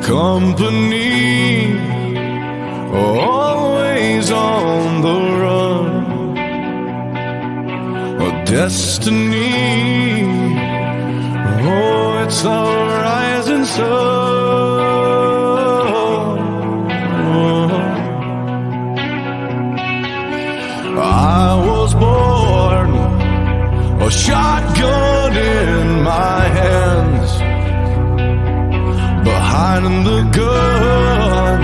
company, always on the run. A destiny, oh, it's the rising sun. I was born, a shotgun in my hands, behind the gun,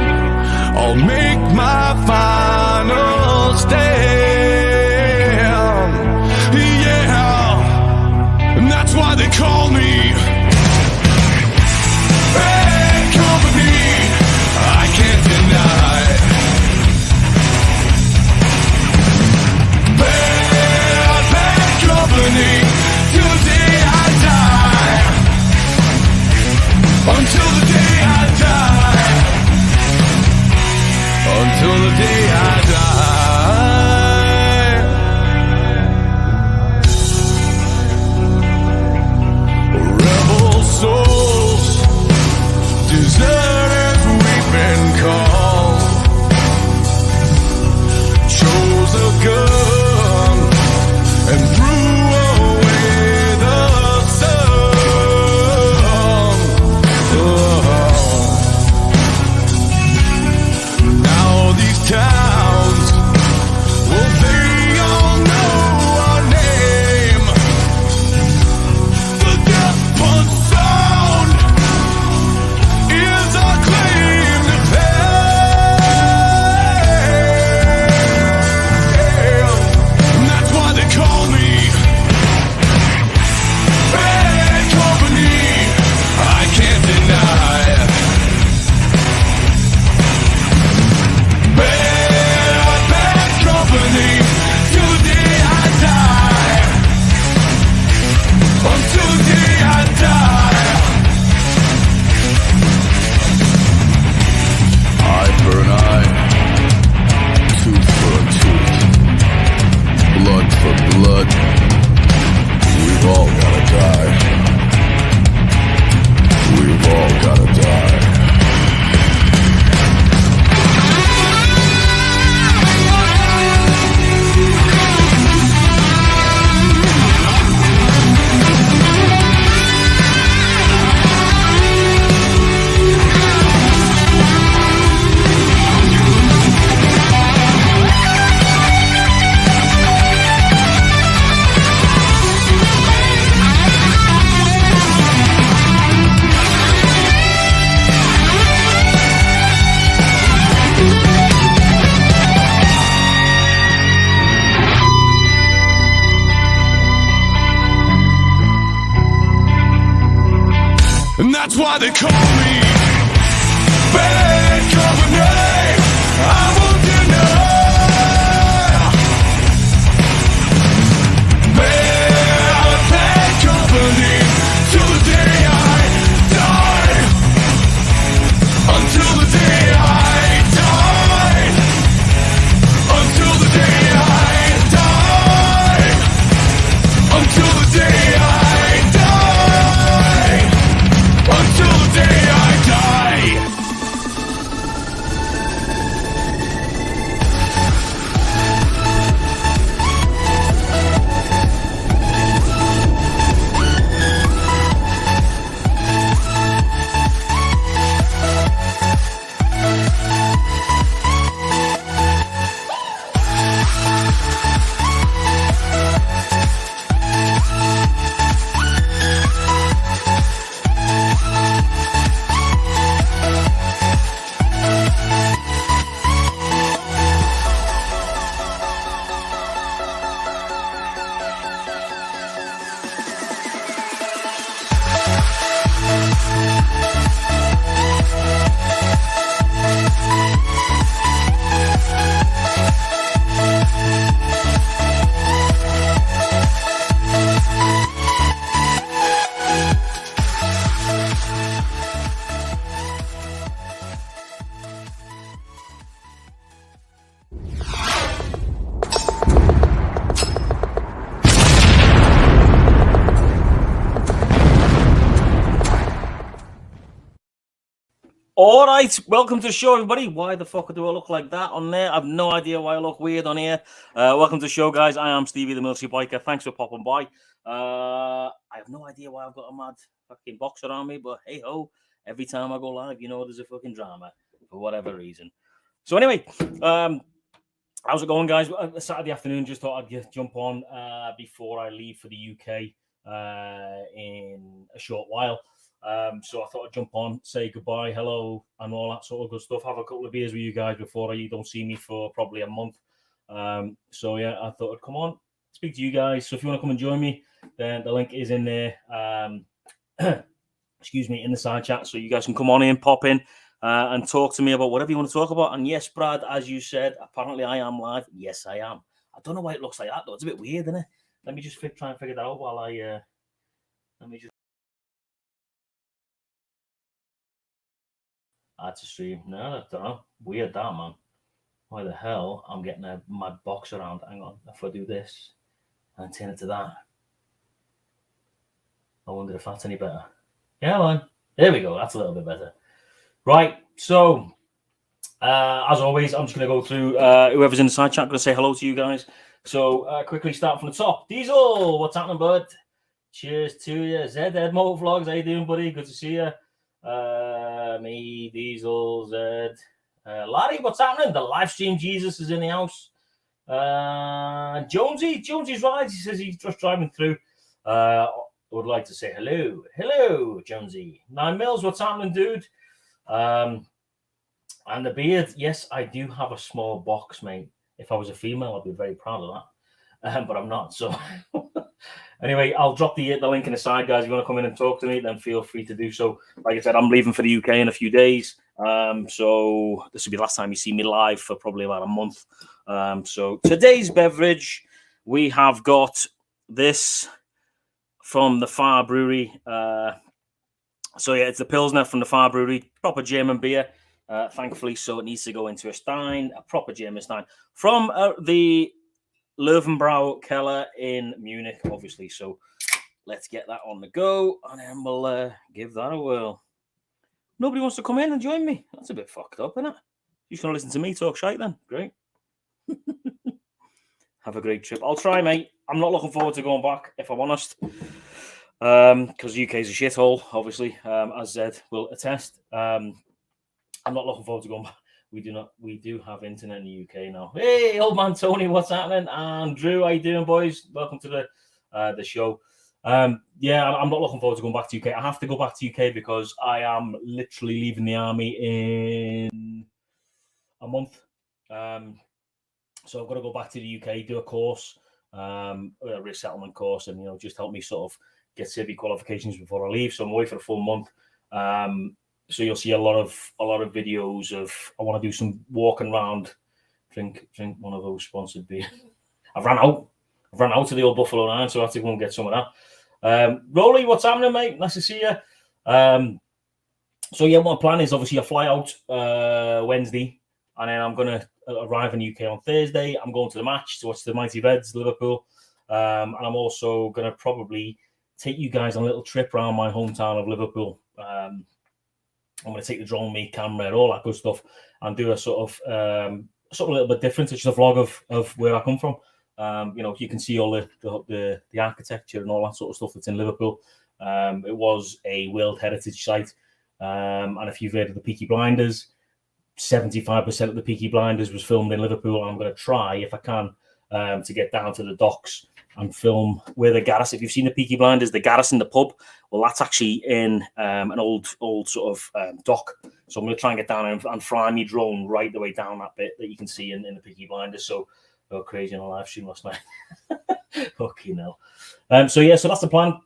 I'll make my final stand. Yeah, and that's why they call me bad company. I can't deny. Bad company. Till the day I die. Until the day I die. Until the day I die. Rebel souls, deserters we've been called. Chose a gun and threw away the sun. Now these towns, well, they all know our name. The death punch sound is our claim to fame. And that's why they call me bad company. I can't deny. Bad company. Till the day I die. Until the day I die. Eye for an eye, tooth for a tooth, blood for blood. We've all gotta die. We've all gotta die. And that's why they call me bad company. I won't deny. Bad company. Till the day I die. Until the day I die. Until the day I die. Until the day I die. Until the day I die. All right, welcome to the show, everybody. Why the fuck do I look like that on there? I've no idea why I look weird on here. Welcome to the show, guys. I am Stevie, the military biker. Thanks for popping by. I have no idea why I've got a mad fucking box around me, but hey ho, every time I go live, you know there's a fucking drama for whatever reason. So anyway, how's it going, guys? Saturday afternoon, just thought I'd jump on before I leave for the UK in a short while. So I thought I'd jump on, say goodbye, hello, and all that sort of good stuff. Have a couple of beers with you guys before you don't see me for probably a month. So yeah, I thought I'd come on, speak to you guys. So if you want to come and join me, then the link is in there. Excuse me, in the side chat, so you guys can come on in, pop in, and talk to me about whatever you want to talk about. And yes, Brad, as you said, apparently I am live. Yes, I am. I don't know why it looks like that though. It's a bit weird, isn't it? Let me just try and figure that out while I let me just. Add to stream. No, I don't know. Weird that, man. Why the hell I'm getting a mad box around? Hang on. If I do this and turn it to that, I wonder if that's any better. Yeah, man. There we go. That's a little bit better. Right. So, as always, I'm just going to go through whoever's in the side chat. I'm going to say hello to you guys. So, quickly start from the top. Diesel, what's happening, bud? Cheers to you. Zed Motor Vlogs, how you doing, buddy? Good to see you. Me, Diesel, Zed, Larry, what's happening? The live stream Jesus is in the house. Jonesy's right. He says he's just driving through. Would like to say hello, Jonesy. 9 mils, what's happening, dude? And the beard, yes, I do have a small box, mate. If I was a female, I'd be very proud of that. But I'm not. So anyway, I'll drop the link in the side, guys. If you want to come in and talk to me, then feel free to do so. Like I said, I'm leaving for the UK in a few days. So this will be the last time you see me live for probably about a month. So today's beverage, we have got this from the Far Brewery. So yeah, it's the Pilsner from the Far Brewery, proper German beer. Thankfully, so it needs to go into a Stein, a proper German Stein from the Löwenbrau Keller in Munich, obviously. So let's get that on the go, and then we'll give that a whirl. Nobody wants to come in and join me. That's a bit fucked up, isn't it? You're just going to listen to me talk shite then. Great. Have a great trip. I'll try, mate. I'm not looking forward to going back, if I'm honest, because UK is a shithole, obviously, as Zed will attest. I'm not looking forward to going back. We do have internet in the UK now. Hey, old man Tony, what's happening? And Drew, how you doing, boys? Welcome to the show. Yeah, I'm not looking forward to going back to UK. I have to go back to UK because I am literally leaving the army in a month. So I've got to go back to the UK, do a course, a resettlement course, and just help me sort of get civic qualifications before I leave. So I'm away for a full month. So you'll see a lot of videos of, I want to do some walking around, drink one of those sponsored beer. I've run out of the old Buffalo 9, so I have to go and get some of that. Rolly, what's happening, mate? Nice to see you. So yeah, my plan is obviously a fly out Wednesday, and then I'm going to arrive in UK on Thursday. I'm going to the match to watch the Mighty Reds, Liverpool. And I'm also going to probably take you guys on a little trip around my hometown of Liverpool. I'm going to take the drone, me, camera, all that good stuff, and do a sort of something a little bit different. It's just a vlog of where I come from. You can see all the architecture and all that sort of stuff that's in Liverpool. It was a World Heritage Site. And if you've heard of the Peaky Blinders, 75% of the Peaky Blinders was filmed in Liverpool. I'm going to try, if I can, to get down to the docks and film where the garrison. If you've seen the Peaky Blinders, the garrison, the pub, well, that's actually in an old sort of dock. So I'm going to try and get down and fly my drone right the way down that bit that you can see in the Peaky Blinders. So go crazy on a live stream last night. Okay, no. So yeah, so that's the plan.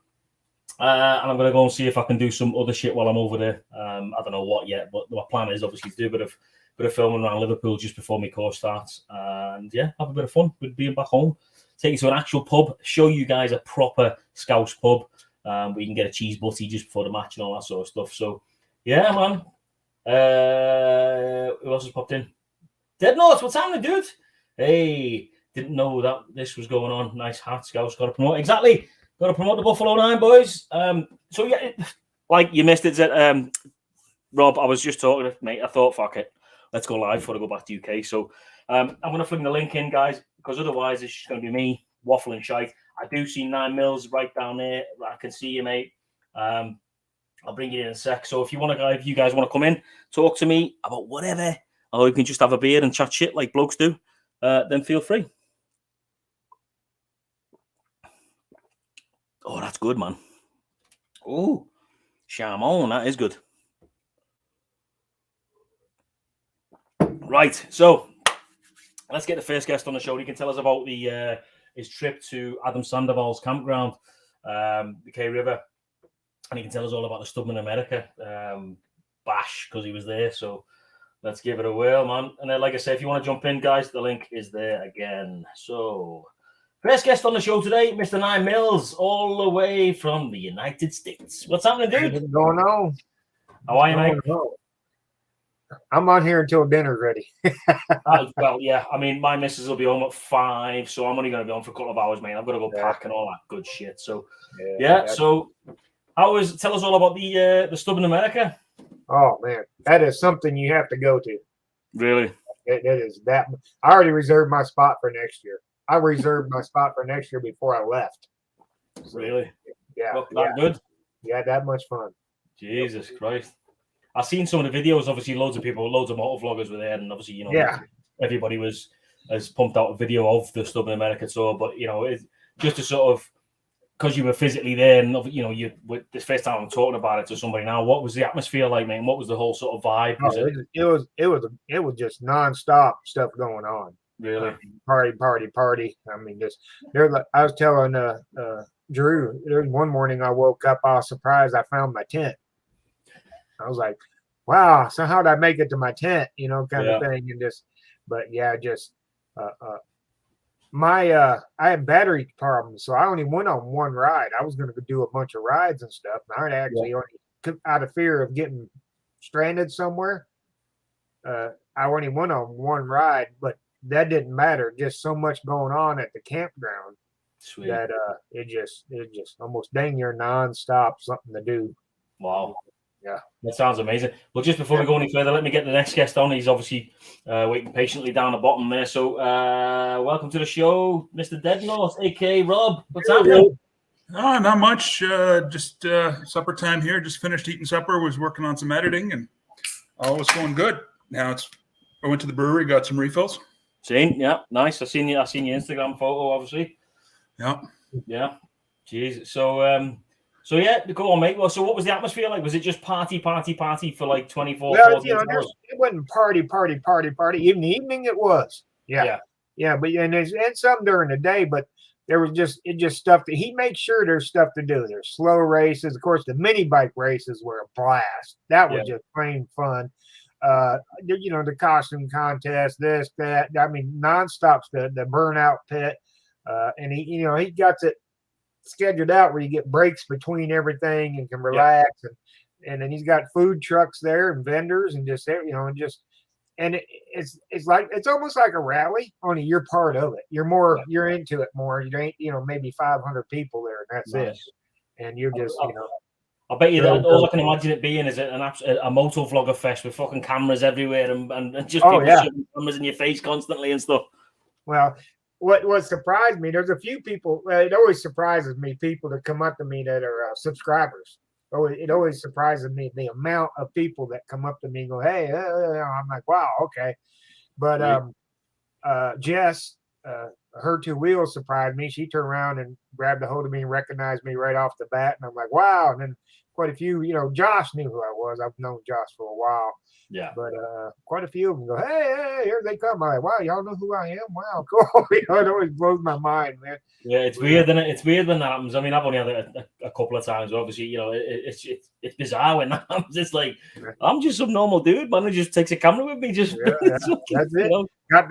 And I'm going to go and see if I can do some other shit while I'm over there. I don't know what yet, but my plan is obviously to do a bit of filming around Liverpool just before my course starts. And yeah, have a bit of fun with being back home. Take you to an actual pub, show you guys a proper Scouse pub where you can get a cheese butty just before the match and all that sort of stuff. So yeah, man. Who else has popped in? Dead Notes, what's happening, dude? Hey, didn't know that this was going on. Nice hat, Scouse. Got to promote. Exactly. Got to promote the Buffalo 9, boys. So yeah, like you missed it, Rob, I was just talking to mate. I thought, fuck it, let's go live before I go back to UK. So I'm going to fling the link in, guys, because otherwise it's just going to be me waffling shite. I do see 9 mils right down there. I can see you, mate. I'll bring you in a sec. So if you guys want to come in, talk to me about whatever, or you can just have a beer and chat shit like blokes do, then feel free. Oh, that's good, man. Oh, Chamon, that is good. Right, so let's get the first guest on the show. He can tell us about his trip to Adam Sandoval's campground, the K River, and he can tell us all about the Stubborn America bash because he was there. So let's give it a whirl, man. And then, like I said, if you want to jump in, guys, the link is there again. So first guest on the show today, Mr. 9 Mills, all the way from the United States. What's happening, dude? What's going on? How are you, mate? I'm on here until dinner's ready. Well, yeah. I mean, my missus will be home at 5, so I'm only going to be on for a couple of hours, mate. I've got to go pack and all that good shit. So, yeah. So, tell us all about the Stubborn America. Oh man, that is something you have to go to. Really? It is that. I already reserved my spot for next year. I reserved my spot for next year before I left. So, really? Yeah. That good? Yeah, that much fun. Jesus Christ. I've seen some of the videos. Obviously, loads of motor vloggers were there, and obviously, everybody has pumped out a video of the Stubborn America tour. But it's just to sort of, because you were physically there, and this first time I'm talking about it to somebody now. What was the atmosphere like, man? What was the whole sort of vibe? It was just nonstop stuff going on. Really, party. I mean, I was telling Drew. There was one morning I woke up, I was surprised I found my tent. I was like, wow, so how'd I make it to my tent, kind of thing. And I had battery problems, so I only went on one ride. I was going to do a bunch of rides and stuff. And I actually only, out of fear of getting stranded somewhere, I only went on one ride, but that didn't matter. Just so much going on at the campground. Sweet. That it just almost dang near nonstop something to do. Wow. Yeah, that sounds amazing. Well, just before we go any further, let me get the next guest on. He's obviously waiting patiently down the bottom there. So, welcome to the show, Mr. Deadnorth, aka Rob. What's happening? Oh, not much. Just supper time here. Just finished eating supper. Was working on some editing, and all was going good. Now I went to the brewery, got some refills. Yeah, nice. I seen your Instagram photo, obviously. Yeah. Jeez. So yeah, go on, mate. Well, so what was the atmosphere like? Was it just party for like 24 hours? It wasn't party. Even the evening it was. Yeah. But and some during the day, but there was just stuff that he made sure there's stuff to do. There's slow races. Of course, the mini bike races were a blast. That was just plain fun. The costume contest, this, that. I mean, nonstop stuff. The burnout pit, and he got it scheduled out where you get breaks between everything and can relax, and then he's got food trucks there and vendors and just it's almost like a rally, only you're part of it. You're into it more. You ain't maybe 500 people there and that's it, and you're just I bet you that all I can imagine it being is a moto vlogger fest with fucking cameras everywhere and just people shooting cameras in your face constantly and stuff. Well, what surprised me, there's a few people, it always surprises me, people that come up to me that are subscribers. It always surprises me the amount of people that come up to me and go, hey, I'm like, wow, okay. But Jess, her 2 wheels surprised me. She turned around and grabbed a hold of me and recognized me right off the bat. And I'm like, wow. And then quite a few, Josh knew who I was. I've known Josh for a while. Yeah. But quite a few of them go, hey, here they come. I'm like, wow, y'all know who I am? Wow, cool. It always blows my mind, man. Yeah, it's weird, isn't it? It's weird when that happens. I mean, I've only had it a couple of times. Obviously, it's bizarre when that happens. It's like, I'm just some normal dude, man, who just takes a camera with me. Just that's it. I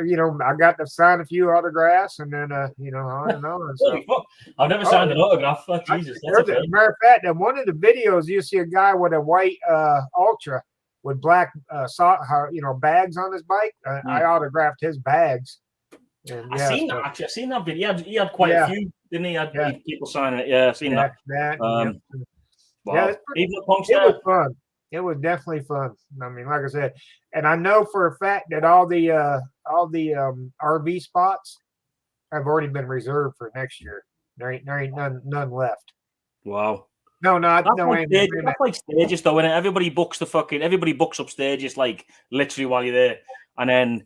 got to sign a few autographs, and then on and on. And Holy fuck. I've never signed an autograph. Jesus, that's as a matter of fact, in one of the videos, you see a guy with a white Ultra with black bags on his bike. I autographed his bags. And, I've seen that actually. I've seen that video. He had quite a few, didn't he? Had people signing it. Yeah, I've seen that. Wow. Even the punks it was fun. It was definitely fun. I mean, like I said, and I know for a fact that all the RV spots have already been reserved for next year. There ain't none left. Wow. No, That's wait a like, minute. that's like stages, though, innit? Everybody books up stages, like literally while you're there, and then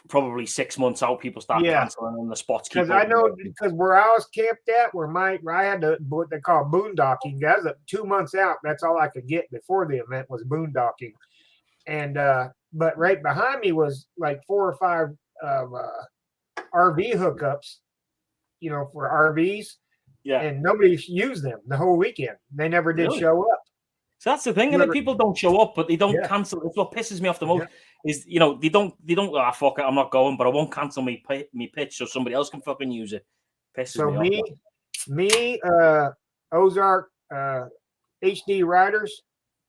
probably 6 months out, people start canceling, and the spots keep. Because I know, because where I was camped at, where I had what they call boondocking. That was 2 months out. That's all I could get before the event was boondocking, and but right behind me was like 4 or 5 RV hookups, for RVs. Yeah. And nobody used them the whole weekend. They never did show up. So that's the thing, and people don't show up, but they don't cancel. It's what pisses me off the most. Is they don't fuck it, I'm not going, but I won't cancel me pitch so somebody else can fucking use it. Pisses me off. Ozark HD riders,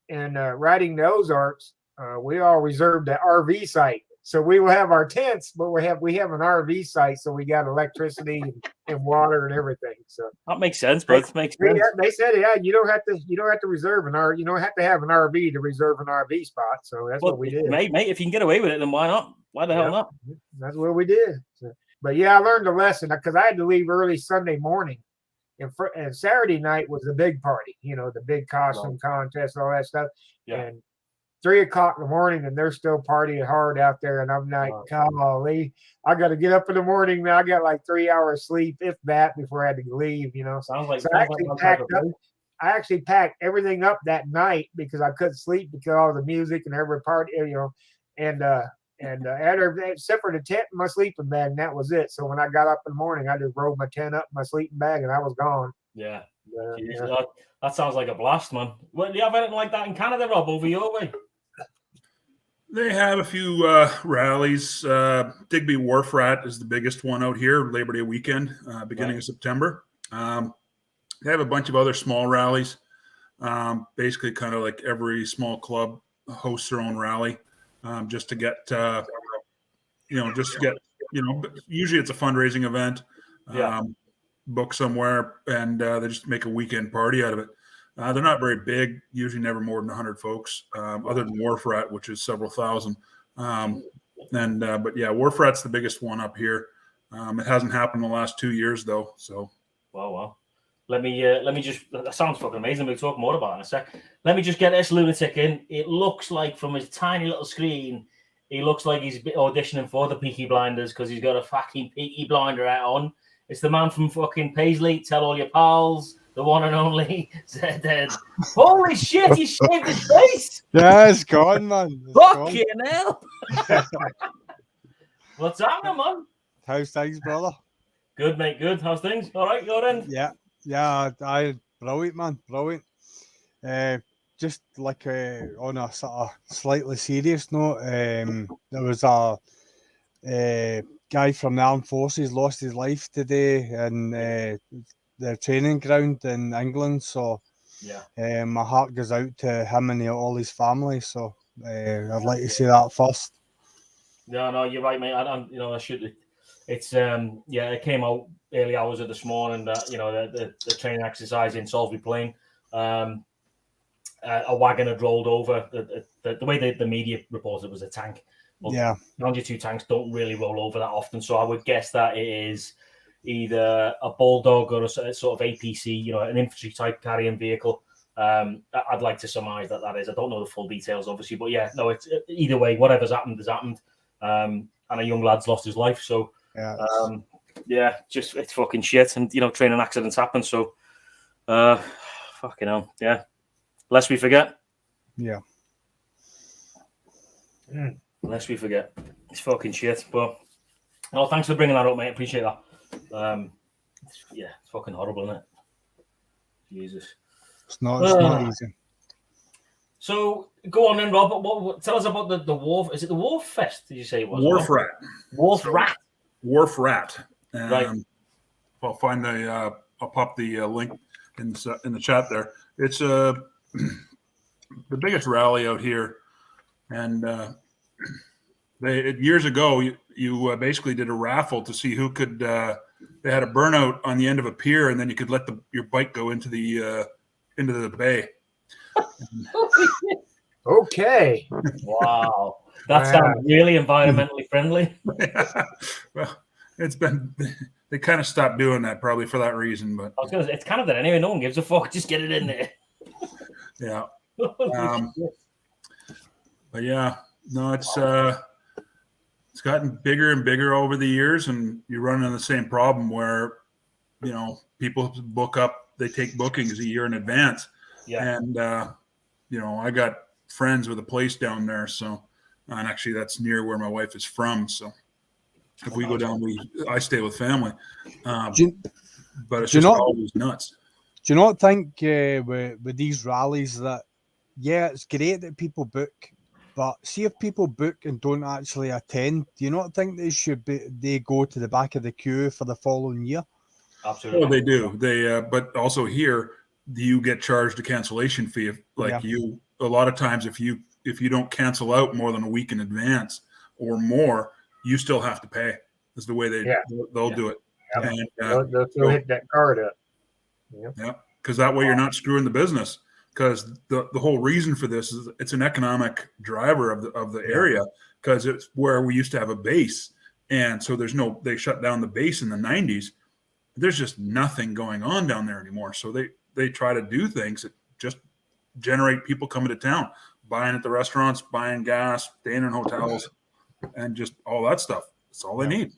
and riding the Ozarks, we all reserved the RV site. So we will have our tents, but we have an RV site, so we got electricity and water and everything. So that makes sense, but it makes sense. They said, you don't have to reserve you don't have to have an RV to reserve an RV spot. So that's what we did. Mate, if you can get away with it, then why not? Why the hell not? That's what we did. So, but I learned a lesson because I had to leave early Sunday morning, and Saturday night was the big party. The big costume contest, all that stuff. Yeah. And 3 o'clock in the morning, and they're still partying hard out there. And I'm like, golly, I got to get up in the morning. Now I got like 3 hours sleep, if that, before I had to leave. Sounds like. So I actually packed everything up that night because I couldn't sleep because of all the music and every party, and except for the tent and my sleeping bag, and that was it. So when I got up in the morning, I just rolled my tent up, my sleeping bag, and I was gone. Yeah. That sounds like a blast, man. Well, do you have anything like that in Canada, Rob, over your way? They have a few rallies. Digby Wharf Rat is the biggest one out here, Labor Day weekend, beginning of September. They have a bunch of other small rallies. Basically, kind of like every small club hosts their own rally, just to get, usually it's a fundraising event. Book somewhere, and they just make a weekend party out of it. They're not very big, usually never more than 100 folks, other than Wharf Rat, which is several thousand. But Wharf Rat's the biggest one up here. It hasn't happened in the last 2 years, though. So, wow. Let me just. That sounds fucking amazing. We'll talk more about it in a sec. Let me just get this lunatic in. It looks like from his tiny little screen, he looks like he's auditioning for the Peaky Blinders because he's got a fucking Peaky Blinder hat on. It's the man from fucking Paisley. Tell all your pals. The one and only Zed. Holy shit, he shaved his face. Yeah, it's gone, man. Fucking hell. What's happening, man? How's things, brother? Good, mate, good. How's things? All right, you're in? Yeah, brilliant, man. Brilliant. Just like on a sort of slightly serious note, there was a guy from the armed forces lost his life today in the training ground in England. So my heart goes out to him and all his family. So I'd like to say that first. No, you're right, mate. I should. It's it came out early hours of this morning that the training exercise in Salisbury Plain, a wagon had rolled over. The way the media reported it was a tank. Well, non-G2 tanks don't really roll over that often, so I would guess that it is either a bulldog or a sort of APC, an infantry type carrying vehicle. I'd like to surmise that is. I don't know the full details, obviously, but it's either way. Whatever's happened has happened, and a young lad's lost his life. So just it's fucking shit, and training accidents happen. So, fucking hell, lest we forget. Yeah. Lest we forget. It's fucking shit. But no, thanks for bringing that up, mate. Appreciate that. It's fucking horrible, isn't it? Jesus. It's not easy. So go on then, Rob. What tell us about the Wharf. Is it the Wharf Fest? Did you say it was? Wharf Rat. Wharf Rat. Wharf Rat. Right. I'll find I'll pop the link in the chat there. It's the biggest rally out here, and years ago you basically did a raffle to see who could. They had a burnout on the end of a pier, and then you could let your bike go into the bay. Okay. Wow. That sounds really environmentally friendly. Well, they kind of stopped doing that probably for that reason, but I was gonna say, it's Canada anyway. No one gives a fuck. Just get it in there. yeah. Holy shit. But yeah, no, it's gotten bigger and bigger over the years, and you run into the same problem where, you know, people book up, they take bookings a year in advance. Yeah. And, you know, I got friends with a place down there. So, and actually that's near where my wife is from. So if we go down, I stay with family. But it's just always nuts. Do you not think with these rallies that, yeah, it's great that people book, but see if people book and don't actually attend, do you not think they go to the back of the queue for the following year? Absolutely. Well, they do. But also here, you get charged a cancellation fee. A lot of times, if you don't cancel out more than a week in advance or more, you still have to pay. That's the way they'll do it. Yep. And they'll still hit that card up. Yeah, because that way you're not screwing the business. Because the whole reason for this is it's an economic driver of the area, because it's where we used to have a base, and so they shut down the base in the 90s. There's just nothing going on down there anymore. So they try to do things that just generate people coming to town, buying at the restaurants, buying gas, staying in hotels, and just all that stuff. That's all they need.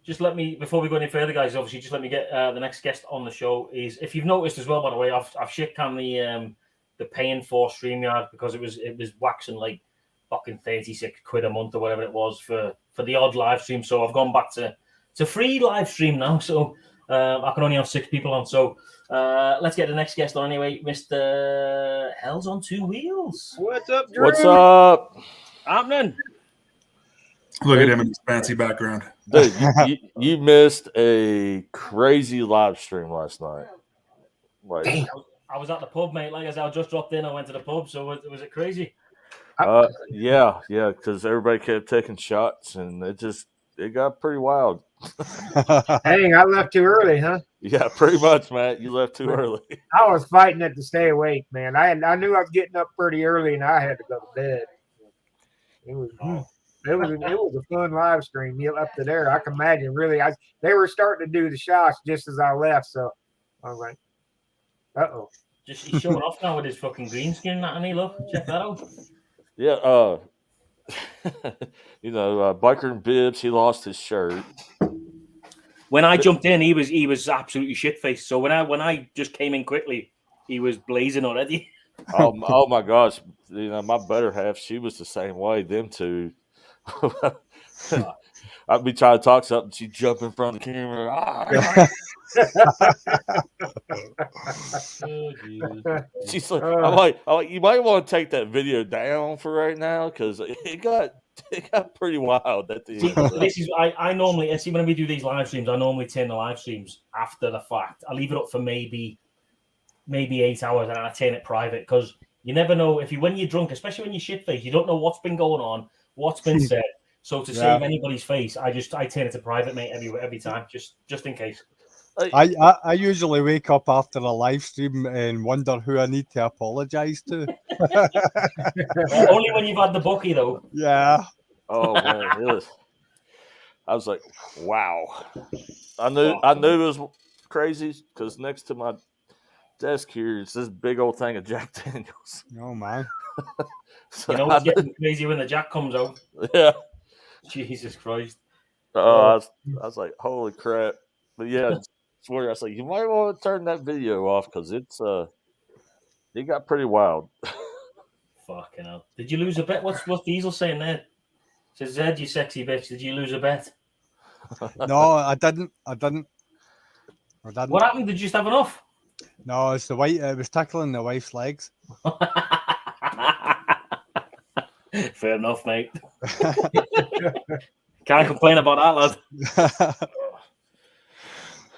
Just let me, before we go any further, guys, obviously, just let me get the next guest on the show. Is, if you've noticed as well, by the way, I've shit canned the paying for StreamYard because it was waxing like fucking 36 quid a month or whatever it was for the odd live stream. So I've gone back to free live stream now. So I can only have 6 people on. So let's get the next guest on anyway, Mr. Hell's on 2 Wheels. What's up, Drew? What's up? Happening? Look at him in his fancy background. Dude, you missed a crazy live stream last night. Like, I was at the pub, mate. Like I said, I just dropped in. I went to the pub. So was it crazy? Yeah, because everybody kept taking shots, and it got pretty wild. Dang, I left too early, huh? Yeah, pretty much, Matt. You left too early. I was fighting it to stay awake, man. I knew I was getting up pretty early, and I had to go to bed. It was a fun live stream. Up to there, I can imagine. Really, they were starting to do the shots just as I left, so I was like, "Uh-oh." Just he's showing off now with his fucking green screen. Look, check that out. Yeah, Biker and Bibbs, he lost his shirt. When I jumped in, he was absolutely shit faced. So when I just came in quickly, he was blazing already. Oh my gosh! My better half, she was the same way. Them two. I'd be trying to talk something, she'd jump in front of the camera. She's like, I'm like, you might want to take that video down for right now because it got pretty wild at the end. This is I normally see when we do these live streams, I normally turn the live streams after the fact. I leave it up for maybe 8 hours and I turn it private because you never know when you're drunk, especially when you're shit faced, you don't know what's been going on, what's been said. So to save anybody's face, I turn it to private, mate, every time, just in case. I usually wake up after a live stream and wonder who I need to apologize to. Only when you've had the bookie, though. Yeah. Oh man, I was like, wow. I knew it was crazy because next to my desk here is this big old thing of Jack Daniels. Oh man. So it's getting crazy when the Jack comes out. Yeah. Jesus Christ. I was like, holy crap. But yeah, I swear, I was like, you might want to turn that video off because it got pretty wild. Fucking hell. Did you lose a bet? What's Diesel saying there? Says Zed, you sexy bitch. Did you lose a bet? No, I didn't. What happened? Did you just have enough? No, it's the white. It was tickling the wife's legs. Fair enough, mate. Can't complain about that, lad.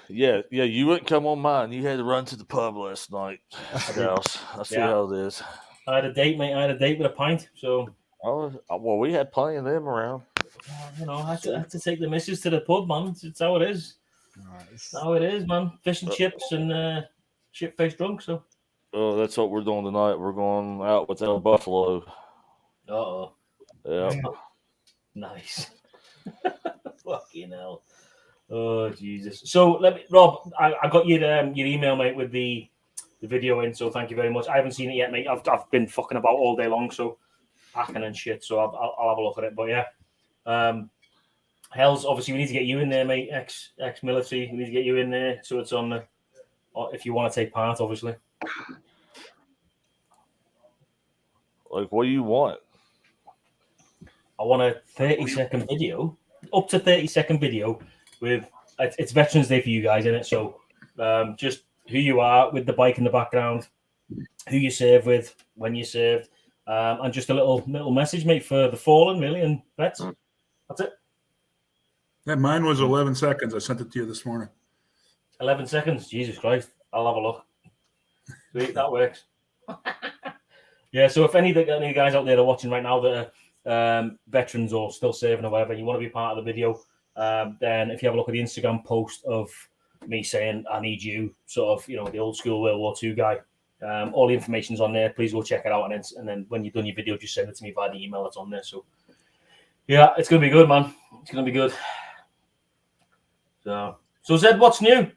Yeah, you wouldn't come on mine. You had to run to the pub last night. I see how it is. I had a date, mate. I had a date with a pint. So, well, we had plenty of them around. I had to take the missus to the pub, man. It's how it is. Nice. How it is, man. Fish and chips and shit-faced drunk. So, Oh, that's what we're doing tonight. We're going out with El Buffalo. Oh, Yeah. nice. Fucking hell. Oh Jesus. So let me, Rob. I got your email, mate, with the video in. So thank you very much. I haven't seen it yet, mate. I've been fucking about all day long, so packing and shit. So I'll have a look at it. But yeah, Hells. Obviously, we need to get you in there, mate. Ex-military. We need to get you in there, so it's on the. If you want to take part, obviously. Like, what do you want? I want a 30-second video, up to 30-second video with it's Veterans Day for you guys, isn't it? So just who you are with the bike in the background, who you serve with, when you served, and just a little message, mate, for the fallen, really, and vets. That's it. Yeah, mine was 11 seconds. I sent it to you this morning. 11 seconds. Jesus Christ. I'll have a look. Sweet, that works. Yeah, so if any guys out there are watching right now that are veterans or still serving or whatever, and you want to be part of the video, then if you have a look at the Instagram post of me saying I need you, sort of, the old school World War II guy, all the information's on there. Please go check it out, and then when you've done your video, just send it to me via the email that's on there. So yeah, it's gonna be good, man. It's gonna be good. So Zed, what's new?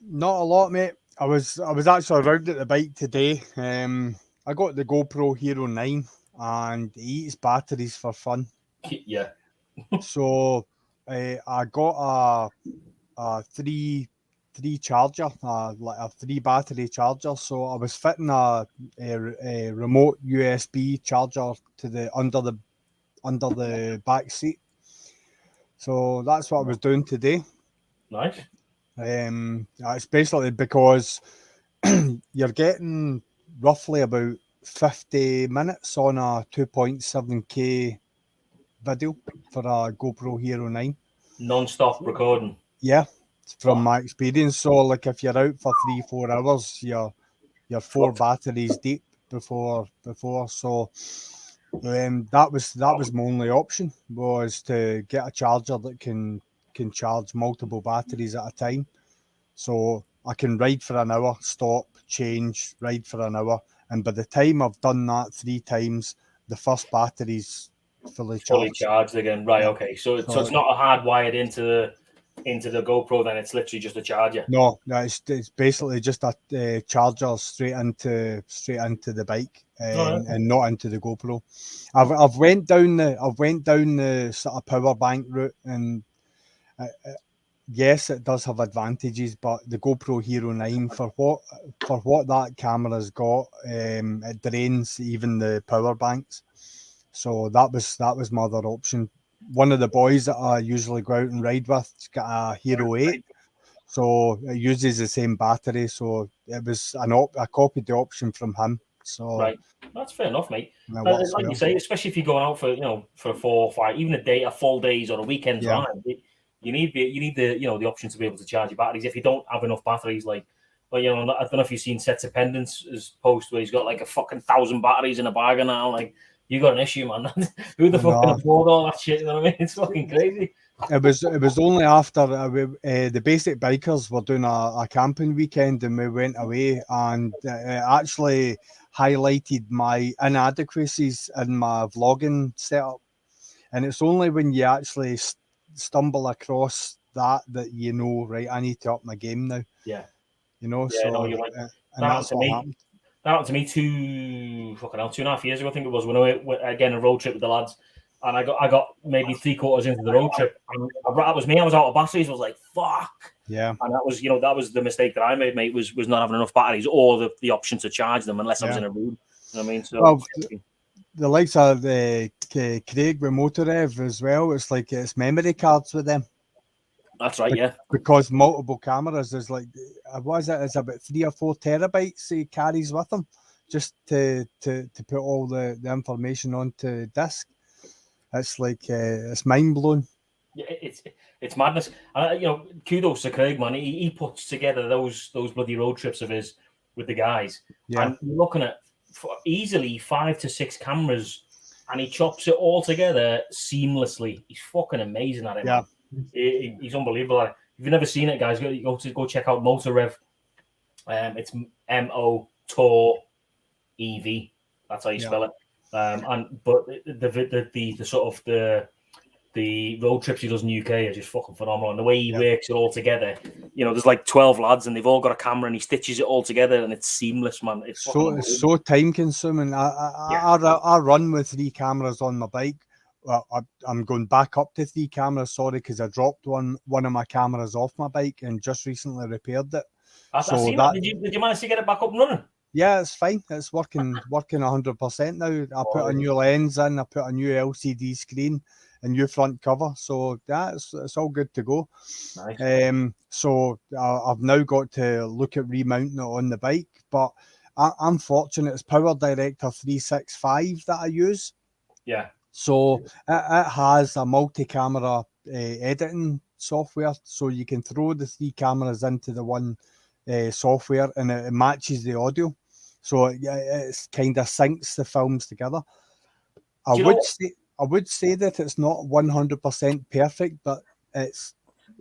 Not a lot, mate. I was actually around at the bike today. I got the GoPro Hero 9 and it eats batteries for fun. Yeah. So I got a three charger, like a 3 battery charger. So I was fitting a remote USB charger to the under the back seat. So that's what I was doing today. Nice. It's basically because you're getting roughly about 50 minutes on a 2.7K video for a GoPro Hero 9. Non-stop recording. Yeah, from my experience. So like if you're out for 3-4 hours, you're 4 batteries deep before. So that was my only option, was to get a charger that can charge multiple batteries at a time. So I can ride for an hour, stop, change, ride for an hour. And by the time I've done that 3 times, the first battery's fully charged again. Right, okay. So it's not hardwired into the GoPro, then it's literally just a charger. No, it's basically just a charger straight into the bike and not into the GoPro. I've went down the sort of power bank route, and yes, it does have advantages, but the GoPro Hero 9 for what that camera's got, it drains even the power banks. So that was my other option. One of the boys that I usually go out and ride with has got a Hero 8, so it uses the same battery. So it was I copied the option from him. So right, that's fair enough, mate. Like you say, especially if you're going out for a 4 or 5, even a full days or a weekend drive, you need the option to be able to charge your batteries. If you don't have enough batteries, I don't know if you've seen Sets of Pendants' post where he's got like a fucking 1,000 batteries in a bag and now, like, you got an issue, man. Who the fuck can afford all that shit? You know what I mean? It's fucking crazy. It was only after the Basic Bikers were doing a camping weekend and we went away, and it actually highlighted my inadequacies in my vlogging setup. And it's only when you actually stumble across that right, I need to up my game now. Yeah. So no, you're right. And that's what happened. That happened to me 2.5 years ago, I think it was, when I went again a road trip with the lads, and I got maybe 3/4 into the road trip, and that was me. I was out of batteries. I was like, "Fuck!" Yeah, and that was the mistake that I made, mate. Was not having enough batteries or the option to charge them unless I was in a room. You know what I mean? So the likes of the Craig with Motorev as well. It's like it's memory cards with them. That's right, yeah. Because multiple cameras is like, what is it? It's about 3 or 4 terabytes he carries with him, just to put all the information onto disk. It's like it's mind blowing. Yeah, it's madness. Kudos to Craig, man. He puts together those bloody road trips of his with the guys, and you're looking at easily 5 to 6 cameras, and he chops it all together seamlessly. He's fucking amazing at it. Yeah. Man. He's unbelievable. If you've never seen it, guys, go check out Motorev It's MO Tor EV. That's how you spell it. But the sort of the road trips he does in the UK are just fucking phenomenal. And the way he works it all together, there's like 12 lads and they've all got a camera and he stitches it all together and it's seamless, man. It's so time consuming. I run with 3 cameras on my bike. Well, I'm going back up to 3 cameras, sorry, because I dropped one of my cameras off my bike and just recently repaired it. I've seen that. Did you manage to get it back up and running? Yeah, it's fine. It's working 100% now. I put a new lens in, I put a new LCD screen, a new front cover. So yeah, it's all good to go. Nice. So I've now got to look at remounting it on the bike, but I'm fortunate. It's Power Director 365 that I use. Yeah. So it has a multi-camera editing software, so you can throw the 3 cameras into the one software and it matches the audio. So it's kind of syncs the films together. I would say that it's not 100% perfect, but it's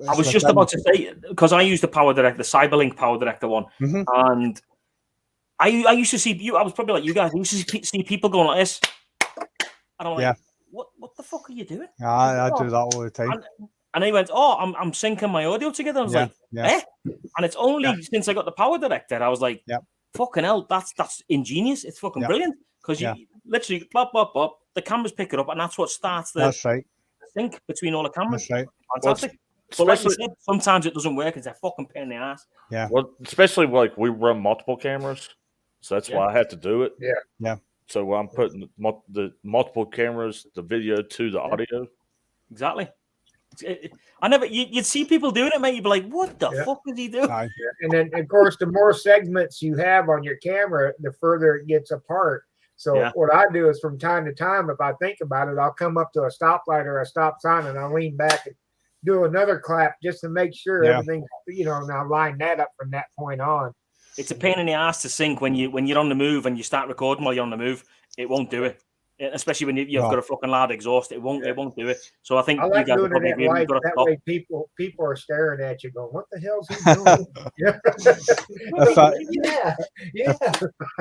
I was just about to say, because I use the Power Director, the Cyberlink Power Director one, and I used to see you. I was probably like you guys. I used to see people going like this. And I'm like, what the fuck are you doing? I do that all the time. And he went, I'm syncing my audio together. I was like, eh? And it's only since I got the Power Director, I was like, fucking hell, that's ingenious. It's fucking brilliant. Because you literally, bop, bop, bop, the cameras pick it up, and that's what starts the sync between all the cameras. That's right. Fantastic. But like you said, sometimes it doesn't work. It's a fucking pain in the ass. Yeah. Well, especially like we run multiple cameras, so that's why I had to do it. Yeah. Yeah. So I'm putting the multiple cameras, the video to the audio. Exactly. You'd see people doing it, mate. You'd be like, what the fuck is he doing? Yeah. And then, of course, the more segments you have on your camera, the further it gets apart. So what I do is from time to time, if I think about it, I'll come up to a stoplight or a stop sign and I'll lean back and do another clap just to make sure everything, and I'll line that up from that point on. It's a pain in the ass to sync when you're on the move and you start recording while you're on the move. It won't do it, especially when you've got a fucking loud exhaust. It won't do it. So I think I like you guys doing probably it at light. That stop. way people are staring at you, going, "What the hell's he doing?"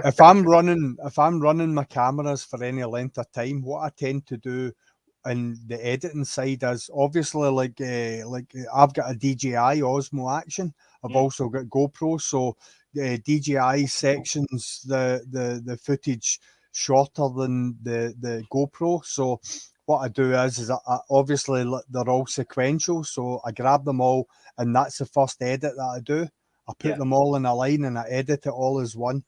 If I'm running my cameras for any length of time, what I tend to do in the editing side is obviously like I've got a DJI Osmo Action. I've also got GoPro, so DJI sections the footage shorter than the GoPro. So what I do is I obviously they're all sequential, so I grab them all and that's the first edit that I do. I put them all in a line and I edit it all as one.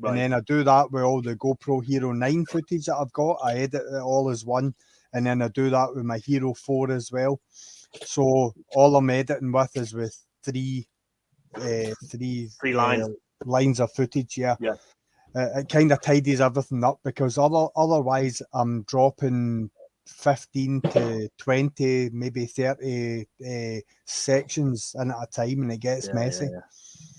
Right. And then I do that with all the GoPro Hero 9 footage that I've got. I edit it all as one. And then I do that with my Hero 4 as well. So all I'm editing with is with three lines of footage. Yeah. It kind of tidies everything up because otherwise I'm dropping 15 to 20, maybe 30 sections in at a time, and it gets messy.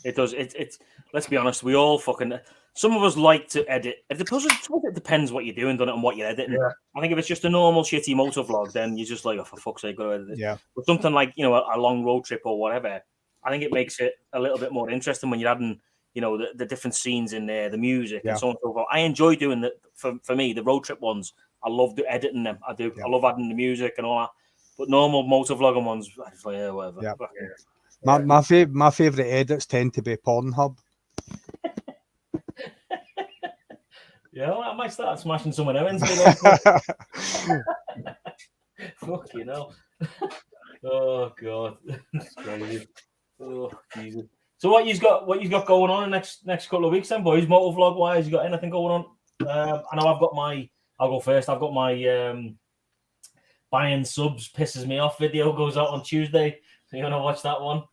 It does. It's. Let's be honest. We all fucking. Some of us like to edit. It depends what you're doing, doesn't it, and what you're editing. Yeah. I think if it's just a normal shitty motor vlog, then you're just like, oh, for fuck's sake, go edit it. Yeah. But something like a long road trip or whatever, I think it makes it a little bit more interesting when you're adding the different scenes in there, the music and so on and so forth. I enjoy doing that. For me, the road trip ones, I love editing them. I do. Yeah. I love adding the music and all that. But normal motor vlogging ones, I just like whatever. Yeah. My favorite edits tend to be Pornhub. Yeah, I might start smashing someone else. Fuck Oh God, that's crazy. Oh Jesus. So what you got going on in the next couple of weeks then, boys? Motor vlog wise, you got anything going on? I know I'll go first. I've got my buying subs pisses me off video goes out on Tuesday. So you wanna watch that one?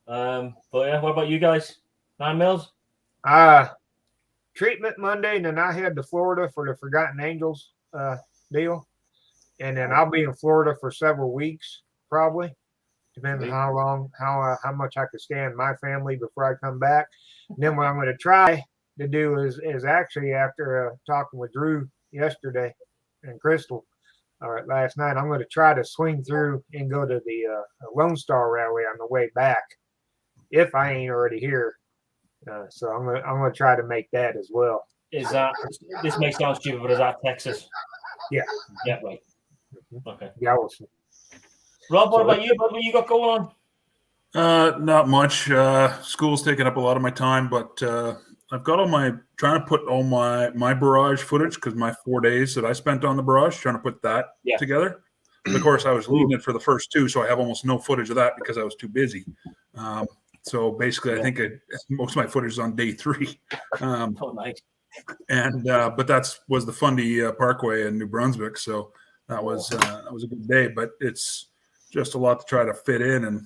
But yeah, what about you guys? 9 mils? Treatment Monday, and then I head to Florida for the Forgotten Angels deal. And then I'll be in Florida for several weeks, probably. Depends on how long, how much I could stand my family before I come back. And then what I'm going to try to do is actually after talking with Drew yesterday and Crystal last night, I'm going to try to swing through and go to the Lone Star Rally on the way back, if I ain't already here. So I'm gonna try to make that as well. Is that this may sound stupid, but is that Texas? Yeah. Yeah, right. Okay. Galveston. Rob, what about you? What you got going on? Not much. School's taking up a lot of my time, but I've got trying to put all my barrage footage, because my 4 days that I spent on the barrage, trying to put that together. Of course, I was leading it for the first 2, so I have almost no footage of that because I was too busy. So basically, I think most of my footage is on day 3. Nice. And but was the Fundy Parkway in New Brunswick, so that was a good day. But it's just a lot to try to fit in, and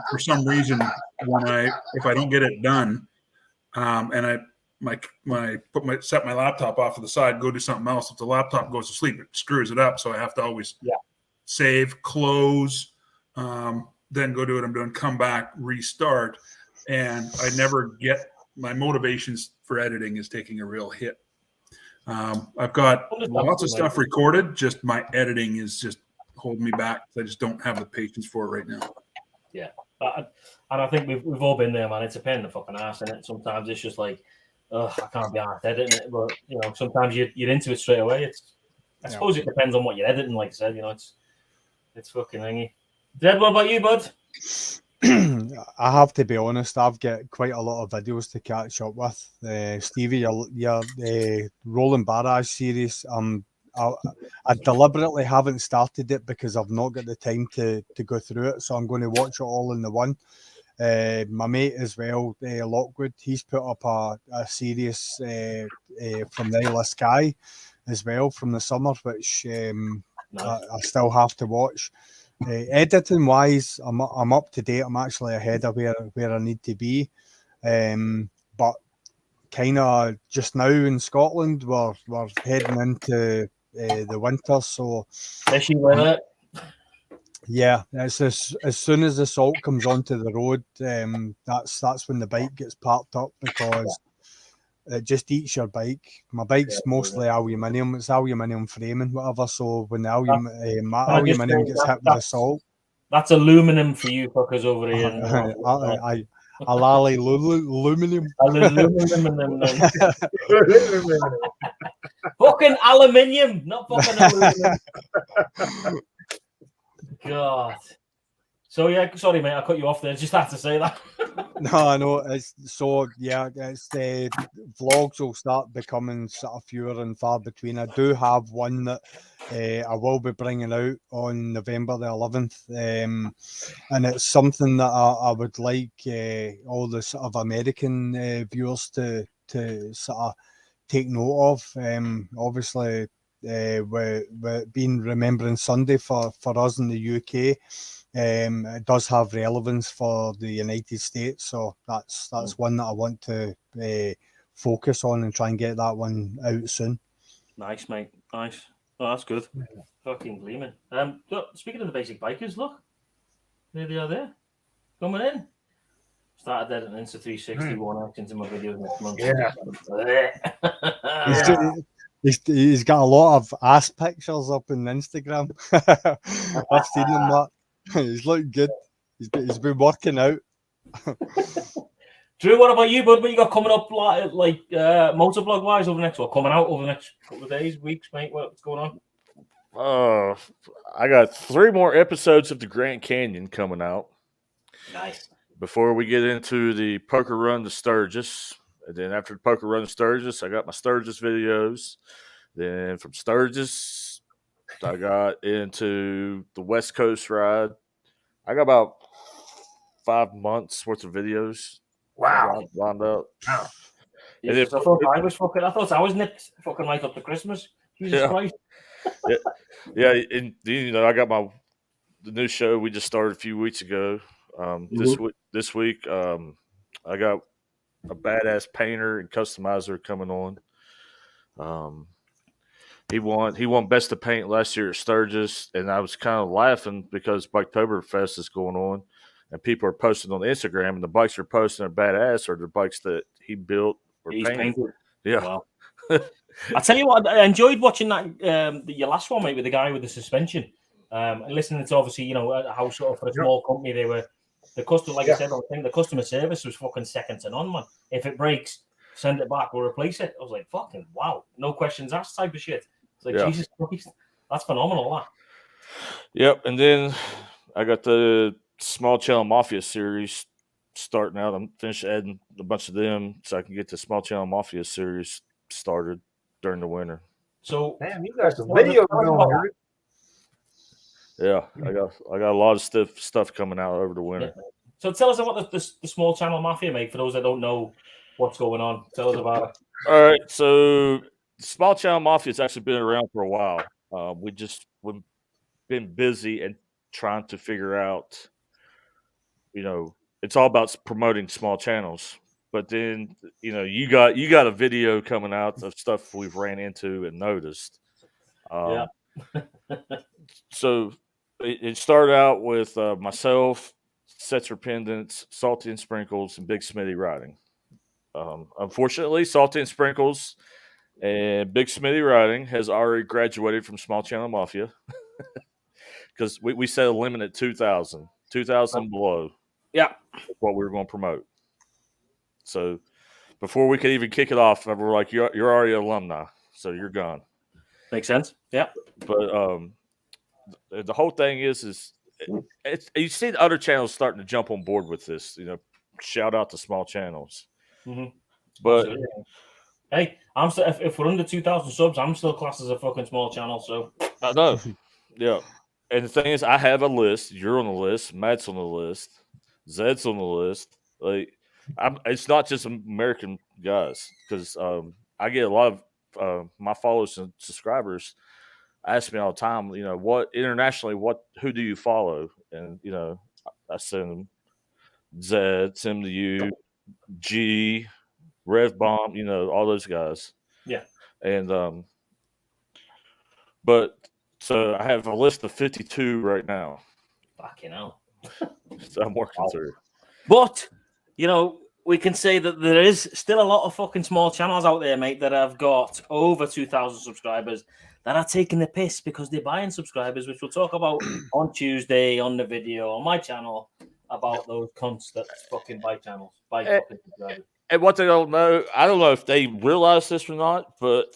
for some reason, if I don't get it done, and I set my laptop off to the side, go do something else. If the laptop goes to sleep, it screws it up. So I have to always save, close, then go do what I'm doing, come back, restart, and I never get my motivations for editing is taking a real hit. I've got lots of stuff recorded. Just my editing is just holding me back. I just don't have the patience for it right now. Yeah, and I think we've all been there, man. It's a pain in the fucking ass, and sometimes it's just like, I can't be arsed editing it. But sometimes you're into it straight away. I suppose it depends on what you're editing. Like I said, it's fucking thingy. Dad, what about you, bud? I have to be honest, I've got quite a lot of videos to catch up with. Stevie, your Rolling Barrage series, I deliberately haven't started it because I've not got the time to go through it, so I'm going to watch it all in the one. My mate as well, Lockwood, he's put up a series from the Isle of Skye as well from the summer, which I still have to watch. Editing wise, I'm up to date. I'm actually ahead of where I need to be, but kind of just now in Scotland, we're heading into the winter, so especially with it. Yeah, it's as soon as the salt comes onto the road, that's when the bike gets parked up, because it just eats your bike. My bike's mostly aluminium. It's aluminium framing, whatever. So when the aluminium gets hit with the salt, that's aluminum for you fuckers over here. Aluminum. Fucking aluminium, not fucking aluminum. God. So yeah, sorry mate, I cut you off there. Just had to say that. No, I know. It's the vlogs will start becoming sort of fewer and far between. I do have one that I will be bringing out on November the 11th, and it's something that I would like all the sort of American viewers to sort of take note of. Obviously, with being Remembrance Sunday for us in the UK. It does have relevance for the United States, so that's one that I want to focus on and try and get that one out soon. Nice, mate. Nice. Oh, that's good. Fucking gleaming. Speaking of the basic bikers, look, there they are there, coming in. Started editing Insta 361 actions in my videos next month. He's got a lot of ass pictures up on Instagram. I've seen him that. He's looking good. He's been working out. Drew, what about you, bud? What you got coming up, like motovlog wise over the next? Coming out over the next couple of days, weeks, mate? What's going on? I got 3 more episodes of the Grand Canyon coming out. Nice. Before we get into the Poker Run to Sturgis, and then after the Poker Run to Sturgis, I got my Sturgis videos. Then from Sturgis, I got into the West Coast ride. I got about 5 months worth of videos. Wow. Lined up. Wow. I thought I was nipped fucking right up to Christmas. Jesus Christ. Yeah, and I got the new show we just started a few weeks ago. This week, I got a badass painter and customizer coming on. He won Best of Paint last year at Sturgis, and I was kind of laughing because Biketoberfest is going on, and people are posting on Instagram, and the bikes are posting are badass, or the bikes that he built or painted. Yeah. Wow. I tell you what, I enjoyed watching that your last one, mate, with the guy with the suspension, and listening to obviously how sort of for a small company they were The customer, like I said, I think the customer service was fucking second to none, man. If it breaks, send it back, we'll replace it. I was like, fucking wow, no questions asked type of shit. It's like, Jesus Christ, that's phenomenal, that. Yep, and then I got the Small Channel Mafia series starting out. I'm finished adding a bunch of them so I can get the Small Channel Mafia series started during the winter. So, man, you got some videos going. Yeah, I got a lot of stuff coming out over the winter. Yeah. So tell us about the Small Channel Mafia, mate. For those that don't know what's going on, tell us about it. All right, so Small Channel Mafia has actually been around for a while. We've been busy and trying to figure out, it's all about promoting small channels. But then, you got a video coming out of stuff we've ran into and noticed. So it started out with myself, Setzer Pendants, Salty and Sprinkles, and Big Smitty Riding. Unfortunately, Salty and Sprinkles and Big Smitty Riding has already graduated from Small Channel Mafia because we set a limit at 2,000 below. Yeah, what we were going to promote. So before we could even kick it off, we're like, you're already an alumni, so you're gone. Makes sense. Yeah, but the whole thing is you see the other channels starting to jump on board with this. Shout out to small channels. Mm-hmm. But hey, I'm still, if we're under 2,000 subs, I'm still classed as a fucking small channel. So I know, yeah. And the thing is, I have a list. You're on the list. Matt's on the list. Zed's on the list. It's not just American guys because I get a lot of my followers and subscribers ask me all the time, what internationally, who do you follow? And I send them Zed, send them to you, G, Rev Bomb, all those guys. Yeah. And but so I have a list of 52 right now. Fucking hell. So I'm working through. But we can say that there is still a lot of fucking small channels out there, mate, that have got over 2,000 subscribers that are taking the piss because they're buying subscribers, which we'll talk about on Tuesday on the video on my channel about those cunts that fucking buy channels, fucking subscribers. And what they don't know, I don't know if they realize this or not, but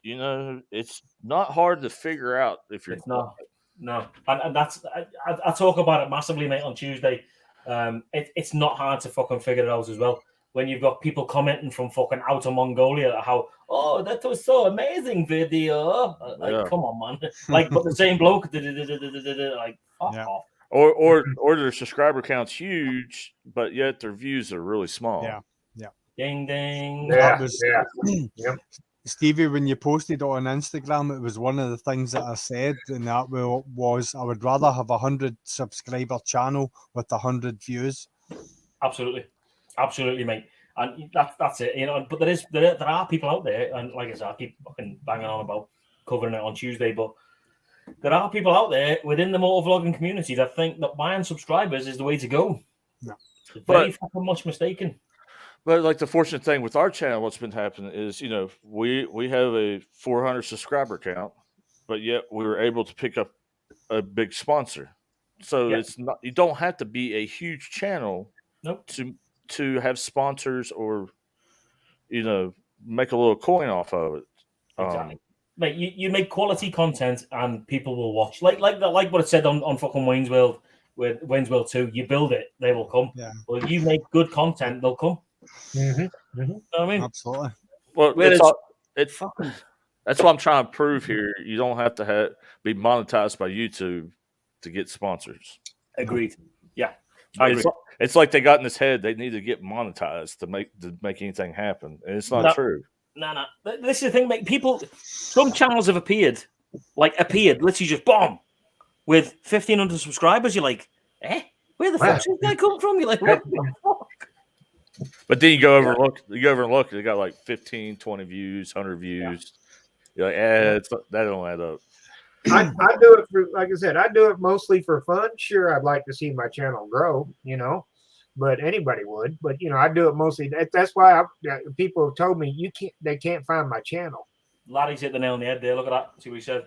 it's not hard to figure out if you're not. No, and that's I talk about it massively, mate, on Tuesday. It's not hard to fucking figure it out as well. When you've got people commenting from fucking outer Mongolia, how that was so amazing video. Come on, man. But the same bloke, like fuck off. Or their subscriber count's huge, but yet their views are really small. Yeah. Ding ding. Yeah. Stevie, when you posted it on Instagram, it was one of the things that I said, and that was I would rather have 100 subscriber channel with 100 views. Absolutely, mate. And that's it, But there are people out there, and like I said, I keep fucking banging on about covering it on Tuesday, but there are people out there within the motovlogging community that think that buying subscribers is the way to go. No. Very fucking much mistaken. But the fortunate thing with our channel, what's been happening is, we have a 400 subscriber count, but yet we were able to pick up a big sponsor. So it's not, you don't have to be a huge channel to have sponsors or, make a little coin off of it. Exactly. Mate, you make quality content and people will watch. Like what it said on fucking Wayne's World, with Wayne's World 2, you build it, they will come. Yeah. Well, you make good content, they'll come. Mm-hmm. You know what I mean? Absolutely. Well, that's what I'm trying to prove here. You don't have to be monetized by YouTube to get sponsors. Agreed. Yeah. It's like they got in this head they need to get monetized to make anything happen, and it's not true. No. This is the thing, mate. Some channels have appeared, literally just bomb with 1,500 subscribers. You're like, where the fuck did that come from? You're like, what the fuck? But then you go over and look, they got like 15, 20 views, 100 views. You're like, that don't add up. I do it for, like I said, I do it mostly for fun. Sure, I'd like to see my channel grow, but anybody would. But I do it mostly. That's why people have told me they can't find my channel. Laddie's hit the nail on the head there. Look at that. See what he said.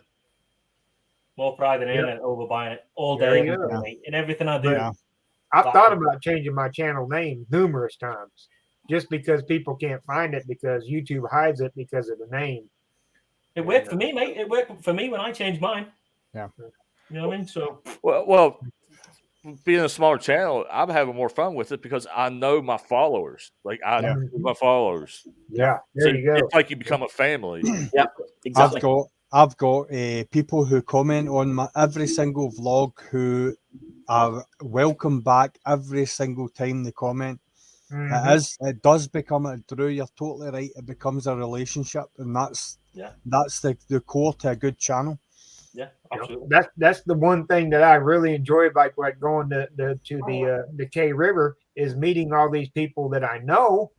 More pride than internet over buying it all day, in everything I do. I've thought about changing my channel name numerous times, just because people can't find it because YouTube hides it because of the name. It worked for me, mate. It worked for me when I changed mine. Yeah. You know what I mean? So well, being a smaller channel, I'm having more fun with it because I know my followers. Like I know my followers. Yeah, there you go. It's like you become a family. Yeah, exactly. I've got people who comment on every single vlog who are welcome back every single time they comment. It does become a Drew, you're totally right. It becomes a relationship, and that's the core to a good channel. Yeah, absolutely. That's the one thing that I really enjoy, like going to the K River, is meeting all these people that I know,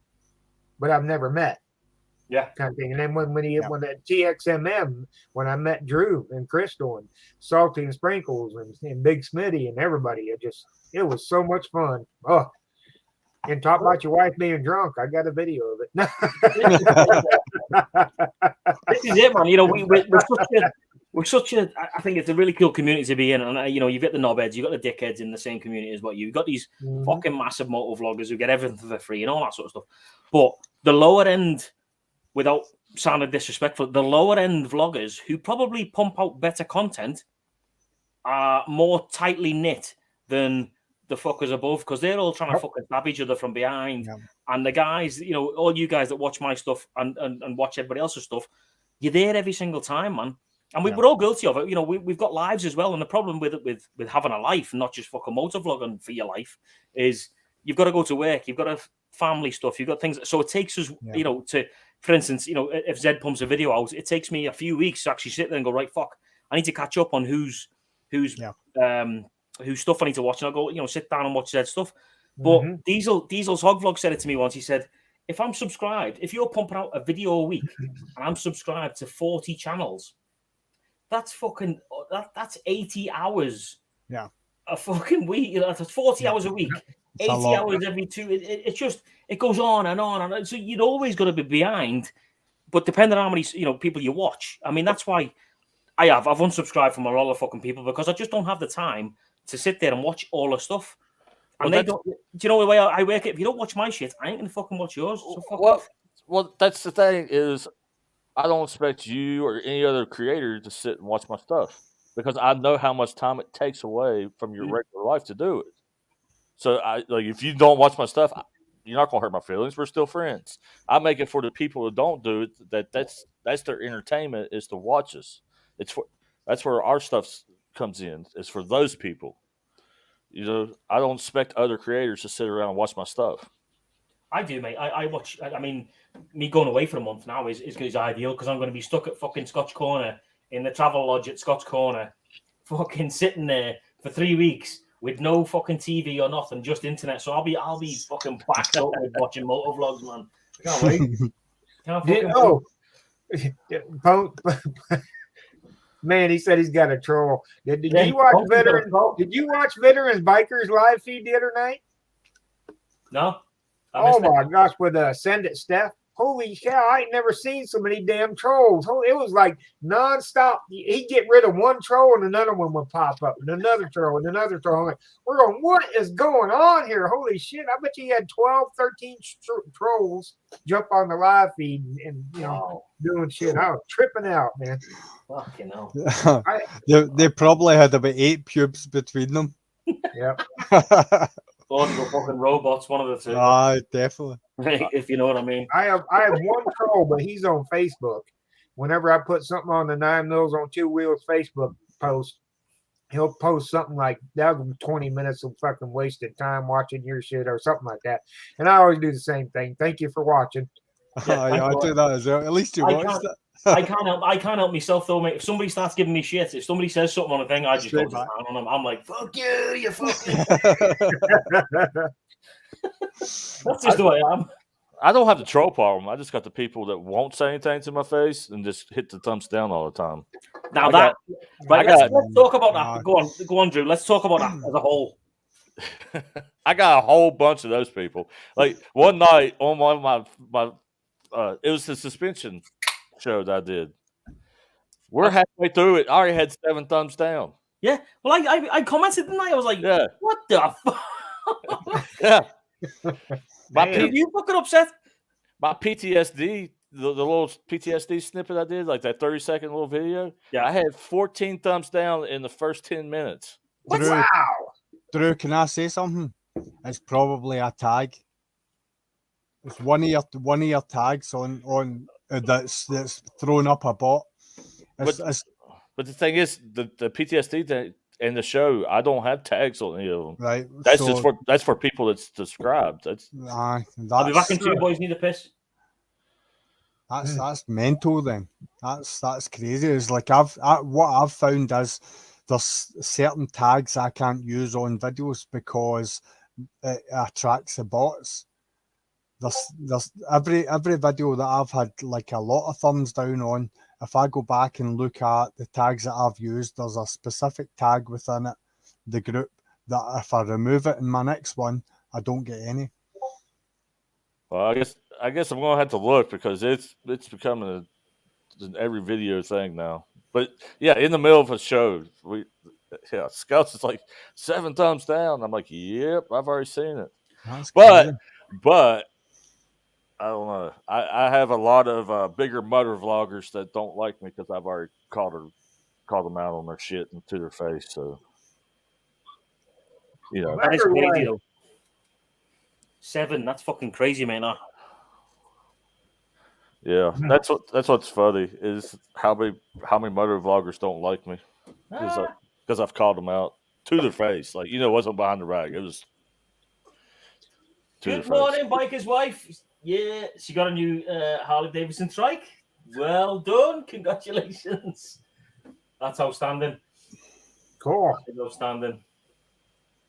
but I've never met. Yeah, kind of thing. And then when at TXMM, when I met Drew and Crystal and Salty and Sprinkles and Big Smitty and everybody, it was so much fun. Oh, and talk about your wife being drunk. I got a video of it. This is it, man. You know, we're such a. I think it's a really cool community to be in, and you know, you've got the knobheads, you've got the dickheads in the same community as well. You've got these fucking massive motor vloggers who get everything for free and all that sort of stuff. But the lower end, without sounding disrespectful, the lower end vloggers who probably pump out better content are more tightly knit than the fuckers above, because they're all trying to fucking stab each other from behind. Yeah. And the guys, you know, all you guys that watch my stuff and watch everybody else's stuff, you're there every single time, man. And we're all guilty of it. You know, we've got lives as well. And the problem with having a life, not just fucking motor vlogging for your life, is you've got to go to work, you've got to family stuff, you've got things. So it takes us, you know, to, for instance, you know, if Zed pumps a video out, it takes me a few weeks to actually sit there and go, right, fuck, I need to catch up on whose stuff I need to watch. And I'll go, you know, sit down and watch Zed's stuff. But Diesel's Hog Vlog said it to me once. He said, if I'm subscribed, if you're pumping out a video a week and I'm subscribed to 40 channels, that's fucking, that's 80 hours. Yeah. A fucking week. You know, that's 40 hours a week. It's 80 hours every 2. It goes on and on. And so you're always going to be behind. But depending on how many, you know, people you watch. I mean, that's why I've unsubscribed from a lot of fucking people, because I just don't have the time to sit there and watch all the stuff. And they don't. Do you know the way I work it? If you don't watch my shit, I ain't gonna fucking watch yours. So fuck off. Well, that's the thing is, I don't expect you or any other creator to sit and watch my stuff, because I know how much time it takes away from your regular life to do it. So if you don't watch my stuff, you're not gonna hurt my feelings. We're still friends. I make it for the people that don't do it. That's their entertainment, is to watch us. That's where our stuff comes in. It's for those people. You know, I don't expect other creators to sit around and watch my stuff. I do, mate. I watch. I mean, me going away for a month now is ideal, because I'm going to be stuck at fucking Scotch Corner in the travel lodge at Scotch Corner, fucking sitting there for 3 weeks with no fucking TV or nothing, just internet. So I'll be fucking backed out with watching motor vlogs, man. Can't wait. Man, he said he's got a troll. Did you watch Veterans Bikers live feed the other night? No. Oh my gosh, with Send It Steph. Holy cow, I ain't never seen so many damn trolls. It was like nonstop. He'd get rid of one troll and another one would pop up, and another troll and another troll. I'm like, we're going, what is going on here? Holy shit. I bet you had 12, 13 trolls jump on the live feed and you know, doing shit. I was tripping out, man. Fucking hell. They probably had about 8 pubes between them. Yep. Or fucking robots, one of the two. Definitely. If you know what I mean. I have one troll, but he's on Facebook. Whenever I put something on the 9 Mills on 2 Wheels Facebook post, he'll post something like, that was 20 minutes of fucking wasted time watching your shit or something like that. And I always do the same thing. Thank you for watching. I do that as well. At least you watched it. I can't help myself though, mate. If somebody starts giving me shit, if somebody says something on a thing, I just go down on them. I'm like, fuck you, you fucking. That's just the way I am. I don't have the troll problem. I just got the people that won't say anything to my face and just hit the thumbs down all the time. Now let's talk about that. Go on, Drew. Let's talk about that as a whole. I got a whole bunch of those people. Like one night on one of my it was the suspension show that I did. We're halfway through it. I already had 7 thumbs down. Yeah. Well, I commented tonight. I was like, what the fuck? Yeah. Are you fucking upset? My PTSD, the little PTSD snippet I did, like that 30-second little video, Yeah. I had 14 thumbs down in the first 10 minutes. Drew, Wow. Drew, can I say something? It's probably a tag. It's one of your tags on that's thrown up a bot. But the thing is, the PTSD thing in the show, I don't have tags on any of them. Right. That's so, just for people that's subscribed. That's Aye, I'll be back in that's 2. Boys need a piss. that's mental. Then that's crazy. It's like what I've found is there's certain tags I can't use on videos because it attracts the bots. There's every video that I've had like a lot of thumbs down on. If I go back and look at the tags that I've used, there's a specific tag within it, the group, that if I remove it in my next one, I don't get any. well, I guess I'm gonna have to look because it's becoming an every video thing now. But yeah, in the middle of a show, Scouts is like 7 thumbs down. I'm like, yep, I've already seen it. That's But crazy. I don't know. I have a lot of bigger motor vloggers that don't like me because I've already called them out on their shit and to their face. So, you know, That is crazy though. 7, that's fucking crazy, man. yeah, that's what's funny is how many motor vloggers don't like me because I've called them out to their face. Like, it wasn't behind the rag. It was to Good their morning, biker's wife. Yeah, she got a new Harley Davidson trike. Well done, congratulations. That's outstanding. Cool. That's outstanding.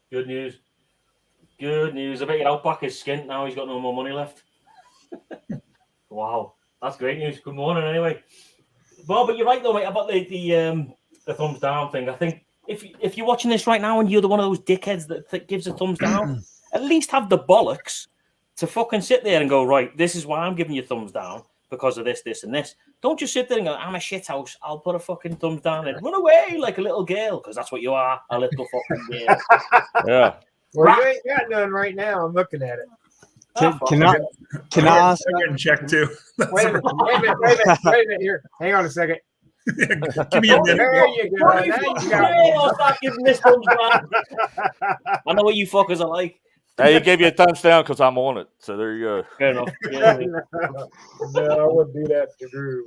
Good news. Good news. I bet your Outback is skint now. He's got no more money left. Wow, that's great news. Good morning, anyway. Well, but you're right though, mate, about the thumbs down thing. I think if you're watching this right now and you're one of those dickheads that gives a thumbs down, at least have the bollocks to fucking sit there and go, right, this is why I'm giving you thumbs down because of this, this, and this. Don't just sit there and go, I'm a shithouse. I'll put a fucking thumbs down and run away like a little girl because that's what you are, a little fucking girl. Yeah. Well, you ain't got none right now. I'm looking at it. Can I ask? I'm getting checked too. Wait a minute. Here, hang on a second. Give me a minute. There you go. Now you got I'll start giving this thumbs down. I know what you fuckers are like. Hey, he gave you a thumbs down because I'm on it. So there you go. Fair enough. Yeah. No, I wouldn't do that to Drew.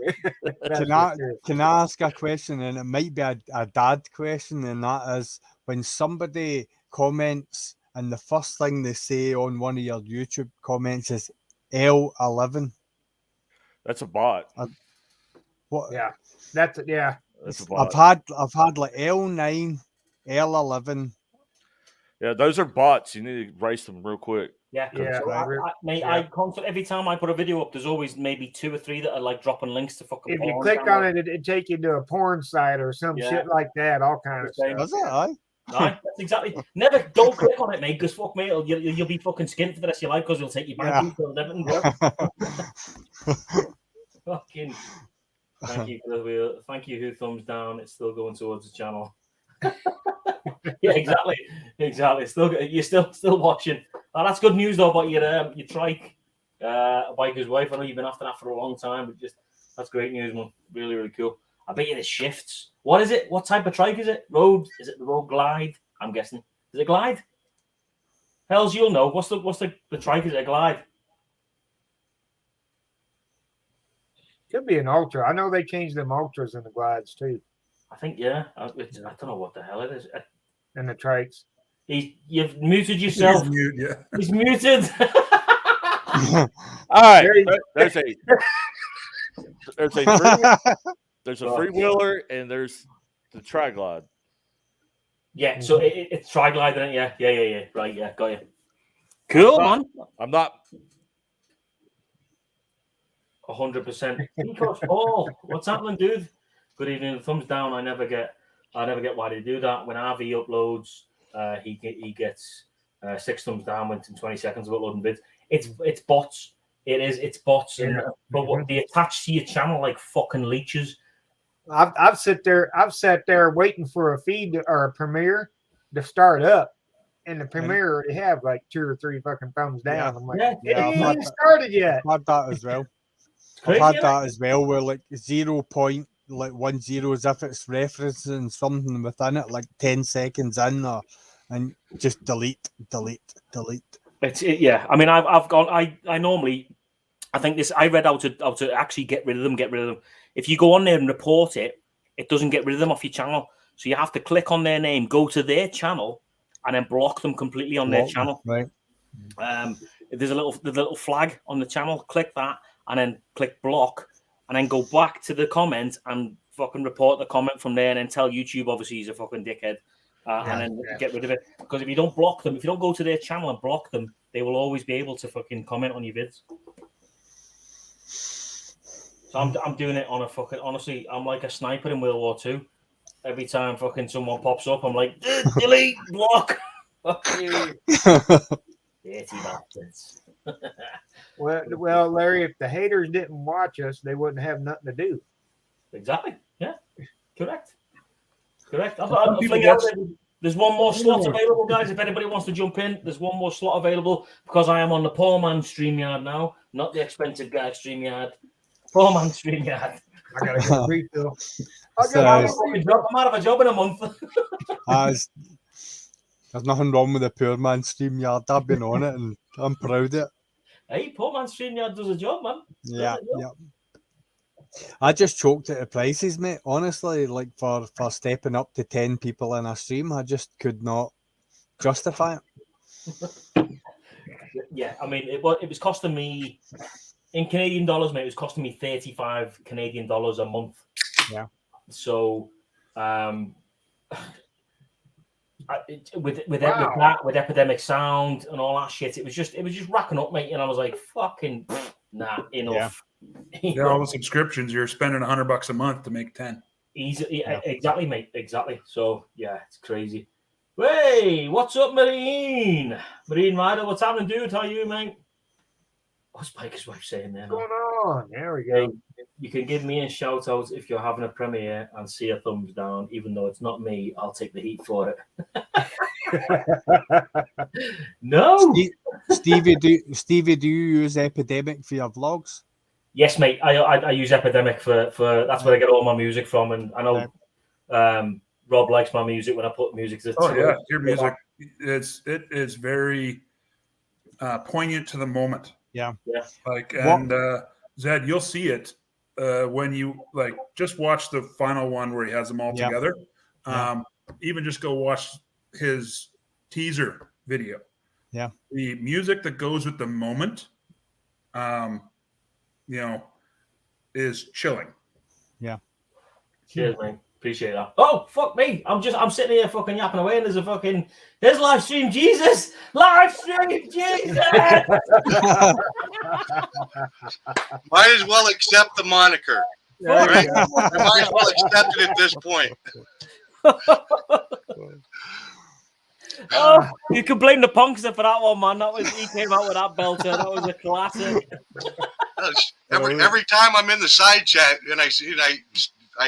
Can I ask a question? And it might be a dad question, and that is when somebody comments and the first thing they say on one of your YouTube comments is L11. That's a bot. What? Yeah, that's it. Yeah, That's a bot. I've had like L9, L11. Yeah, those are bots. You need to erase them real quick. Yeah, Yeah, mate. I constantly every time I put a video up, there's always maybe 2 or 3 that are like dropping links to fucking. if you click on it, it'd take you to a porn site or some shit like that. All kind of stuff. Is it? Aye. Right, that's exactly. Don't click on it, mate, because fuck me, you'll be fucking skint for the rest of your life because it'll take you back. Fucking. Thank you for the wheel. Thank you. Who thumbs down? It's still going towards the channel. Yeah, exactly. You're still watching. Oh, that's good news though about your trike, biker's wife. I know you've been after that for a long time, but that's great news, man. Really, really cool. I bet you the shifts. What is it? What type of trike is it? Road? Is it the Road Glide? I'm guessing. Is it Glide? Hells, you'll know. What's the trike? Is it a Glide? Could be an ultra. I know they changed them ultras and the glides too. I think yeah. I don't know what the hell it is. And the trikes. You've muted yourself. He's muted. All right. There's a freewheeler and there's the tri-glide. Yeah, so it's tri-glide, isn't it? Yeah. Right, yeah, got you. Cool, man. I'm not 100%. Because what's happening, dude? Good evening. Thumbs down. I never get why they do that. When RV uploads, he gets 6 thumbs down within 20 seconds of uploading vids. It's bots. It's bots. Yeah. But what they attach to your channel like fucking leeches. I've sat there waiting for a feed or a premiere to start up, and the premiere already have like 2 or 3 fucking thumbs down. Yeah. I'm like, Yeah, it ain't started yet. I've had that as well. crazy, I've had isn't that as well, where like 0.10 as if it's referencing something within it, like 10 seconds in, and just delete. Yeah. I mean, I've gone. I normally, I think this. I read how to actually get rid of them. If you go on there and report it, it doesn't get rid of them off your channel. So you have to click on their name, go to their channel, and then block them completely on their channel. Right. There's a little flag on the channel. Click that, and then click block, and then go back to the comment and fucking report the comment from there, and then tell YouTube obviously he's a fucking dickhead, and then get rid of it. Because if you don't block them, if you don't go to their channel and block them, they will always be able to fucking comment on your vids. So I'm doing it on a fucking, honestly, I'm like a sniper in World War II. Every time fucking someone pops up, I'm like, delete, block. Dirty bastards. Well, Larry, if the haters didn't watch us, they wouldn't have nothing to do. Exactly. Yeah. Correct. There's one more slot available, guys. If anybody wants to jump in, there's one more slot available because I am on the poor man StreamYard now, not the expensive guy StreamYard. Poor man StreamYard. I gotta get a refill. I'm out of a job in a month. There's nothing wrong with the poor man StreamYard. I've been on it and I'm proud of it. Hey, poor man StreamYard does a job, man. Yeah. I just choked at the prices, mate. Honestly, like for stepping up to 10 people in a stream, I just could not justify it. Yeah, I mean, it was costing me, in Canadian dollars, mate, it was costing me 35 Canadian dollars a month. Yeah. So, with Epidemic Sound and all that shit, it was just racking up, mate. And I was like, fucking, nah, enough. Yeah, all the subscriptions, you're spending $100 a month to make 10. Easy, exactly, mate, exactly. So yeah, it's crazy. Hey, what's up, Marine Rider? What's happening, dude? How are you, mate? What's Spike's wife saying there? What's going on? There we go. Hey, you can give me a shout out if you're having a premiere and see a thumbs down, even though it's not me. I'll take the heat for it. No, Stevie, do you use Epidemic for your vlogs? Yes, mate. I use Epidemic for that's where I get all my music from, and I know Rob likes my music when I put music. Yeah, your music it is very poignant to the moment. Yeah. Like, and Zed, you'll see it when you like just watch the final one where he has them all together. Even just go watch his teaser video. Yeah, the music that goes with the moment, is chilling. Yeah. Cheers, mate. Appreciate that. Oh, fuck me. I'm sitting here fucking yapping away and there's live stream Jesus. Live stream Jesus. Might as well accept the moniker. Right? I might as well accept it at this point. Oh, you can blame the Punkster for that one, man. He came out with that belter. That was a classic. Every time I'm in the side chat and I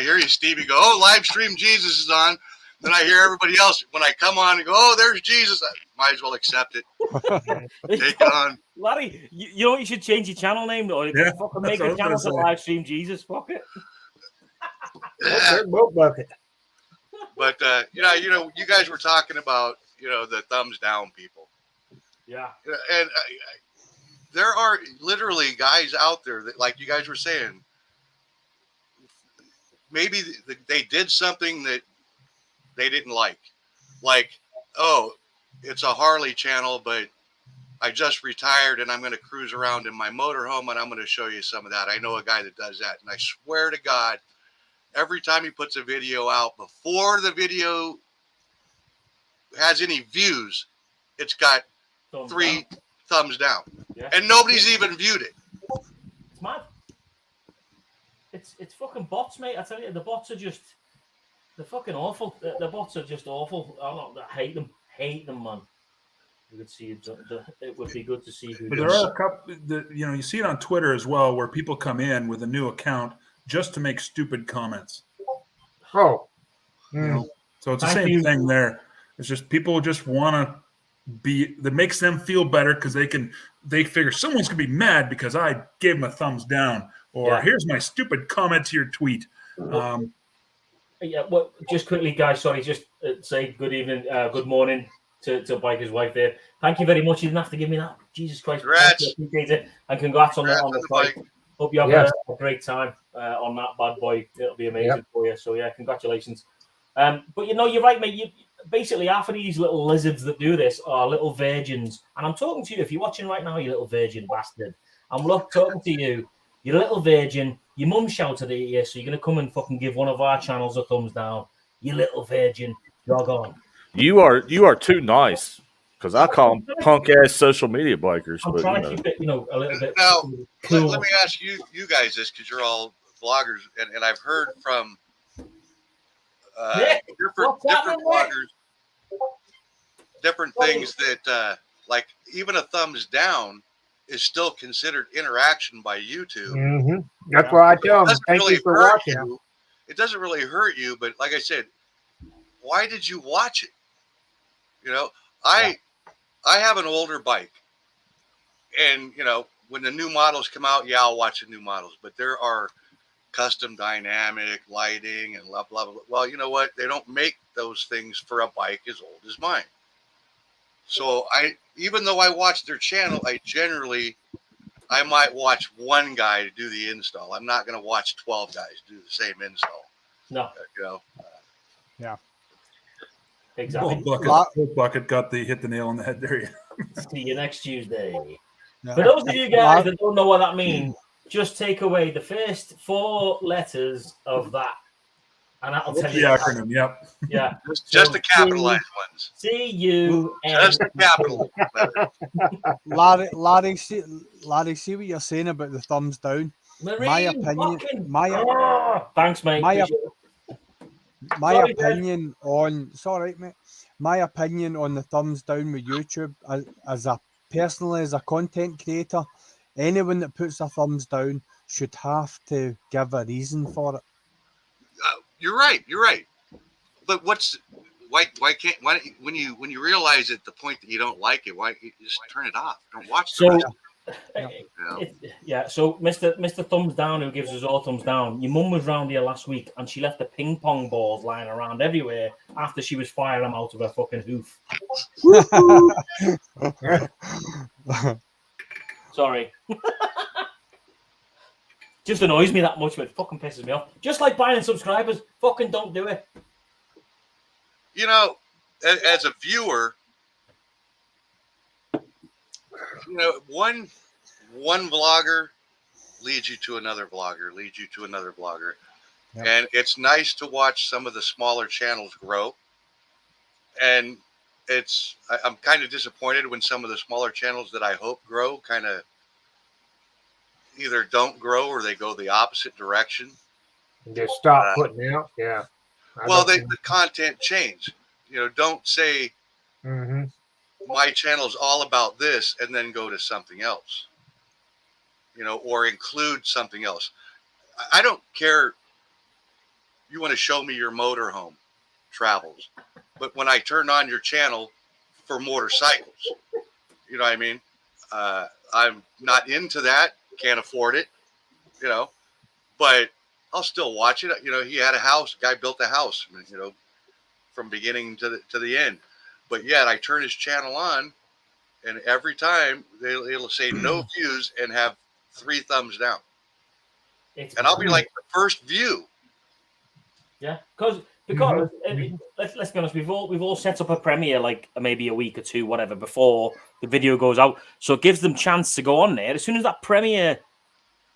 hear you, Stevie, go, "Oh, live stream Jesus is on." Then I hear everybody else when I come on and go, "Oh, there's Jesus." I might as well accept it. Take it on, Larry. You know what? You should change your channel name or fucking make a channel for live stream Jesus. Fuck it. But you guys were talking about the thumbs down people. Yeah. And there are literally guys out there that, like you guys were saying, maybe they did something that they didn't like. Like, oh, it's a Harley channel, but I just retired and I'm going to cruise around in my motorhome and I'm going to show you some of that. I know a guy that does that. And I swear to God, every time he puts a video out, before the video has any views, it's got three thumbs down. Yeah. And nobody's even viewed it. It's mad. It's fucking bots, mate. I tell you, the bots are they're fucking awful. The bots are just awful. I hate them. Hate them, man. You could see it would be good to see who. But there are a couple you see it on Twitter as well, where people come in with a new account just to make stupid comments. Oh. So it's the same thing there. It's just people just want to that makes them feel better because they figure someone's gonna be mad because I gave them a thumbs down, or here's my stupid comment to your tweet. Yeah, well, just quickly, guys. Sorry, just say good evening, good morning to Biker's wife there. Thank you very much. You didn't have to give me that. Jesus Christ. Congrats. And congrats on the fight. bike. Hope you have a great time on that bad boy. It'll be amazing for you. So, yeah, congratulations. But, you're right, mate. Basically, half of these little lizards that do this are little virgins. And I'm talking to you. If you're watching right now, you little virgin bastard. I'm talking to you. You're a little virgin. Your mum shouted at you, so you're going to come and fucking give one of our channels a thumbs down. You little virgin. Jog on. You are too nice, because I call them punk-ass social media bikers. I'm trying to keep it, a little bit Now, cool. let me ask you guys this, because you're all vloggers, and I've heard from different vloggers, different things that, like, even a thumbs down is still considered interaction by YouTube. Mm-hmm. That's why I tell them, thank you for watching. It doesn't really hurt you, but like I said, why did you watch it? I have an older bike, and when the new models come out, I'll watch the new models, but there are custom dynamic lighting and blah blah blah. Well, you know what? They don't make those things for a bike as old as mine. So even though I watch their channel, I might watch one guy to do the install. I'm not going to watch 12 guys do the same install. No. Yeah. Exactly. Bucket hit the nail on the head there. See you next Tuesday. Yeah. For those of you guys that don't know what that means, just take away the first 4 letters of that. And that'll tell you the acronym. Yep. Yeah. Just the capitalized ones. CUN. Just the capital letters. Larry, see what you're saying about the thumbs down. Marine, thanks, mate. My opinion on my opinion on the thumbs down with YouTube, as a content creator, anyone that puts a thumbs down should have to give a reason for it. You're right. But why when you realize at the point that you don't like it, why you just turn it off? Don't watch it. So Mr. Thumbs Down, who gives us all thumbs down, your mum was round here last week and she left the ping pong balls lying around everywhere after she was firing them out of her fucking hoof. Sorry. Just annoys me that much, but it fucking pisses me off. Just like buying subscribers, fucking don't do it. As a viewer, one vlogger leads you to another vlogger, Yep. and it's nice to watch some of the smaller channels grow. And I'm kind of disappointed when some of the smaller channels that I hope grow kind of either don't grow or they go the opposite direction. Just stop putting out. Yeah. The content change. Don't say my channel's all about this and then go to something else. Or include something else. I don't care. You want to show me your motorhome travels, but when I turn on your channel for motorcycles, you know what I mean? I'm not into that. Can't afford it, but I'll still watch it. He had a house. Guy built a house, from beginning to the end. But yet I turn his channel on, and every time it'll say no views and have 3 thumbs down. And I'll be like the first view. Yeah, because let's be honest, we've all set up a premiere like maybe a week or 2, whatever, before the video goes out, so it gives them chance to go on there. As soon as that premiere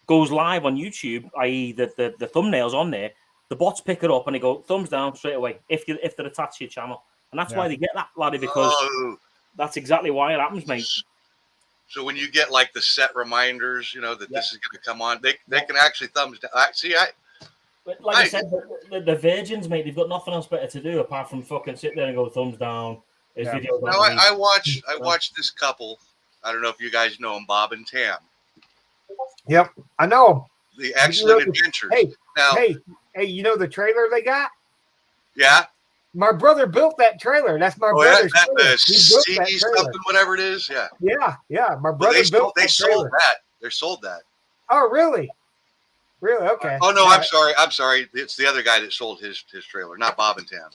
goes live on YouTube, i.e. the thumbnails on there, the bots pick it up and they go thumbs down straight away if they're attached to your channel, and that's why they get that, laddie, because that's exactly why it happens, mate. So when you get like the set reminders, that this is going to come on, they can actually thumbs down. But like I said, the virgins, mate, they've got nothing else better to do apart from fucking sit there and go thumbs down. Videos. Now I watched this couple. I don't know if you guys know them, Bob and Tam. Yep, I know them. The Excellent Adventures. Hey, you know the trailer they got? Yeah. My brother built that trailer. That's my Oh, yeah, brother's that trailer. He built that CD trailer. something, whatever it is. Yeah. Yeah. My Well, brother built they that sold trailer. that. They sold that. Oh, really? Really? Okay. Oh no, Yeah. I'm sorry. It's the other guy that sold his trailer, not Bob and Tam.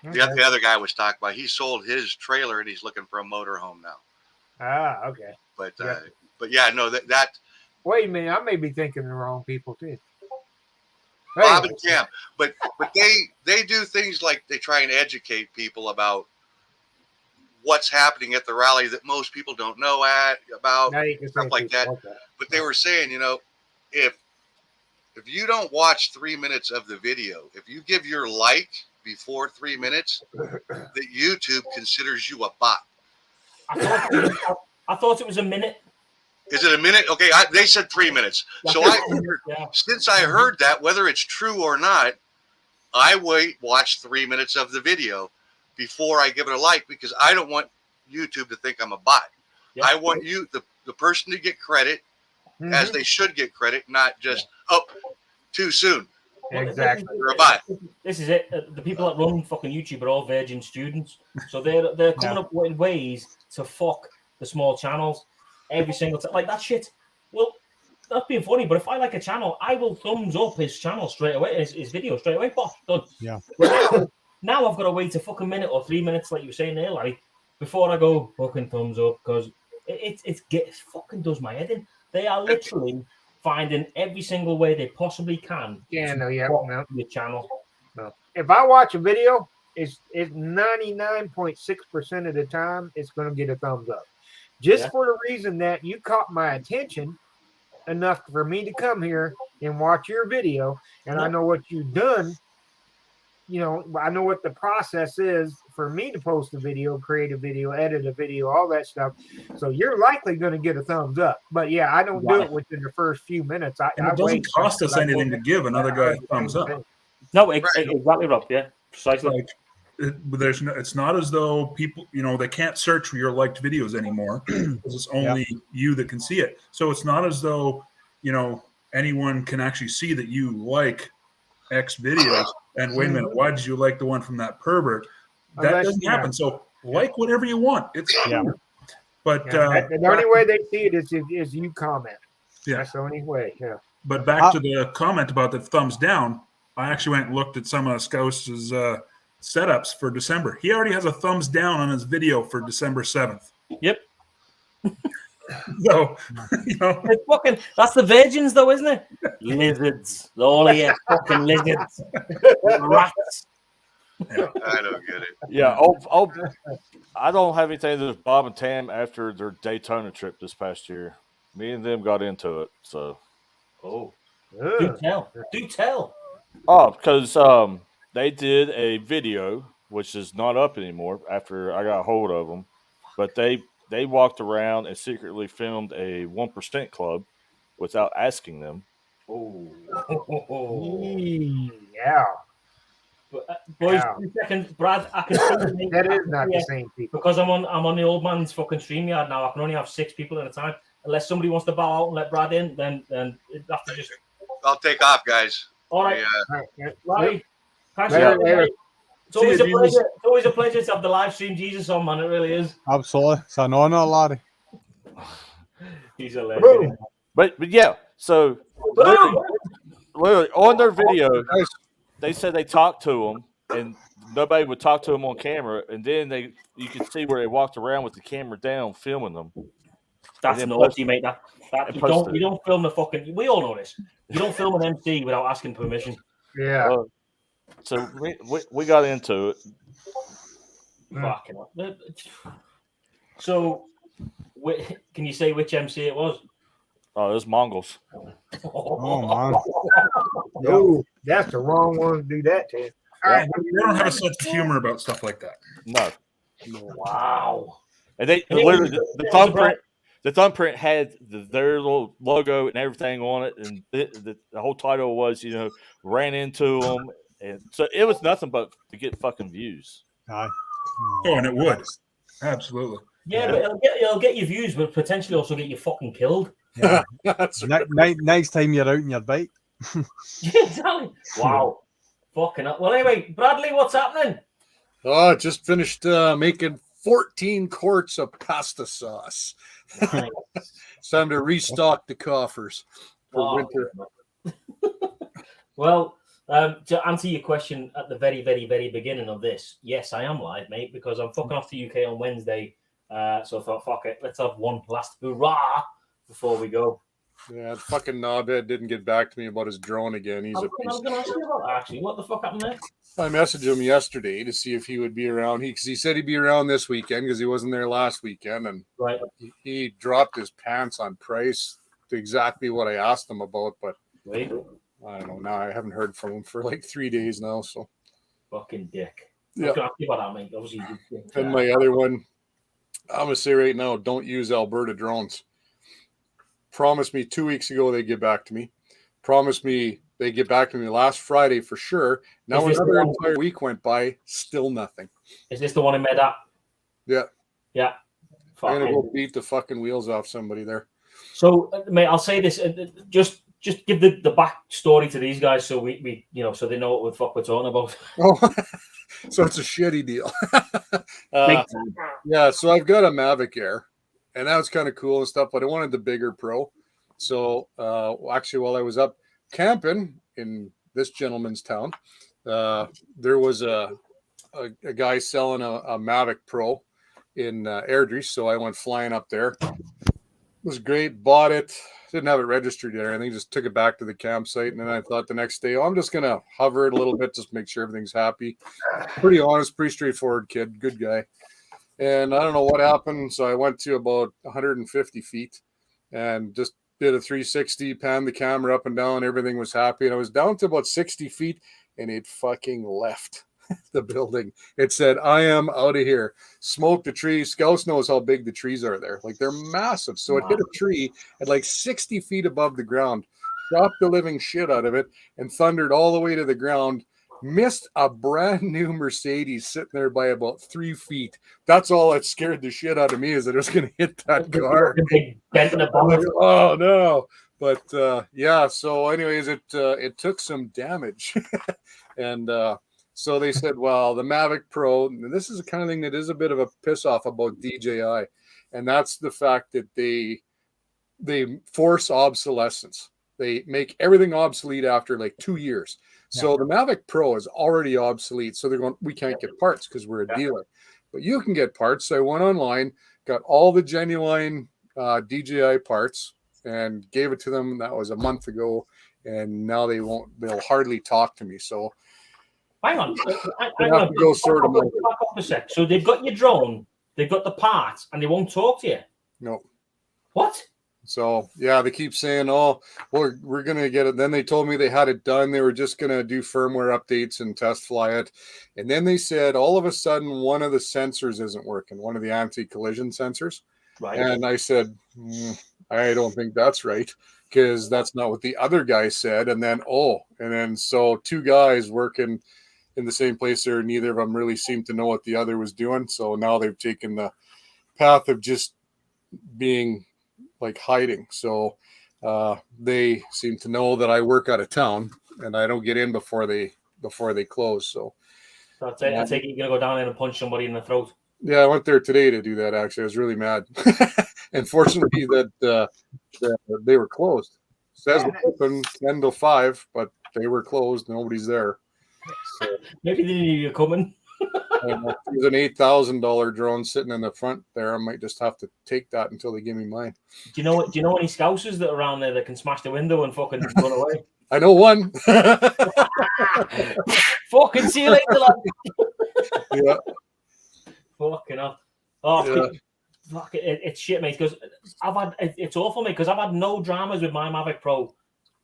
Okay. The other guy was talking about. He sold his trailer and he's looking for a motorhome now. Ah, okay. But Yeah. but yeah, no, that Wait a minute. I may be thinking the wrong people too. Bob Anyway. and Tam. But they do things like they try and educate people about what's happening at the rally that most people don't know about, Now you can say stuff like that. people But they were saying, if you don't watch 3 minutes of the video, if you give your like before 3 minutes, that YouTube considers you a bot. I thought it was a minute. Is it a minute? Okay, they said 3 minutes. So since I heard that, whether it's true or not, I watch 3 minutes of the video before I give it a like, because I don't want YouTube to think I'm a bot. Yeah. I want the person to get credit as they should get credit, not just too soon. Exactly. You're a bot. This is it. The people that run fucking YouTube are all virgin students, so they're coming up with ways to fuck the small channels every single time. Like that shit. Well, that's being funny, but if I like a channel, I will thumbs up his channel straight away, his video straight away. Bosh, done. Yeah. Now I've got to wait a fucking minute or 3 minutes, like you were saying there, Larry, before I go fucking thumbs up, because it fucking does my head in. They are literally finding every single way they possibly can. Yeah, no. Your channel. No. If I watch a video, it's 99.6% of the time it's going to get a thumbs up, just for the reason that you caught my attention enough for me to come here and watch your video, and I know what you've done. I know what the process is for me to post a video, create a video, edit a video, all that stuff. So you're likely going to get a thumbs up. But yeah, I don't do it within the first few minutes. And it doesn't cost us anything to give another guy a thumbs up. No, exactly, Rob. Yeah, precisely. It's not as though people, they can't search for your liked videos anymore because it's only you that can see it. So it's not as though, anyone can actually see that you like X videos. And wait a minute, why did you like the one from that pervert? That doesn't happen. So like whatever you want. It's but the only way they see it is you comment. Yeah, that's the only way. Yeah. But back to the comment about the thumbs down, I actually went and looked at some of Scous's setups for December. He already has a thumbs down on his video for December 7th. Yep. So, it's fucking, that's the virgins, though, isn't it? Lizards, all of you fucking lizards, rats. Yeah, I don't get it. Yeah, I don't have anything to do with Bob and Tam after their Daytona trip this past year. Me and them got into it, so. Do tell. Oh, because they did a video, which is not up anymore after I got a hold of them, but they walked around and secretly filmed a 1% club without asking them. Yeah. Boys, 2 seconds, Brad. I can that is not the same people, because I'm on the old man's fucking StreamYard now. I can only have 6 people at a time. Unless somebody wants to bow out and let Brad in, then it have to just. I'll take off, guys. All right, Larry. Thanks. It's always a pleasure to have the live stream Jesus on, man. It really is. Absolutely, it's an honor, Larry. He's a legend. But yeah, so literally on their video, they said they talked to him, and nobody would talk to him on camera, and then you could see where they walked around with the camera down, filming them. That's naughty, mate. You don't film the fucking. We all know this. You don't film an MC without asking permission. Yeah. So we got into it. Fucking. So, can you say which MC it was? Oh, it was Mongols. Oh man. No, that's the wrong one to do that to. All right, they don't have a sense of humor about stuff like that. No. Wow. And they literally the thumbprint had their little logo and everything on it, and the whole title was, ran into them, and so it was nothing but to get fucking views. Aye. Oh, and it would. Absolutely. Yeah, but it'll get you views, but potentially also get you fucking killed. Yeah. Next time you're out on your bike. Yeah, exactly. Wow. Fucking up. Well, anyway, Bradley, what's happening? Oh, just finished making 14 quarts of pasta sauce. Nice. It's time to restock the coffers for Oh, winter. Well, to answer your question at the very, very, very beginning of this, yes, I am live, mate, because I'm fucking off to UK on Wednesday. So I thought, fuck it, let's have one last hurrah before we go. Yeah, the fucking knobhead didn't get back to me about his drone again. He's I was going to ask you about that, actually. What the fuck happened there? I messaged him yesterday to see if he would be around. He said he'd be around this weekend because he wasn't there last weekend, and Right. he dropped his pants on price to exactly what I asked him about. But Wait. I don't know. Now I haven't heard from him for like 3 days now. So Fucking dick. I yeah. was going to ask you about that, mate. Obviously, And my other one, I'm gonna say right now, don't use Alberta drones. Promised me 2 weeks ago they'd get back to me. Promised me they get back to me last Friday for sure. Now another entire week went by, still nothing. Is this the one in Midday? Yeah. Yeah. I'm gonna go beat the fucking wheels off somebody there. So, mate, I'll say this: just give the backstory to these guys, so we so they know what the fuck we're talking about. Oh, so it's a shitty deal. Yeah. So I've got a Mavic Air, and that was kind of cool and stuff, but I wanted the bigger Pro. So actually, while I was up camping in this gentleman's town, there was a guy selling a Mavic Pro in Airdrie, so I went flying up there. It was great, bought it, didn't have it registered yet or anything, just took it back to the campsite, and then I thought the next day, I'm just gonna hover it a little bit, just make sure everything's happy. Pretty honest, pretty straightforward kid, good guy. And I don't know what happened, so I went to about 150 feet and just did a 360, panned the camera up and down, everything was happy, and I was down to about 60 feet, and it fucking left the building. It said, I am out of here. Smoked a tree. Scouts knows how big the trees are there. Like, they're massive. So it hit a tree at like 60 feet above the ground, dropped the living shit out of it, and thundered all the way to the ground. Missed a brand new Mercedes sitting there by about 3 feet. That's all that scared the shit out of me, is that it was going to hit that car. Like, oh no. But yeah, so anyways, it took some damage. And so they said, well, the Mavic Pro, and this is the kind of thing that is a bit of a piss off about DJI, and that's the fact that they force obsolescence. They make everything obsolete after like 2 years. Yeah. So the Mavic Pro is already obsolete. So they're going, we can't get parts because we're a dealer. But you can get parts. So I went online, got all the genuine DJI parts, and gave it to them. That was a month ago, and now they'll hardly talk to me. So hang on. I have to go sort of back up a sec. So they've got your drone, they've got the parts, and they won't talk to you. No. What? So yeah, they keep saying, "Oh, well, we're gonna get it." Then they told me they had it done. They were just gonna do firmware updates and test fly it. And then they said all of a sudden one of the sensors isn't working, one of the anti-collision sensors. Right. And I said, I don't think that's right, because that's not what the other guy said. And then so two guys working in the same place there, neither of them really seemed to know what the other was doing. So now they've taken the path of just being like hiding. So they seem to know that I work out of town and I don't get in before they close. So I take it you're gonna go down there and punch somebody in the throat. Yeah, I went there today to do that. Actually, I was really mad. And fortunately that they were closed. It says open 10 to 5, but they were closed. Nobody's there. So, maybe they knew you were coming. There's an $8,000 drone sitting in the front there. I might just have to take that until they give me mine. Do you know any Scousers that are around there that can smash the window and fucking run away? I know one. Fucking see you later, lad. Yeah. Fucking hell. Oh, yeah. Fuck it, it's shit, mate. Because it's awful, mate. Because I've had no dramas with my Mavic Pro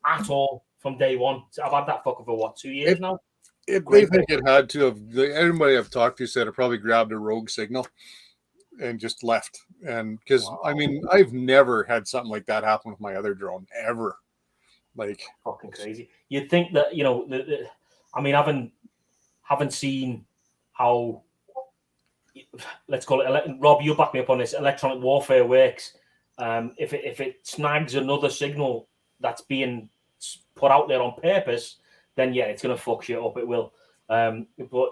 at all from day one. I've had that fucker for 2 years now. They think it had to have. Everybody I've talked to said it probably grabbed a rogue signal and just left. And because I mean, I've never had something like that happen with my other drone ever. Like fucking crazy. You'd think that I mean, haven't seen how. Let's call it. Rob, you'll back me up on this. Electronic warfare works. If it snags another signal that's being put out there on purpose, then yeah, it's gonna fuck shit up. It will. But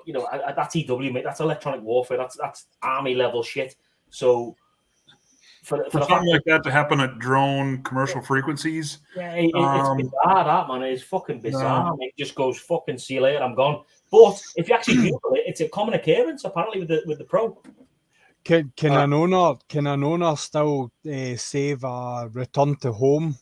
you know, that's EW, mate. That's electronic warfare. That's army level shit. So for something like that to happen at drone commercial frequencies, yeah, it's bizarre. That man, it's fucking bizarre. No. It just goes fucking see you later. I'm gone. But if you actually Google it, it's a common occurrence apparently with the Pro. Can an owner still save a return to home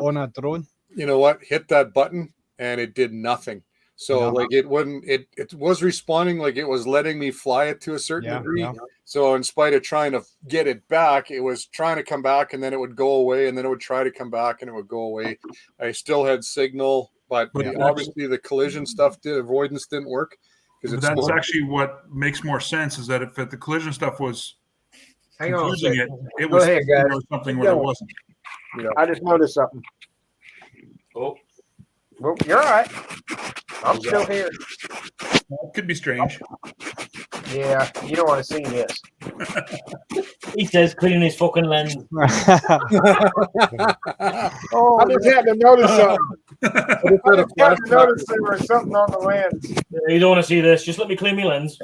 on a drone? You know what? Hit that button and it did nothing. So like it wouldn't. It was responding like it was letting me fly it to a certain degree. Yeah. So in spite of trying to get it back, it was trying to come back and then it would go away and then it would try to come back and it would go away. I still had signal, but obviously the collision stuff avoidance didn't work. But that's actually what makes more sense is that if the collision stuff was confusing it was, there was something where it wasn't. You know. I just noticed something. Oh, well, you're all right. I'm still here. It could be strange. Yeah, you don't want to see this. He says cleaning his fucking lens. I just had to notice something. I just had to notice there was something on the lens. You don't want to see this. Just let me clean my lens.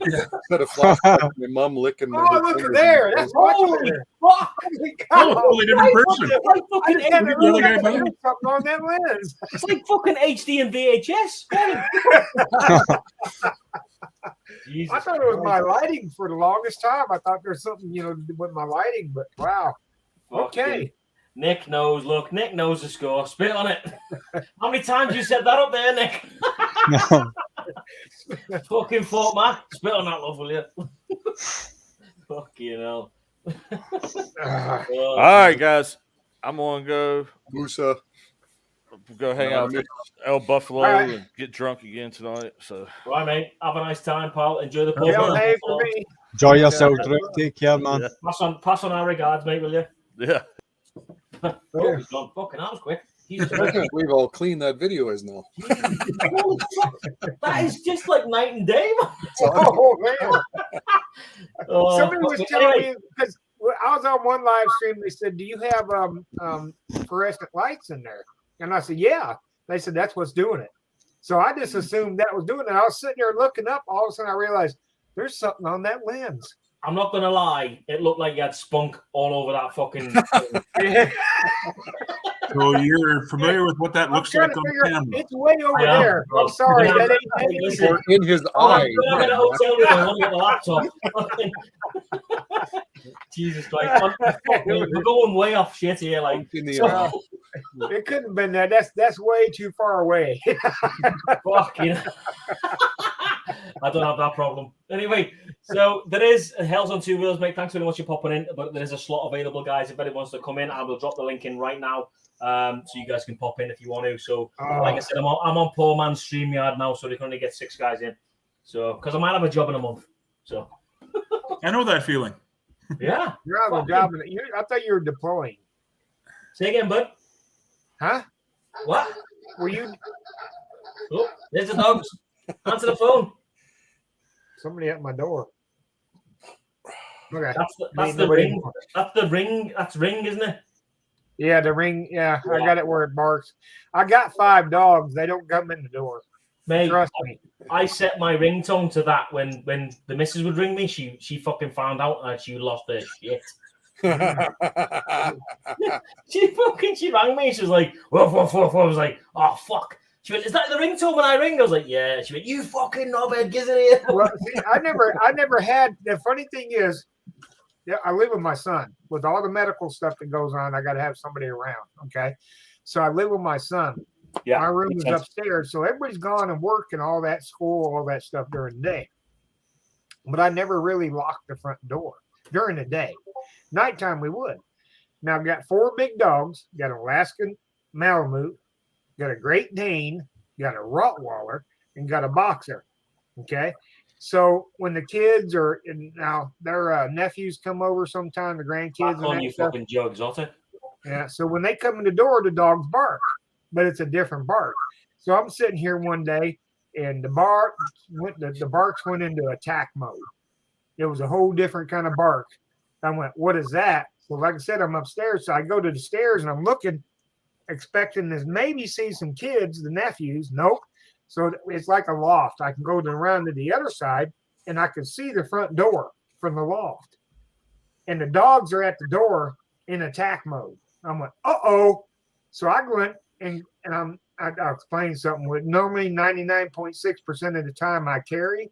Instead of flashback, my mom licking. Oh, look at there. That's holy fuck. Totally different person. It's like fucking something on that lens. It's like fucking HD and VHS. Jesus I thought it was my lighting for the longest time. I thought there's something, you know, with my lighting, but wow. Okay. Nick knows. Look, Nick knows the score. Spit on it. How many times you said that up there, Nick? Fucking Fort Mac. Spit on that, love, will you? Fucking hell. All right, guys. I'm going to go. Musa. Go hang out with El Buffalo and get drunk again tonight. So, all right, mate. Have a nice time, pal. Enjoy the pub. Enjoy yourself, Drew. Take care, man. Yeah. Pass on our regards, mate, will you? Yeah. Oh, he's gone. Fucking, that was quick. I can't believe how clean that video is now. That is just like night and day, man. Oh, man. Somebody was telling me, because I was on one live stream, they said, do you have fluorescent lights in there? And I said, yeah. They said, that's what's doing it. So I just assumed that was doing it. I was sitting there looking up. All of a sudden, I realized there's something on that lens. I'm not going to lie. It looked like you had spunk all over that fucking So you're familiar with what that looks like on camera? It's way over there. I'm sorry. That ain't in his eye. I'm in a hotel room and looking at the laptop. Jesus Christ. We're going way off shit here. Like, it couldn't have been that. That's way too far away. Fuck, you know. I don't have that problem. Anyway, so there is Hell's on Two Wheels, mate. Thanks very much for popping in. But there is a slot available, guys. If anyone wants to come in, I will drop the link in right now. So you guys can pop in if you want to. So like I said, I'm on poor man's StreamYard now, so they can only get 6 guys in. So because I might have a job in a month. So I know that feeling. Yeah. You're out of a job. I thought you were deploying. Say again, bud. Huh? What? Were you? Oh, there's the dogs. Answer the phone. Somebody at my door. Okay. That's the ring. That's the ring. That's ring, isn't it? Yeah, the ring. Yeah, I got it where it barks. I got 5 dogs. They don't come in the door. Mate, trust me. I set my ringtone to that when the missus would ring me. She fucking found out and she lost her shit. she rang me. She was like, woof, woof, woof. I was like, oh fuck. She went, is that the ringtone when I ring? I was like, yeah. She went, you fucking knobhead, gizzard here. Well, see, I never had. The funny thing is, yeah, I live with my son. With all the medical stuff that goes on, I got to have somebody around. Okay, so I live with my son. Yeah, my room is upstairs, so everybody's gone and work and all that, school, all that stuff during the day. But I never really locked the front door during the day. Nighttime we would. Now I've got 4 big dogs. Got an Alaskan Malamute, got a Great Dane, got a Rottweiler, and got a Boxer. Okay, so when the kids are now their nephews come over sometime, the grandkids. On you fucking Joe Exotic. Yeah, so when they come in the door, the dogs bark, but it's a different bark. So I'm sitting here one day, and the barks went into attack mode. It was a whole different kind of bark. I went, what is that? So like I said, I'm upstairs, so I go to the stairs and I'm looking, expecting to maybe see some kids, the nephews. Nope. So it's like a loft. I can go around to the other side, and I can see the front door from the loft. And the dogs are at the door in attack mode. I'm like, uh-oh. So I went and I'll explain something. With normally 99.6% of the time I carry,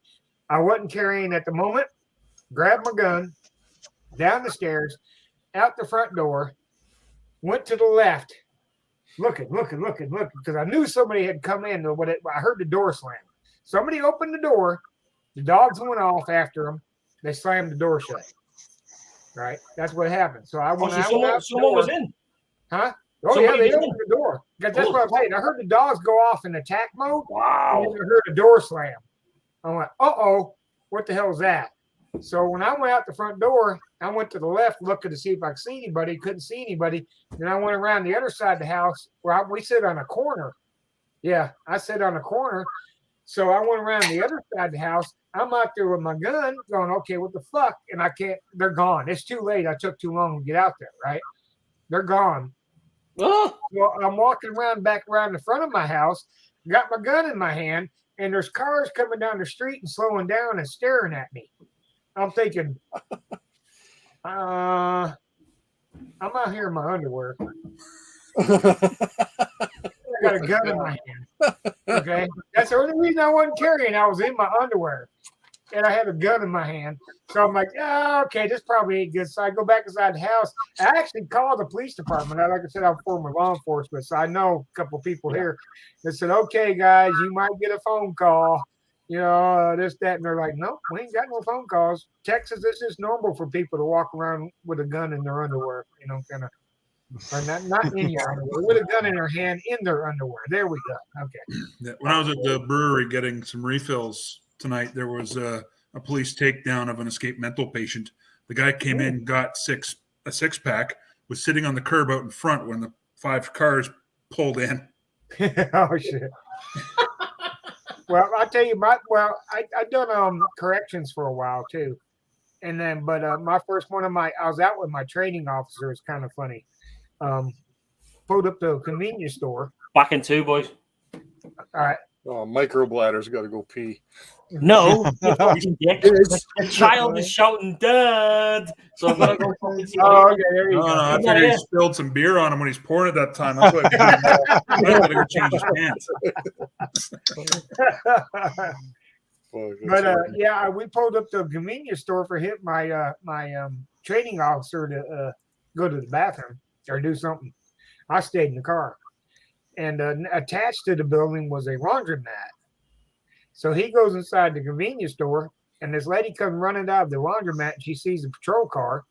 I wasn't carrying at the moment. Grabbed my gun, down the stairs, out the front door, went to the left, looking, because I knew somebody had come in. I heard the door slam. Somebody opened the door. The dogs went off after them. They slammed the door shut. Right? That's what happened. So I went out. Someone was in. Huh? Oh, Somebody yeah, they opened the door. That's what I'm saying. I heard the dogs go off in attack mode. Wow. And then I heard the door slam. I went, uh-oh, what the hell is that? So when I went out the front door, I went to the left looking to see if I could see anybody. Couldn't see anybody. Then I went around the other side of the house where we sit on a corner. Yeah, I sit on a corner. So I went around the other side of the house. I'm out there with my gun going, okay, what the fuck? And I can't, they're gone. It's too late. I took too long to get out there, right? They're gone. Oh. So I'm walking back around the front of my house, got my gun in my hand, and there's cars coming down the street and slowing down and staring at me. I'm thinking, I'm out here in my underwear. I got a gun in my hand. Okay. That's the only reason I wasn't carrying. I was in my underwear and I had a gun in my hand. So I'm like, okay, this probably ain't good. So I go back inside the house. I actually called the police department. Like I said, I'm former law enforcement. So I know a couple of people here that said, okay, guys, you might get a phone call. This, that. And they're like, no, we ain't got no phone calls. Texas, it's just normal for people to walk around with a gun in their underwear, kind of. Or not in your underwear, with a gun in their hand in their underwear. There we go. Okay. Yeah, when I was at the brewery getting some refills tonight, there was a police takedown of an escaped mental patient. The guy came in, got a six-pack, was sitting on the curb out in front when the 5 cars pulled in. Oh, shit. Well, I'll tell you, I've done corrections for a while, too. And then, but my first one I was out with my training officer. It's kind of funny. Pulled up to a convenience store. Back in 2, boys. All right. Oh, microbladder's got to go pee. No, the child is shouting, "Dad!" So I'm gonna go. Oh, okay, there you go. I figured he spilled some beer on him when he's pouring it that time. That's what I gotta go change his pants. But we pulled up to a convenience store for my training officer to go to the bathroom or do something. I stayed in the car, and attached to the building was a laundromat. So he goes inside the convenience store, and this lady comes running out of the laundromat, and she sees a patrol car,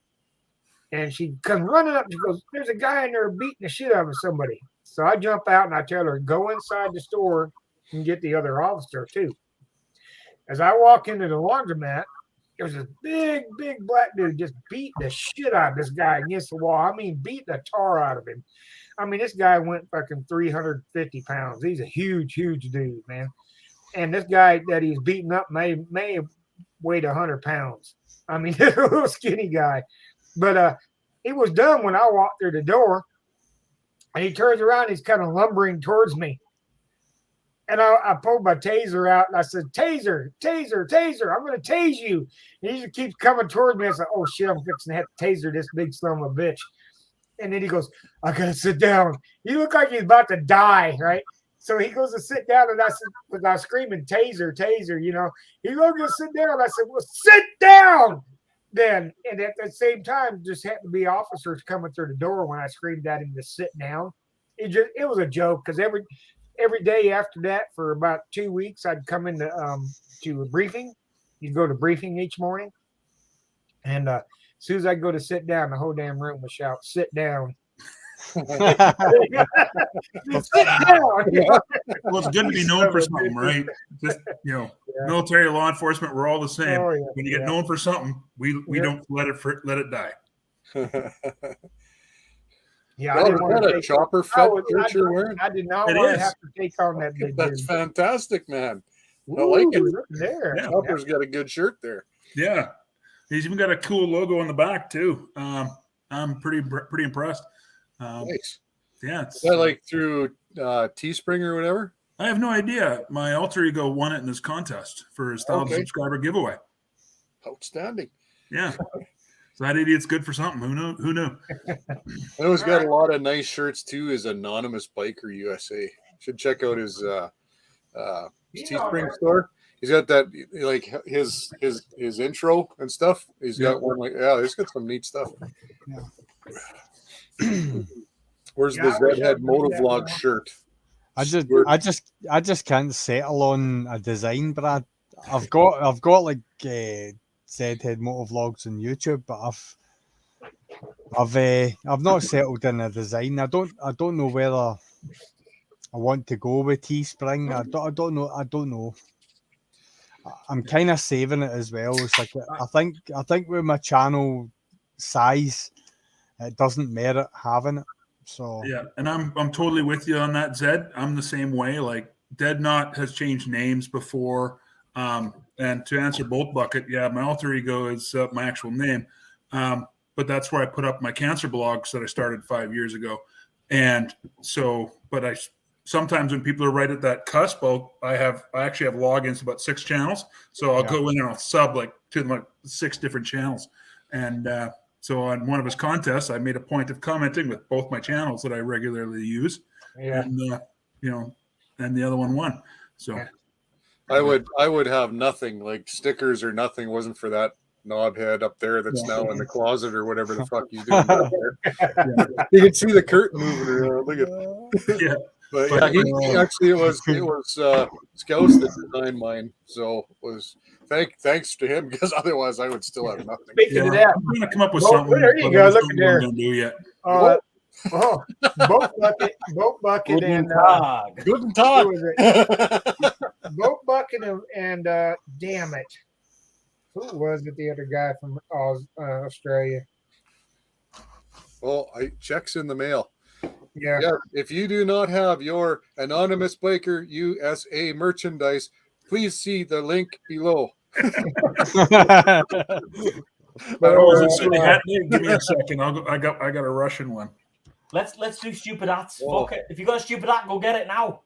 and she comes running up. She goes, "There's a guy in there beating the shit out of somebody." So I jump out and I tell her, "Go inside the store and get the other officer too." As I walk into the laundromat, there's this big black dude just beat the shit out of this guy against the wall. I mean, beat the tar out of him. I mean, this guy went fucking 350 pounds. He's a huge dude, man. And this guy that he's beating up may have weighed 100 pounds. I mean, a little skinny guy. But he was done when I walked through the door. And he turns around, he's kind of lumbering towards me. And I pulled my taser out, and I said, taser, I'm going to tase you. And he just keeps coming towards me. I said, oh, shit, I'm fixing to have to taser this big son of a bitch. And then he goes, I got to sit down. You look like he's about to die, right? So he goes to sit down, and I said, because I was screaming, taser, He goes to sit down. I said, well, sit down then. And at the same time, just happened to be officers coming through the door when I screamed at him to sit down. It was a joke, because every day after that for about 2 weeks, I'd come into to a briefing. You'd go to briefing each morning. And as soon as I go to sit down, the whole damn room would shout, sit down. Sit down. Well, it's good to be known for something, right? Just, military, law enforcement, we're all the same. Oh, yeah. When you get known for something, we don't let it die. Yeah, I didn't want a chopper fit shirt you're wearing. I did not want to have to take on that big That's dude. fantastic, man. I Ooh, like it. There. Yeah. Chopper's got a good shirt there. Yeah, he's even got a cool logo on the back too. I'm pretty impressed. Nice. Yeah, Is that like through Teespring or whatever? I have no idea. My alter ego won it in this contest for his 1,000 subscriber giveaway. Outstanding. Yeah. So that idiot's good for something. Who knew? I know he's got a lot of nice shirts too. Is Anonymous Biker USA. Should check out his Teespring store. He's got that like his intro and stuff. He's got one like he's got some neat stuff. Where's the Zedhead Motovlog shirt? I just can't settle on a design, Brad. I've got like Zedhead Motovlogs on YouTube, but I've not settled in a design. I don't know whether I want to go with Teespring. I don't know. I'm kind of saving it as well. It's like I think with my channel size, it doesn't merit having it. So yeah, and I'm totally with you on that, Zed. I'm the same way. Like Dead Knot has changed names before. And to answer Bolt Bucket, yeah, my alter ego is my actual name. But that's where I put up my cancer blogs that I started 5 years ago. And so, but sometimes when people are right at that cusp, I actually have logins to about 6 channels. So I'll go in and I'll sub like to like 6 different channels. And so on one of his contests, I made a point of commenting with both my channels that I regularly use. Yeah. And and the other one won. So I would have nothing like stickers or nothing wasn't for that knobhead up there that's now in the closet or whatever the fuck he's doing up there. You can see the curtain moving around. Look at But yeah, he actually it was Scouts that designed mine. So it was thanks to him, because otherwise I would still have nothing. Speaking of that, I'm gonna come up with something. There you go. Look at there. Don't do yet. Boat bucket and Guten Tag. Boat bucket and damn it, who was it? The other guy from Australia. Well, checks in the mail. Yeah. If you do not have your Anonymous Biker USA merchandise, please see the link below. Give me a second. I got a Russian one. Let's do stupid hats. Fuck it. If you got a stupid hat, go get it now.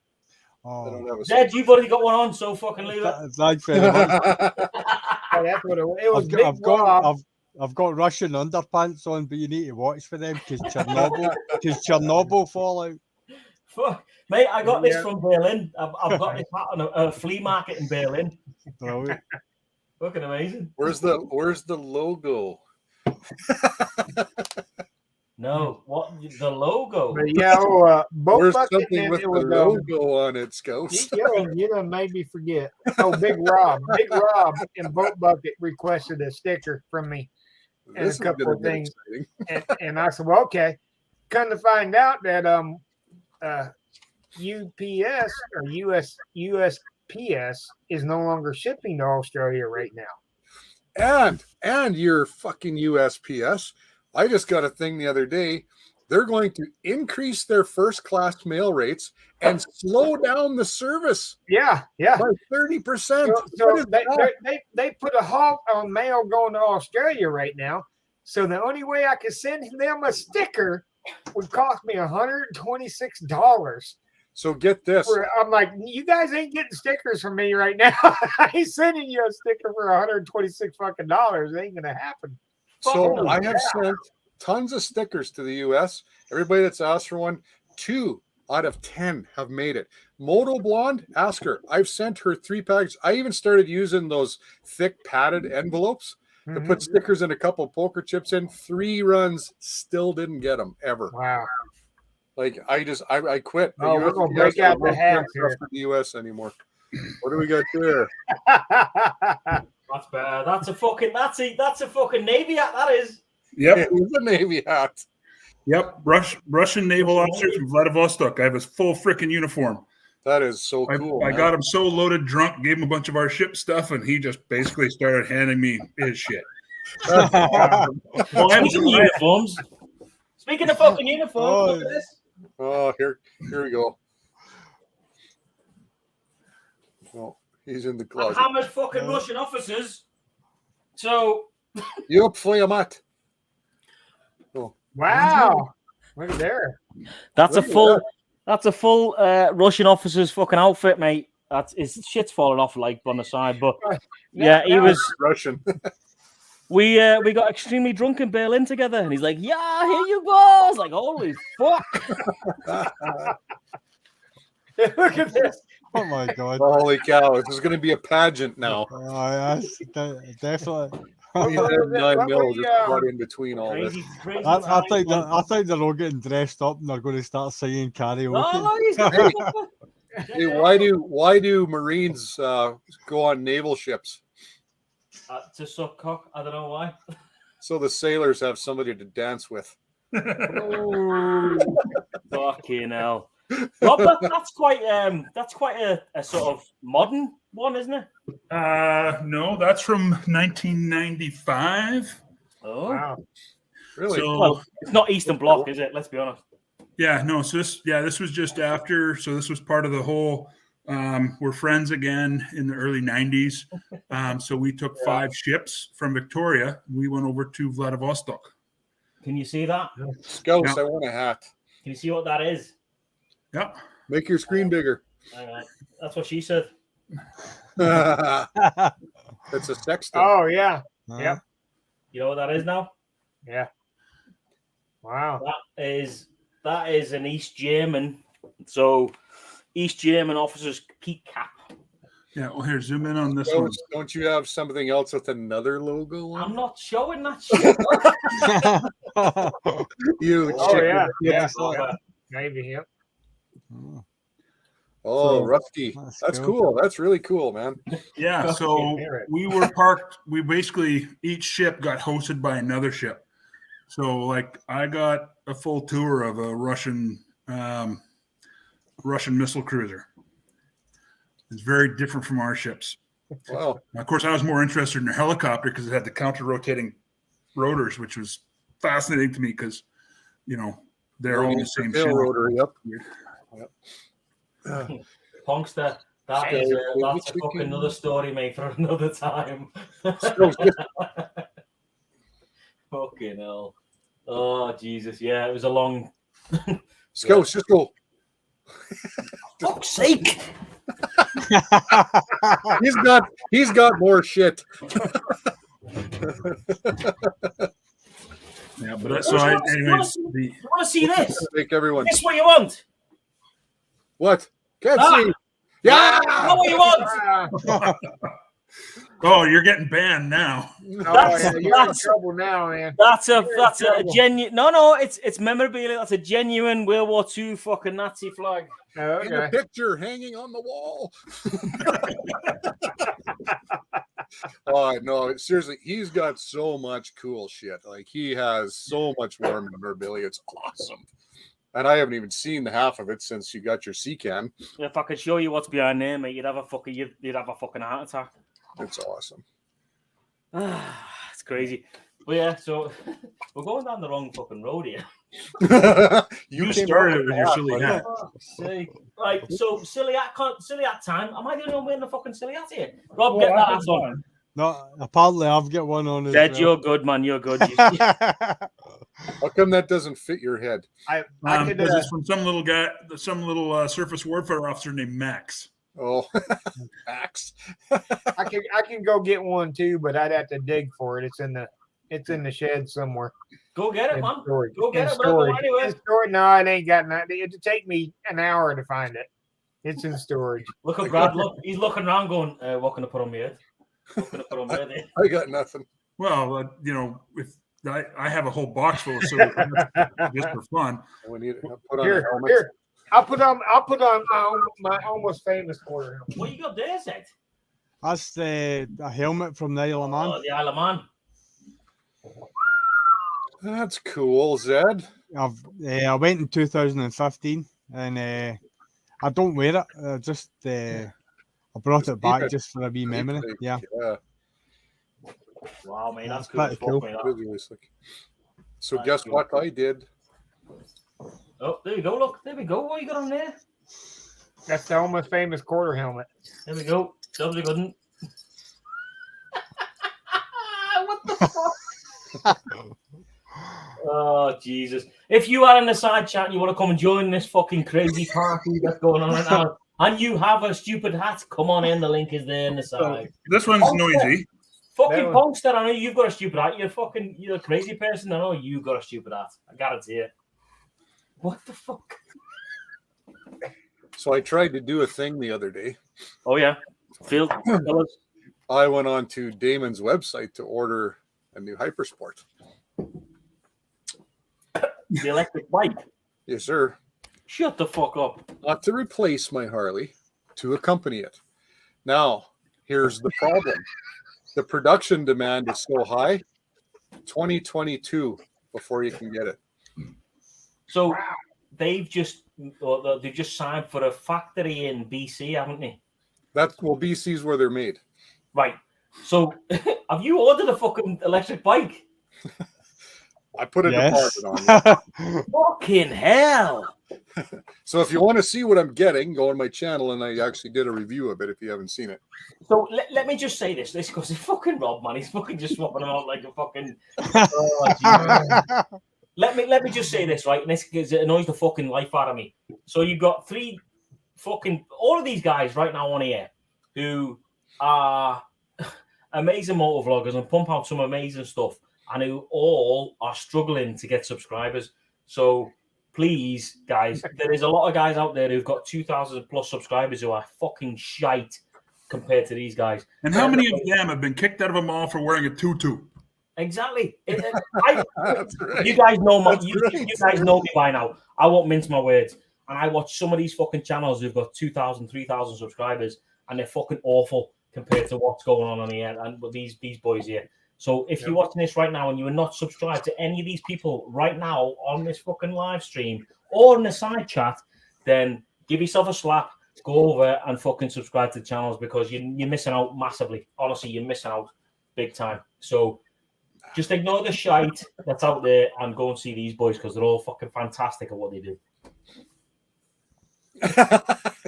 Zed, you've already got one on, so fucking leave it. Thanks very much. That's what it was. I've got Russian underpants on, but you need to watch for them because Chernobyl fallout. Fuck, mate, I got this from Berlin. I've got this hat on a flea market in Berlin. Brilliant. Fucking amazing. Where's the logo? No, what the logo? But yeah, Where's something with the logo on it, Scouts? You done made me forget. Oh, Big Rob in Boat Bucket requested a sticker from me and a couple of things, and I said, well, okay. Come to find out that UPS or USPS is no longer shipping to Australia right now. And your fucking USPS. I just got a thing the other day. They're going to increase their first class mail rates and slow down the service. Yeah. By 30%. So they put a halt on mail going to Australia right now. So the only way I could send them a sticker would cost me $126. So get this. I'm like, you guys ain't getting stickers from me right now. I ain't sending you a sticker for $126 fucking dollars. It ain't gonna happen. So I have sent tons of stickers to the US. Everybody that's asked for one, 2 out of 10 have made it. Moto Blonde, ask her. I've sent her 3 packs. I even started using those thick padded envelopes to put stickers and a couple of poker chips in. 3 runs, still didn't get them ever. Wow. Like I quit. Oh, we're gonna break out the hats here for the US anymore. What do we got there? That's better. That's a fucking Navy hat. That is. Yep, it was a Navy hat. Yep, Russian naval officer from Vladivostok. I have his full freaking uniform. That is so cool. I got him so loaded, drunk, gave him a bunch of our ship stuff, and he just basically started handing me his shit. Speaking of fucking uniforms, look at this. Oh, here we go. Oh, he's in the closet. How much fucking Russian officers? So you play a mat. Oh. Wow! Look at there. That's a That's a full Russian officer's fucking outfit, mate. That's his shit's falling off like on the side, but yeah, he was Russian. We got extremely drunk in Berlin together, and he's like, "Yeah, here you go." I was like, "Holy fuck!" Look at this. Oh my god! Holy cow! This is going to be a pageant now. Yes, definitely. You had 9 mil just caught in between all this. Crazy I think they're all getting dressed up and they're going to start singing karaoke. Oh, he's Hey, why do Marines go on naval ships? To suck cock. I don't know why. So the sailors have somebody to dance with. Fucking hell. Rob, that's quite a sort of modern one, isn't it? No, that's from 1995. Oh, Wow. Really? So, well, it's not Eastern Bloc, is it? Let's be honest. yeah, no. So this was just after. So this was part of the whole. We're friends again in the early 90s. So we took 5 ships from Victoria. We went over to Vladivostok. Can you see that? Scouts, Yeah. I want a hat. Can you see what that is? Yeah. Make your screen bigger. Hang on. That's what she said. It's a sextant. Oh yeah. Yep. You know what that is now? Yeah. Wow. That is an East German. So East German officer's peak cap. Yeah. Well, here, zoom in on this one. Don't you have something else with another logo on? I'm not showing that shit. You Oh chicken. yeah. Yeah. Yeah. Maybe. Yep. Oh, Rusty. That's cool. That's really cool, man. Yeah. So we were parked. We basically each ship got hosted by another ship. So like I got a full tour of a Russian missile cruiser. It's very different from our ships. Wow. Of course, I was more interested in the helicopter because it had the counter-rotating rotors, which was fascinating to me because, they're all the same shape. Rotor, yep. Punkster, that's a fucking another story, mate, for another time. Fucking hell. Oh, Jesus. Yeah, it was a long... Scouts, just go. Fuck's sake! He's got more shit. Yeah, but so anyways, You want to see this? Make everyone. This what you want? What? Can't Ah! see. Yeah. Not what you want? oh, you're getting banned now. Oh, yeah, you're in trouble now, man. That's a genuine. No, it's memorabilia. That's a genuine World War II fucking Nazi flag. And a Okay. picture hanging on the wall. Oh no, seriously, he's got so much cool shit. Like he has so much war memorabilia. It's awesome. And I haven't even seen the half of it since you got your C-cam. If I could show you what's behind there, mate, you'd have a fucking heart attack. It's awesome. It's crazy. But yeah, so we're going down the wrong fucking road here. You started it with your silly hat. See, right, so silly hat time. Am I the only one wearing the fucking silly hat here? Rob, get that hat on. No, apparently I've got one on as Dad, well. you're good, man. You're good. How come that doesn't fit your head? I could. This is from some little guy, some little surface warfare officer named Max. Oh, Max. I can go get one too, but I'd have to dig for it. It's in the shed somewhere. Go get it, In man. storage. Go get In it, but storage. anyway. In storage. No, it ain't got nothing. It'd take me an hour to find it. It's in storage. Look at Brad. Look, he's looking around, going, "What can I put on my head? What can I put on my head?" I got nothing. Well, if I have a whole box full of silver just for fun. We need to put on a Here, helmet. here. I'll put on my almost famous quarter helmet. What you got there, Zed? That's a helmet from the Isle of Man. Oh, the Isle of Man. That's cool, Zed. I went in 2015 and I don't wear it. I brought it back just for a wee memory. Yeah. Wow, man, that's Pretty cool. cool. Really slick. So That's guess cool. what I did? Oh, there we go. Look, there we go. What you got on there? That's the almost famous quarter helmet. There we go. Doubly good. One. What the fuck? Oh, Jesus. If you are in the side chat and you want to come and join this fucking crazy party that's going on right now, and you have a stupid hat, come on in. The link is there in the side. This one's noisy. Fucking Pongster, I know you've got a stupid hat. You're a crazy person. I know you've got a stupid hat. I guarantee it. What the fuck? So I tried to do a thing the other day. Oh, yeah. Field. I went on to Damon's website to order a new Hypersport. The electric bike. Yes, sir. Shut the fuck up. Not to replace my Harley, to accompany it. Now, here's the problem. The production demand is so high, 2022 before you can get it. So they've just signed for a factory in BC, haven't they? BC's where they're made. Right. So have you ordered a fucking electric bike? I put a deposit on it. Fucking hell. So if you want to see what I'm getting, go on my channel, and I actually did a review of it if you haven't seen it. So let me just say this because he's fucking Rob, man. He's fucking just swapping them out like a fucking. Let me just say this, right? And this because it annoys the fucking life out of me. So you've got all of these guys right now on here who are amazing motor vloggers and pump out some amazing stuff, and who all are struggling to get subscribers. So please, guys, there is a lot of guys out there who've got 2,000 plus subscribers who are fucking shite compared to these guys. And how many of them have been kicked out of a mall for wearing a tutu? Exactly. Right. You guys know you guys know me by now. I won't mince my words. And I watch some of these fucking channels who've got 2,000, 3,000 subscribers, and they're fucking awful compared to what's going on here and with these boys here. So if you're watching this right now and you are not subscribed to any of these people right now on this fucking live stream or in the side chat, then give yourself a slap, go over and fucking subscribe to the channels because you're missing out massively. Honestly, you're missing out big time. So just ignore the shite that's out there and go and see these boys because they're all fucking fantastic at what they do.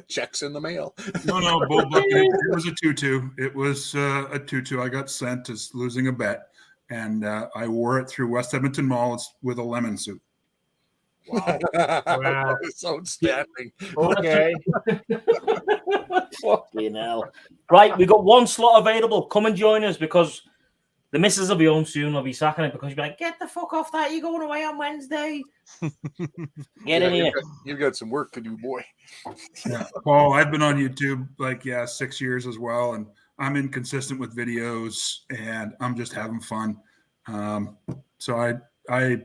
Checks in the mail. No, bull bucket. It was a tutu. It was a tutu. I got sent as losing a bet, and I wore it through West Edmonton Mall with a lemon suit. Wow. Wow. It's outstanding. Okay. Fucking hell. Right, we got one slot available. Come and join us because the missus will be home soon. I'll be sacking it because you'll be like, get the fuck off that. You're going away on Wednesday. Get in here. You've got some work to do, boy. Yeah. Paul, I've been on YouTube 6 years as well, and I'm inconsistent with videos, and I'm just having fun. So I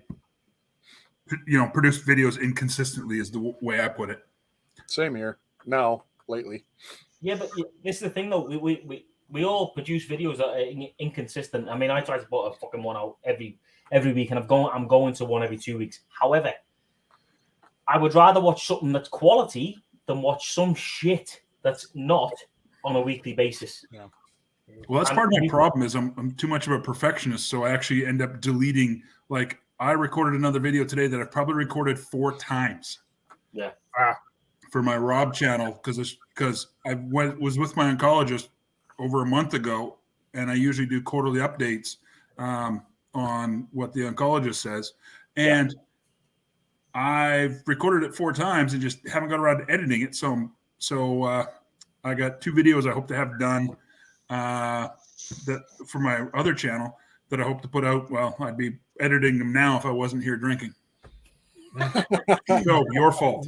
produce videos inconsistently is the way I put it. Same here. Now, lately. Yeah, but this is the thing, though. We all produce videos that are inconsistent. I mean, I try to put a fucking one out every week, and I'm going to one every 2 weeks. However, I would rather watch something that's quality than watch some shit that's not on a weekly basis. Yeah. Well, that's part of my problem is I'm too much of a perfectionist, so I actually end up deleting. Like I recorded another video today that I've probably recorded 4 times. Yeah. For my Rob channel because I was with my oncologist over a month ago, and I usually do quarterly updates on what the oncologist says. And I've recorded it 4 times and just haven't got around to editing it. So I got 2 videos I hope to have done that for my other channel that I hope to put out. Well, I'd be editing them now if I wasn't here drinking. So your fault.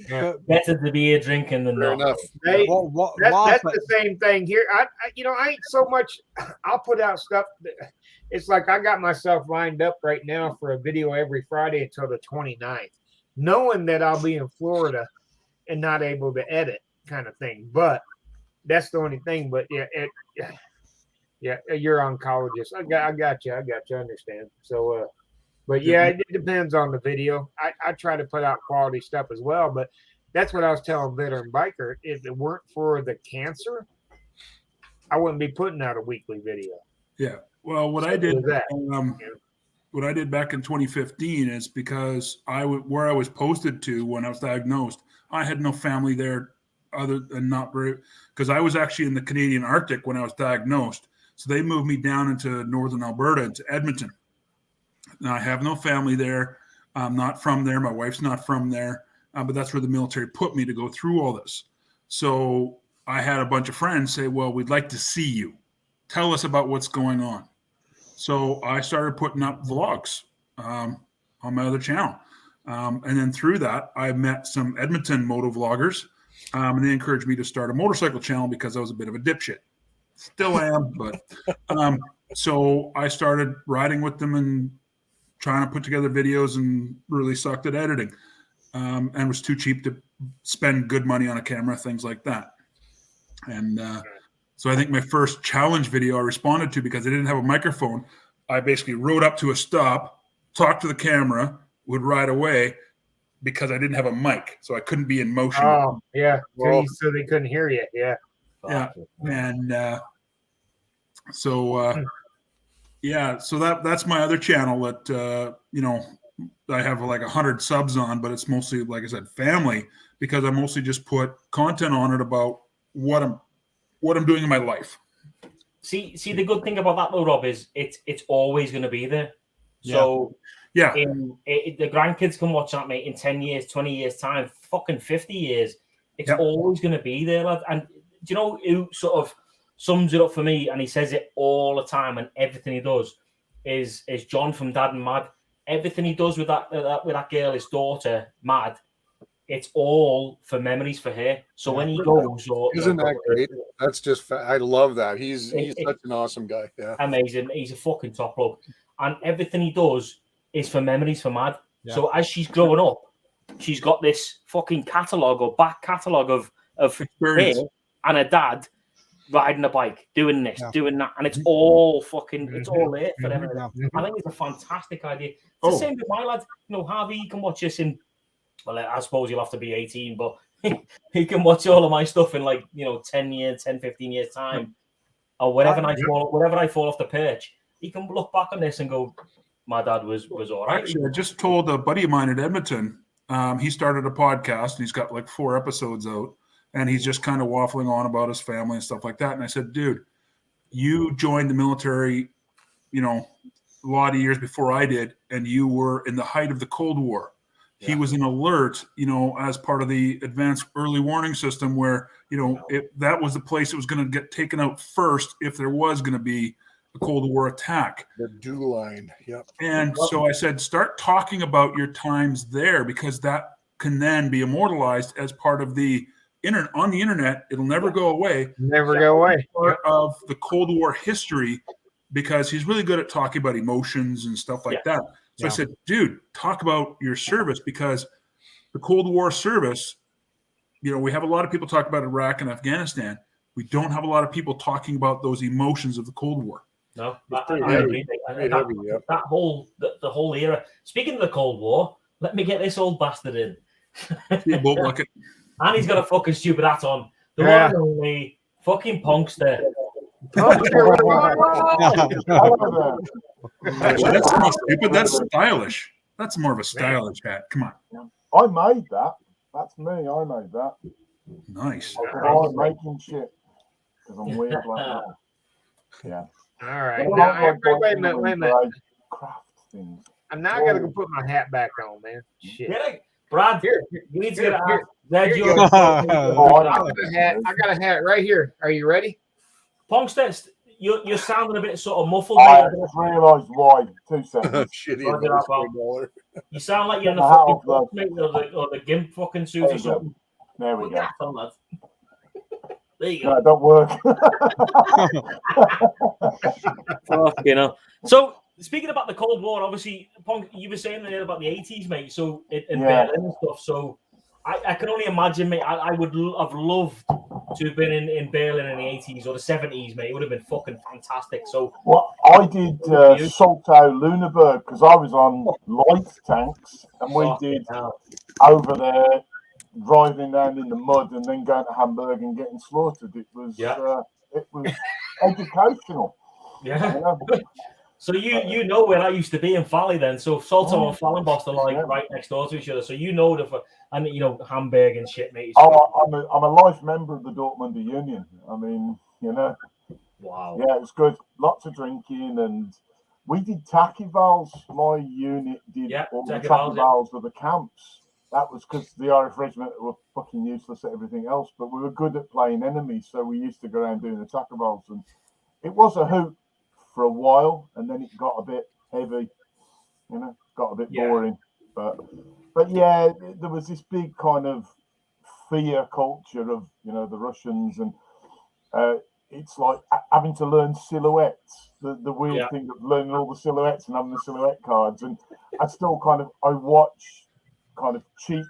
Better to be here drinking than not. Enough. Hey, that's the same thing here. I ain't so much. I'll put out stuff. It's like I got myself lined up right now for a video every Friday until the 29th, knowing that I'll be in Florida and not able to edit, kind of thing. But that's the only thing. But you're oncologist. I got you. I understand. So. But yeah, it depends on the video. I try to put out quality stuff as well, but that's what I was telling Veteran Biker. If it weren't for the cancer, I wouldn't be putting out a weekly video. Yeah. Well, what I did back in 2015 is because where I was posted to when I was diagnosed, I had no family there other than because I was actually in the Canadian Arctic when I was diagnosed. So they moved me down into northern Alberta, into Edmonton. Now, I have no family there. I'm not from there. My wife's not from there. But that's where the military put me to go through all this. So I had a bunch of friends say, well, we'd like to see you. Tell us about what's going on. So I started putting up vlogs on my other channel. And then through that, I met some Edmonton moto vloggers. And they encouraged me to start a motorcycle channel because I was a bit of a dipshit. Still am, but so I started riding with them and trying to put together videos and really sucked at editing. And was too cheap to spend good money on a camera, things like that. And so I think my first challenge video I responded to because I didn't have a microphone. I basically rode up to a stop, talked to the camera, would ride away because I didn't have a mic. So I couldn't be in motion. Oh, yeah. So they couldn't hear you. Yeah. Yeah. And so that's my other channel that, I have like 100 subs on, but it's mostly, like I said, family, because I mostly just put content on it about what I'm doing in my life. See, the good thing about that though, Rob, is it's always going to be there. Yeah. So yeah, the grandkids can watch that, mate, in 10 years, 20 years time, fucking 50 years. It's always going to be there, lad. And do you know who sort of sums it up for me? And he says it all the time, and everything he does is John from Dad and Mad. Everything he does with that girl, his daughter, Mad, it's all for memories for her. So when he goes, isn't that great? That's just I love that. He's such an awesome guy. Yeah, amazing. He's a fucking top bloke, and everything he does is for memories for Mad. Yeah. So as she's growing up, she's got this fucking catalogue or back catalogue of her and her dad riding a bike, doing this, doing that, and it's all fucking, it's all there for them. I think it's a fantastic idea. It's the same with my lad. Harvey, you can watch this in, well, I suppose you'll have to be 18, but he can watch all of my stuff in 10, 15 years time, or whenever I fall off the perch, he can look back on this and go, my dad was all right. Actually, I just told a buddy of mine at Edmonton, he started a podcast and he's got like 4 episodes out. And he's just kind of waffling on about his family and stuff like that. And I said, dude, you joined the military, a lot of years before I did, and you were in the height of the Cold War. Yeah. He was an alert, as part of the advanced early warning system where, that was the place that was going to get taken out first if there was going to be a Cold War attack. The DEW line. Yep. And so I said, start talking about your times there, because that can then be immortalized as part of the on the internet. It'll never go away. Never go away. Part of the Cold War history, because he's really good at talking about emotions and stuff like that. So I said, dude, talk about your service, because the Cold War service, we have a lot of people talk about Iraq and Afghanistan. We don't have a lot of people talking about those emotions of the Cold War. No, I agree. That whole era. Speaking of the Cold War, let me get this old bastard in. And he's got a fucking stupid hat on. The one and only fucking Punkster. Actually, that's not stupid. That's stylish. That's more of a stylish hat. Come on. I made that. That's me. I made that. Nice. I'm making shit because I'm weird like that. Yeah. All right. Now, wait a minute. Craft things. I'm now going to put my hat back on, man. Shit. Yeah. Brad, here, you need to get a hat. I got a hat right here. Are you ready? Punkster, you're sounding a bit sort of muffled. I just realised why. 2 seconds. You sound like you're in the fucking or the GIMP fucking suit or something. There we go. There you go. No, don't work. So, speaking about the Cold War, obviously, Punk, you were saying there about the 80s, mate. So, in Berlin and stuff. So, I can only imagine, mate. I would have loved to have been in Berlin in the 80s or the 70s, mate. It would have been fucking fantastic. So, well, I did Salto Lüneburg because I was on light tanks, and we did over there driving around in the mud and then going to Hamburg and getting slaughtered. It was educational. Yeah. So you know where I used to be in Valley then. So Salto and Fallenbost are like right next door to each other. So you know Hamburg and shit, mate. I'm a life member of the Dortmunder Union. I mean, Wow. Yeah, it was good. Lots of drinking and We did tachyvals. My unit did all the tachyvals with the camps. That was because the Irish regiment were fucking useless at everything else, but we were good at playing enemies, so we used to go around doing the tachyvals, and it was a hoot for a while, and then it got a bit heavy, got a bit boring. But yeah, there was this big kind of fear culture of the Russians, and it's like having to learn silhouettes. The weird thing of learning all the silhouettes and having the silhouette cards, and I still I watch kind of cheap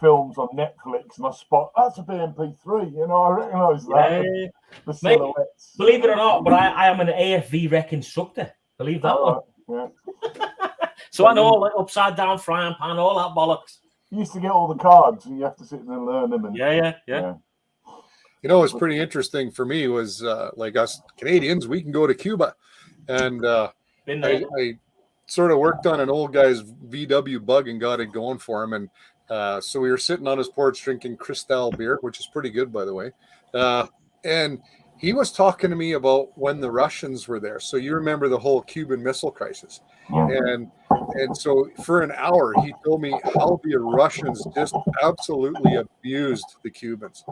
films on Netflix, and I spot that's a BMP3. I recognise that. The silhouettes. Mate, believe it or not, but I am an AFV rec instructor. Believe that one. Right. Yeah. So I know all the upside down frying pan, all that bollocks. You used to get all the cards, and you have to sit there and learn them. And yeah. What's pretty interesting for me was like us Canadians, we can go to Cuba, and I sort of worked on an old guy's VW bug and got it going for him, and so we were sitting on his porch drinking Cristal beer, which is pretty good, by the way, and he was talking to me about when the Russians were there. So you remember the whole Cuban Missile Crisis, and so for an hour he told me how the Russians just absolutely abused the Cubans.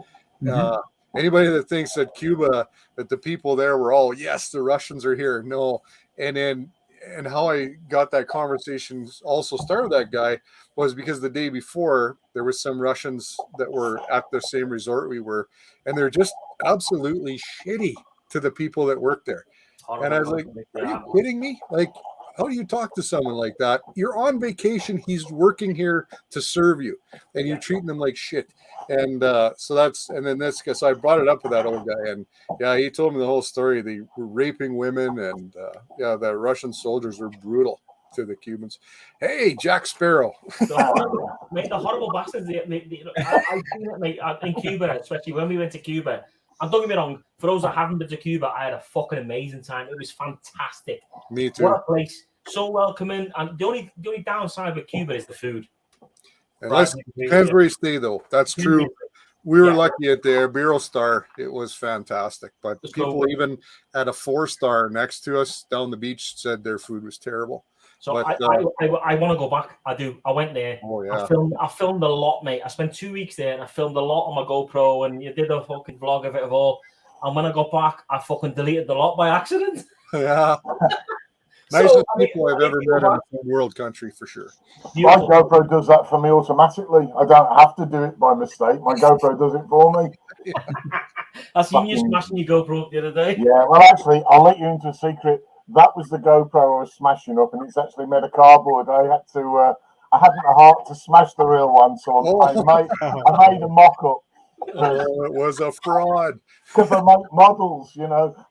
Anybody that thinks that Cuba, that the people there were all, yes, the Russians are here, no. And how I got that conversation also started that guy was because the day before there was some Russians that were at the same resort we were, and they're just absolutely shitty to the people that work there. And I was like, are you kidding me? Like, how do you talk to someone like that? You're on vacation. He's working here to serve you, and you're treating them like shit. And so I brought it up with that old guy, and he told me the whole story. They were raping women, and the Russian soldiers were brutal to the Cubans. Hey, Jack Sparrow. The horrible bastards. I've seen it, mate, in Cuba, especially when we went to Cuba. And don't get me wrong, for those that haven't been to Cuba, I had a fucking amazing time. It was fantastic. Me too. What a place. So welcoming. And the only downside with Cuba is the food. And depends where you stay, though. That's true. We were lucky at the Peril Star. It was fantastic. But people even at a 4-star next to us down the beach said their food was terrible. So I want to go back. I do. I went there. Oh, yeah. I filmed a lot, mate. I spent 2 weeks there, and I filmed a lot on my GoPro, and you did a fucking vlog of it all. And when I got back, I fucking deleted the lot by accident. Yeah. Nicest people I've ever met in a third world country, for sure. My GoPro does that for me automatically. I don't have to do it by mistake. My GoPro does it for me. I seen you smashing your GoPro the other day. Yeah, well, actually, I'll let you into a secret. That was the GoPro I was smashing up, and it's actually made of cardboard. I hadn't the heart to smash the real one, so I made a mock-up. It was a fraud. Because I make models,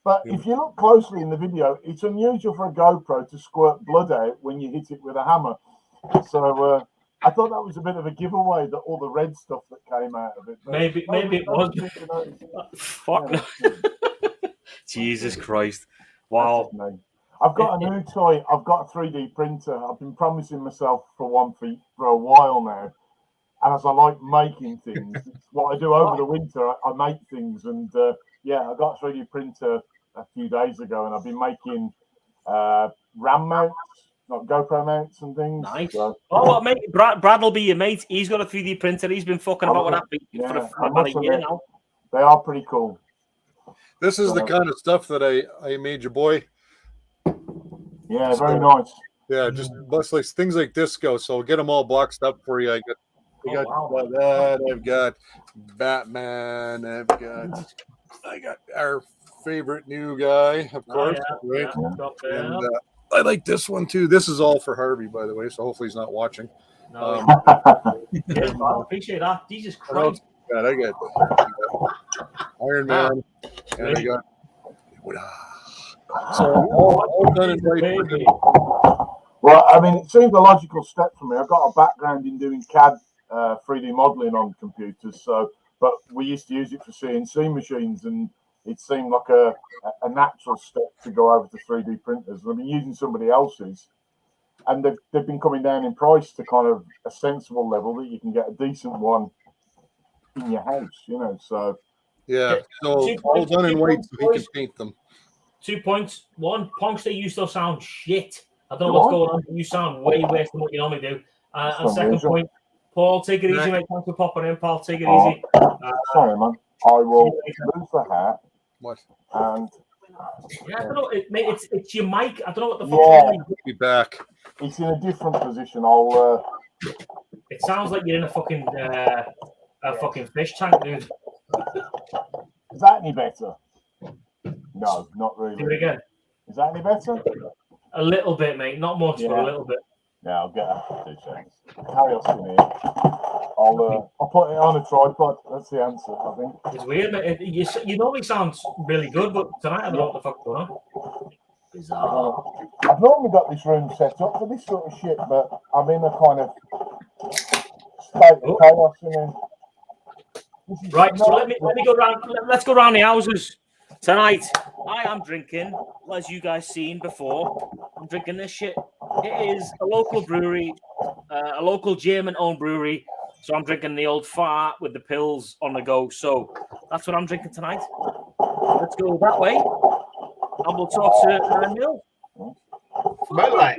But if you look closely in the video, it's unusual for a GoPro to squirt blood out when you hit it with a hammer. So I thought that was a bit of a giveaway, that all the red stuff that came out of it. Maybe it was. Fuck. Jesus Christ. Wow. I've got a new toy. I've got a 3D printer. I've been promising myself for one for a while now. And as I like making things, it's what I do over the winter. I make things, and I got a 3D printer a few days ago, and I've been making RAM mounts, like GoPro mounts and things. Nice. So, mate, Brad will be your mate. He's got a 3D printer. He's been fucking about with that for about a year now. They are pretty cool. This is the kind of stuff that I made your boy. Yeah, very nice. Yeah, just like things like this go. So I'll get them all boxed up for you. I got that. I've got Batman. I got our favorite new guy, of course. Right? And I like this one too. This is all for Harvey, by the way. So hopefully he's not watching. No. I appreciate that. Jesus Christ. God, I got Iron Man, and I got. So all done and right. Well, I mean, it seems a logical step for me. I've got a background in doing CAD 3D modeling on computers, but we used to use it for CNC machines, and it seemed like a natural step to go over to 3D printers. And I've been using somebody else's, and they've been coming down in price to kind of a sensible level that you can get a decent one in your house, So yeah, so all done in white, so he can paint them. 2 points. One, Pongster, you still sound shit. I don't know what's going on, but you sound way worse than what you normally do. And second point, Paul, take it easy, mate. Thanks for popping in, Paul. Take it easy. Sorry, man. I will lose the hat. What? And yeah, I don't know. It's your mic. I don't know what the fuck. Be back. It's in a different position. I'll. It sounds like you're in a fucking fish tank, dude. Is that any better? No, not really. Do it again. Is that any better? A little bit, mate. Not much, but a little bit. Yeah, I'll get 2 seconds. Chaos in here. I'll put it on a tripod. That's the answer, I think. It's weird, mate. You normally sound really good, but tonight I don't know what the fuck's going on. Bizarre. I've normally got this room set up for this sort of shit, but I'm in a kind of state of chaos in here. Right, so let me go round. Let's go round the houses tonight. I am drinking, as you guys seen before. I'm drinking this shit. It is a local brewery, a local German-owned brewery. So I'm drinking the old fart with the pills on the go. So that's what I'm drinking tonight. Let's go that way, and we'll talk to Neil. Bud Light.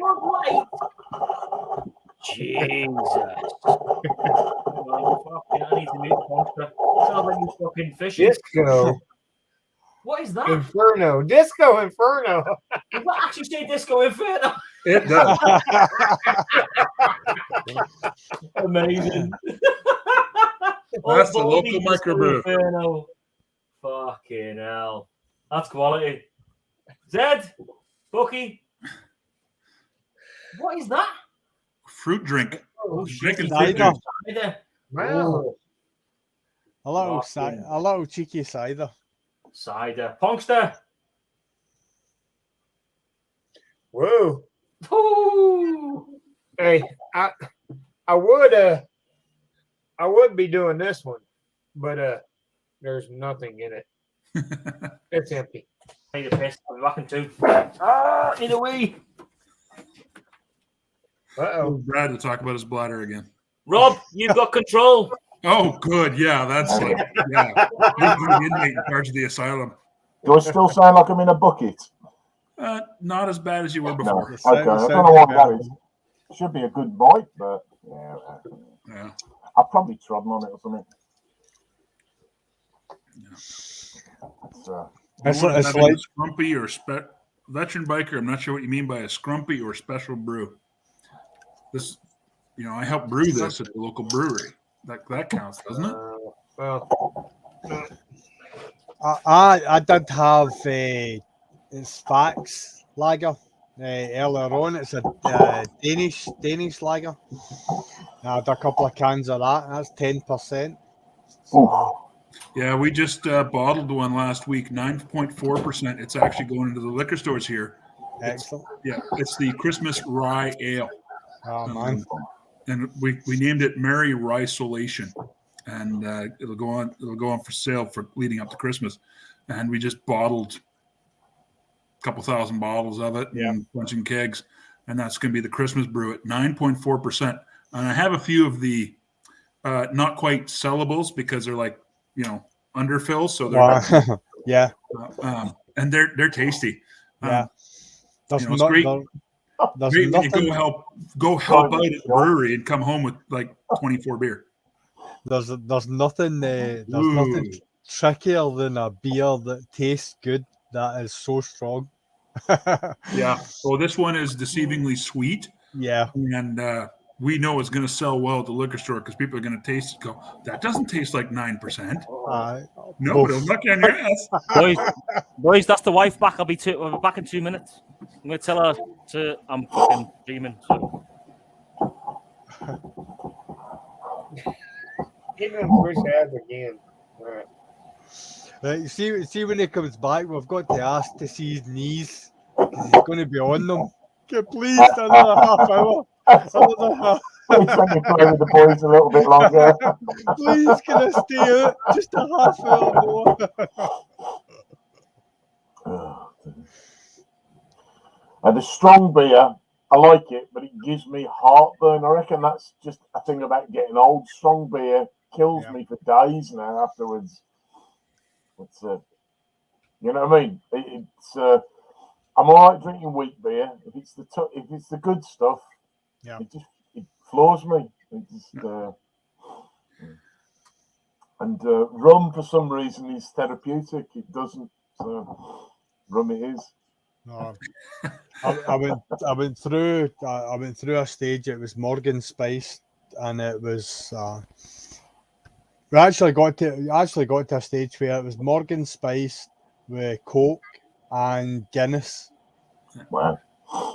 Jesus. I need to meet the monster. Sounds like you fucking fishing. Disco. What is that? Inferno. Disco Inferno. Does that actually say Disco Inferno? It does. Amazing. That's the local microbrew. Inferno. Fucking hell. That's quality. Zed, Bucky. What is that? Fruit drink. Oh, Drinking cider. Wow. A little cheeky cider. Cider. Pongster. Whoa. Ooh. Hey, I would be doing this one, but there's nothing in it. It's empty. I need a piss. I'll be back in 2. Need a wee. Uh-oh. Brad to talk about his bladder again. Rob, you've got control. Oh, good. Yeah, that's like, yeah. He's the inmate in charge of the asylum. Do I still sound like I'm in a bucket? Not as bad as you were No. before. Okay, I don't know what that is. It should be a good bite, but Yeah. I probably trodden on it or something. It's You wanna like have a scrumpy or veteran biker. I'm not sure what you mean by a scrumpy or special brew. This, I helped brew this at the local brewery. That counts, doesn't it? Well, I did have it's Fax lager earlier on. It's a Danish lager. I had a couple of cans of that. That's 10%. Yeah, we just bottled one last week, 9.4%. It's actually going into the liquor stores here. Excellent. It's the Christmas Rye Ale. Oh man. And we named it Merry Rye-solation, and it'll go on for sale for leading up to Christmas. And we just bottled a couple thousand bottles of it and a bunch of kegs, and that's going to be the Christmas brew at 9.4%. And I have a few of the not quite sellables because they're like underfills, so they're and they're tasty. It's great. Great when you go help out at the brewery and come home with like 24 beer. There's nothing nothing trickier than a beer that tastes good that is so strong. Yeah. Well, this one is deceivingly sweet. Yeah. And we know it's going to sell well at the liquor store because people are going to taste it. Go, that doesn't taste like 9%. No, but it'll knock you on your ass. Boys, that's the wife back. I'll be back in 2 minutes. I'm going to tell her I'm fucking dreaming. So. Give him Chris Ave again. Right, you see when he comes back, we've got to ask to see his knees. He's going to be on them. Okay, please, another half hour. Another half. Please let me play with the boys a little bit longer. Please, can I stay out just a half hour more? And the strong beer, I like it, but it gives me heartburn. I reckon that's just a thing about getting old. Strong beer kills me for days now afterwards. It's you know what I mean? I'm all right drinking wheat beer. If it's the good stuff, Yeah. it floors me. It just, and rum for some reason is therapeutic. It doesn't. So rum it is. No, I went through a stage. It was Morgan Spice, and it was we actually got to a stage where it was Morgan Spice with Coke and Guinness. Wow.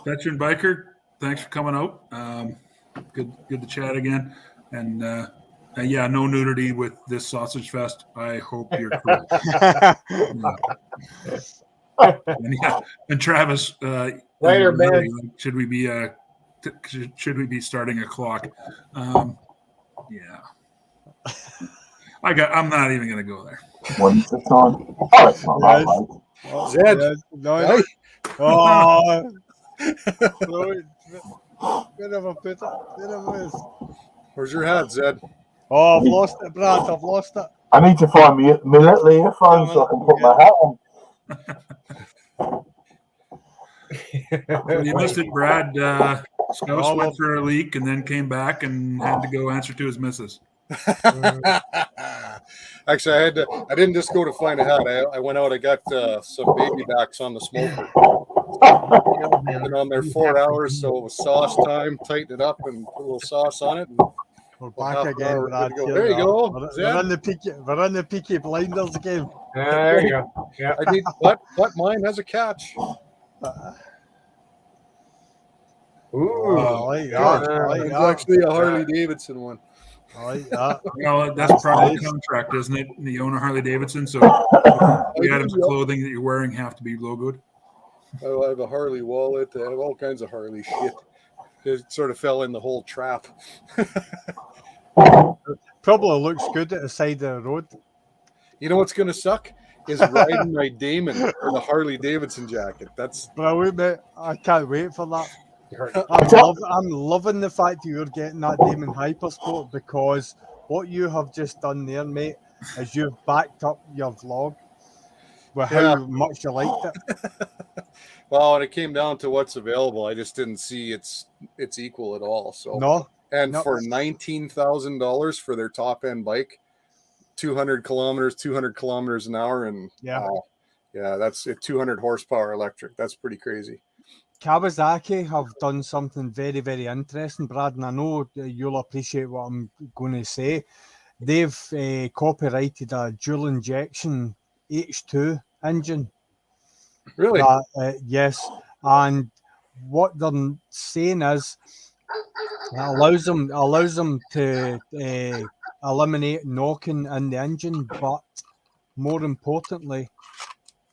Veteran biker, thanks for coming out. Good to chat again. And yeah, no nudity with this sausage fest. I hope you're correct. And Travis, Later, Ben. Should we be starting a clock? Yeah. I'm not even going to go there. When's the time? Oh, it's not that late. Zed. Yes, no, Hey. oh, where have I put it? Where's your hat, Zed? Oh, I've lost it, Brad. I've lost it. I need to find my little earphones so I can put my hat on. You missed it, Brad. Scouts went for a leak and then came back and had to go answer to his missus. Actually, I didn't just go to find a hat. I went out. I got some baby backs on the smoker. Been on there 4 hours, so it was sauce time. Tighten it up and put a little sauce on it. And we're back again, Brad. There you go. We're in the Peaky Blinders again. There you go. Yeah. I need what mine has a catch. Ooh, I like that. I like It's that. actually a Harley Davidson one. I like that. Well, that's part of the contract, isn't it? You own a Harley Davidson, so the items of clothing that you're wearing have to be logoed. I have a Harley wallet. I have all kinds of Harley shit. It sort of fell in the whole trap. Probably looks good at the side of the road. You know what's going to suck? Is riding my Damon or the Harley Davidson jacket. That's brilliant, mate. I can't wait for that. I'm loving the fact that you're getting that Damon Hypersport, because what you have just done there, mate, is you've backed up your vlog with how much you liked it. Well, when it came down to what's available, I just didn't see its equal at all. So for $19,000 for their top end bike, 200 kilometers an hour, and that's a 200 horsepower electric. That's pretty crazy. Kawasaki have done something very, very interesting, Brad, and I know you'll appreciate what I'm going to say. They've copyrighted a dual injection H2 engine. Really? Yes. And what they're saying is it allows them to eliminate knocking in the engine, but more importantly,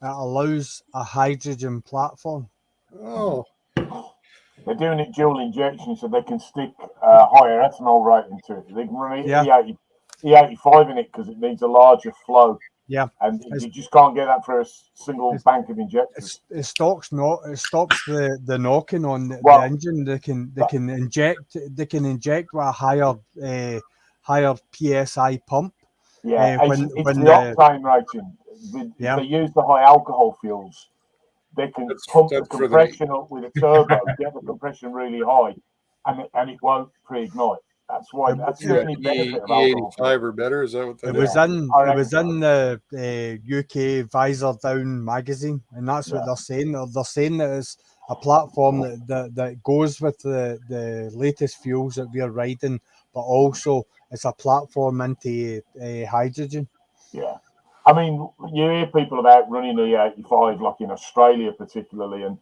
it allows a hydrogen platform. Oh, they're doing it dual injection so they can stick higher ethanol rating to it. They can run E85 in it because it needs a larger flow. Yeah, and you just can't get that for a single bank of injectors. It stops the knocking on the engine. They can inject with a higher PSI pump. Yeah, it's the octane rating. If they use the high alcohol fuels, they can pump the compression up with a turbo, get the compression really high, and it won't pre-ignite. That's why. That's the only benefit of alcohol. E85 or better. Is that what that is? It was in the UK Visor Down magazine, and that's what they're saying. They're saying that it's a platform that goes with the latest fuels that we're riding, but also it's a platform into hydrogen. Yeah. I mean, you hear people about running the E85, like in Australia particularly, and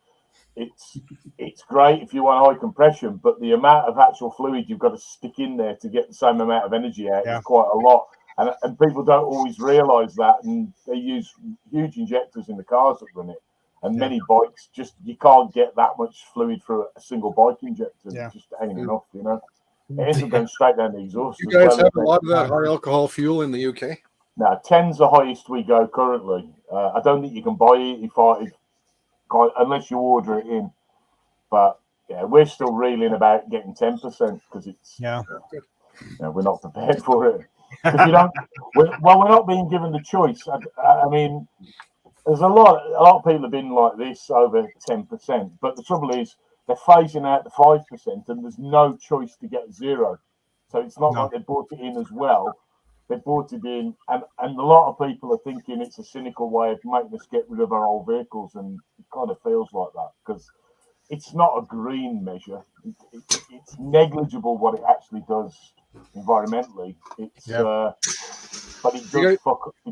it's great if you want high compression, but the amount of actual fluid you've got to stick in there to get the same amount of energy out is quite a lot. And people don't always realise that, and they use huge injectors in the cars that run it. And many bikes, you can't get that much fluid through a single bike injector. It just ain't enough, you know. It ends up going straight down the exhaust. You guys have a lot of that high alcohol fuel in the UK? No, 10's the highest we go currently. I don't think you can buy E85 unless you order it in. But yeah, we're still reeling about getting 10% because it's we're not prepared for it. Because we're not being given the choice. I mean, there's a lot of people have been like this over 10%. But the trouble is they're phasing out the 5%, and there's no choice to get 0. So it's not like they brought it in as well. They brought it in, and a lot of people are thinking it's a cynical way of making us get rid of our old vehicles, and it kind of feels like that because it's not a green measure. It's negligible what it actually does environmentally. It's but it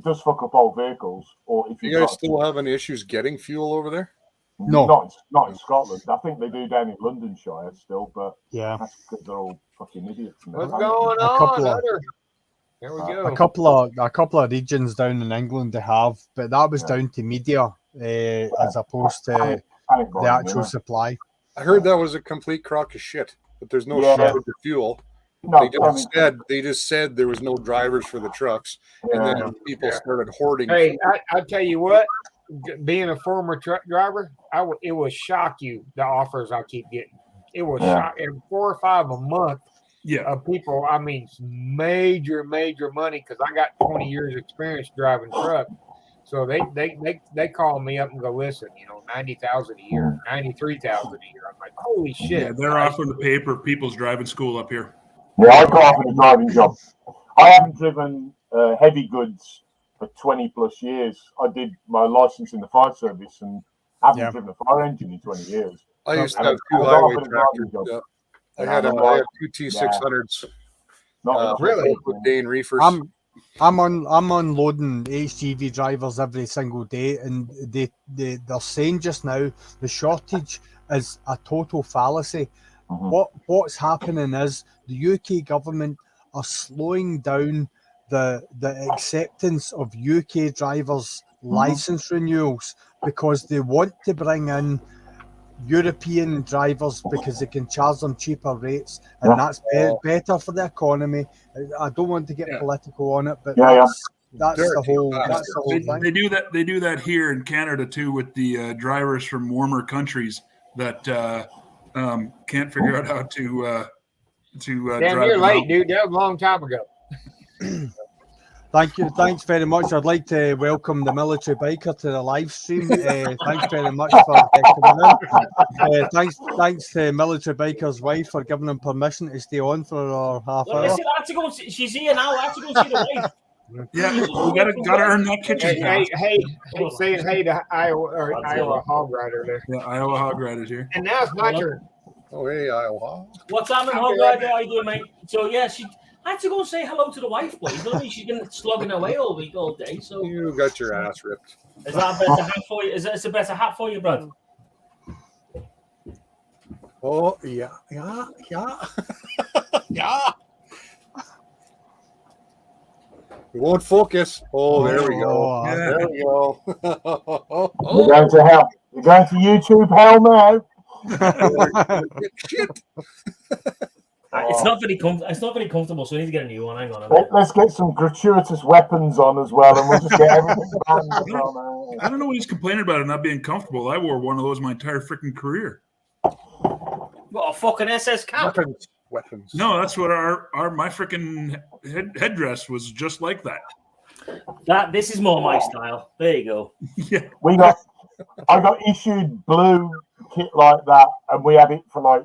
does fuck up old vehicles. Or if you guys still have any issues getting fuel over there? No, not in Scotland. I think they do down in Londonshire still, but that's because they're all fucking idiots. What's going on? There we go. A couple of regions down in England they have, but that was down to media as opposed to the actual supply. I heard that was a complete crock of shit, but there's no shortage of fuel. No, they just said there was no drivers for the trucks, and then people started hoarding. Hey, I tell you what, being a former truck driver, it will shock you the offers I keep getting. It will shock 4 or 5 a month. Of people, I mean, major money because I got 20 years experience driving truck. So they call me up and go, listen, $90,000 a year, $93,000 a year. I'm like, holy shit! Yeah, they're offering to pay for people's driving school up here. Yeah, I got offered a driving job. I haven't driven heavy goods for 20 plus years. I did my license in the fire service and haven't driven a fire engine in 20 years. I used to have 2 highway tractors. I had 2 T600s. Really? With Dane reefers. I'm unloading HGV drivers every single day, and they're saying just now the shortage is a total fallacy. What's happening is the UK government are slowing down the acceptance of UK drivers' license renewals because they want to bring in European drivers because they can charge them cheaper rates, and that's better for the economy. I don't want to get political on it, but that's the whole thing. They do that here in Canada too with the drivers from warmer countries that can't figure out how to Damn, drive. you're late, dude. That was a long time ago. Thank you. Thanks very much. I'd like to welcome the military biker to the live stream. Thanks very much for coming in. Thanks to military biker's wife for giving him permission to stay on for our half hour. Listen, I have to go. She's here now. I have to go see the wife. Yeah, we gotta earn that kitchen. Hey, saying hey to Iowa Hog Rider there. Yeah, Iowa Hog Rider's here. And now it's my turn. Oh, hey, Iowa. What's happening, Hog Rider? How you doing, mate? So yeah, I had to go and say hello to the wife, please. I mean, she's been slogging away all week, all day. So you got your ass ripped. Is that a better hat for you? Is that a better hat for you, Brad? Oh yeah. Yeah. We won't focus. Oh, there we go. There we go. You're going to hell. You're going to YouTube hell now. Shit. It's not very comfortable, so I need to get a new one. Hang on. Let's get some gratuitous weapons on as well, and we'll just get everything banned. I don't know what he's complaining about it not being comfortable. I wore one of those my entire freaking career. What, a fucking SS cap? Weapons. No, that's what my freaking headdress was just like that. This is more my style. There you go. Yeah. I got issued blue kit like that, and we had it for like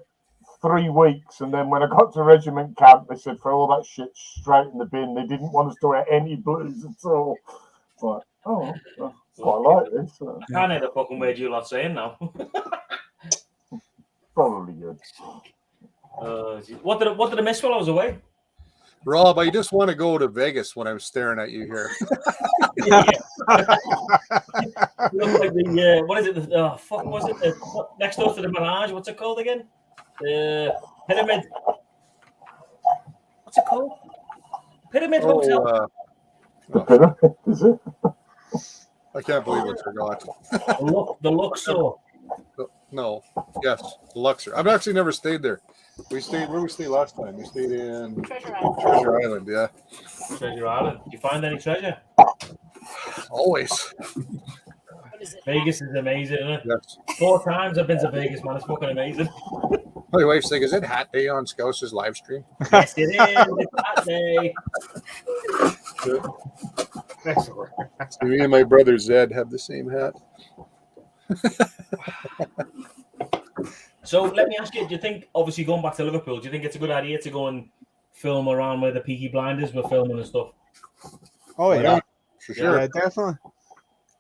3 weeks, and then when I got to regiment camp, they said throw all that shit straight in the bin. They didn't want us to wear any blues at all. It's like, oh, I quite like this. I know the fucking word you lot saying now. Probably good. What did I miss while I was away? Rob, I just want to go to Vegas when I'm staring at you here. Look like the what is it? Was it next door to the Mirage? What's it called again? Pyramid. What's it called? Pyramid Hotel. The Pyramid, is it? I can't believe I forgot. The Luxor. No. Yes, the Luxor. I've actually never stayed there. Where we stayed last time? We stayed in Treasure Island, yeah. Treasure Island. Did you find any treasure? Always. Vegas is amazing, isn't it? Yes. 4 times I've been to Vegas, man. It's fucking amazing. My wife's saying, is it Hat Day on Scouse's live stream? Yes, it is. It's Hat Day. Excellent. See, me and my brother Zed have the same hat. So let me ask you: do you think, obviously going back to Liverpool, do you think it's a good idea to go and film around where the Peaky Blinders were filming and stuff? Oh yeah, for sure. Yeah, definitely.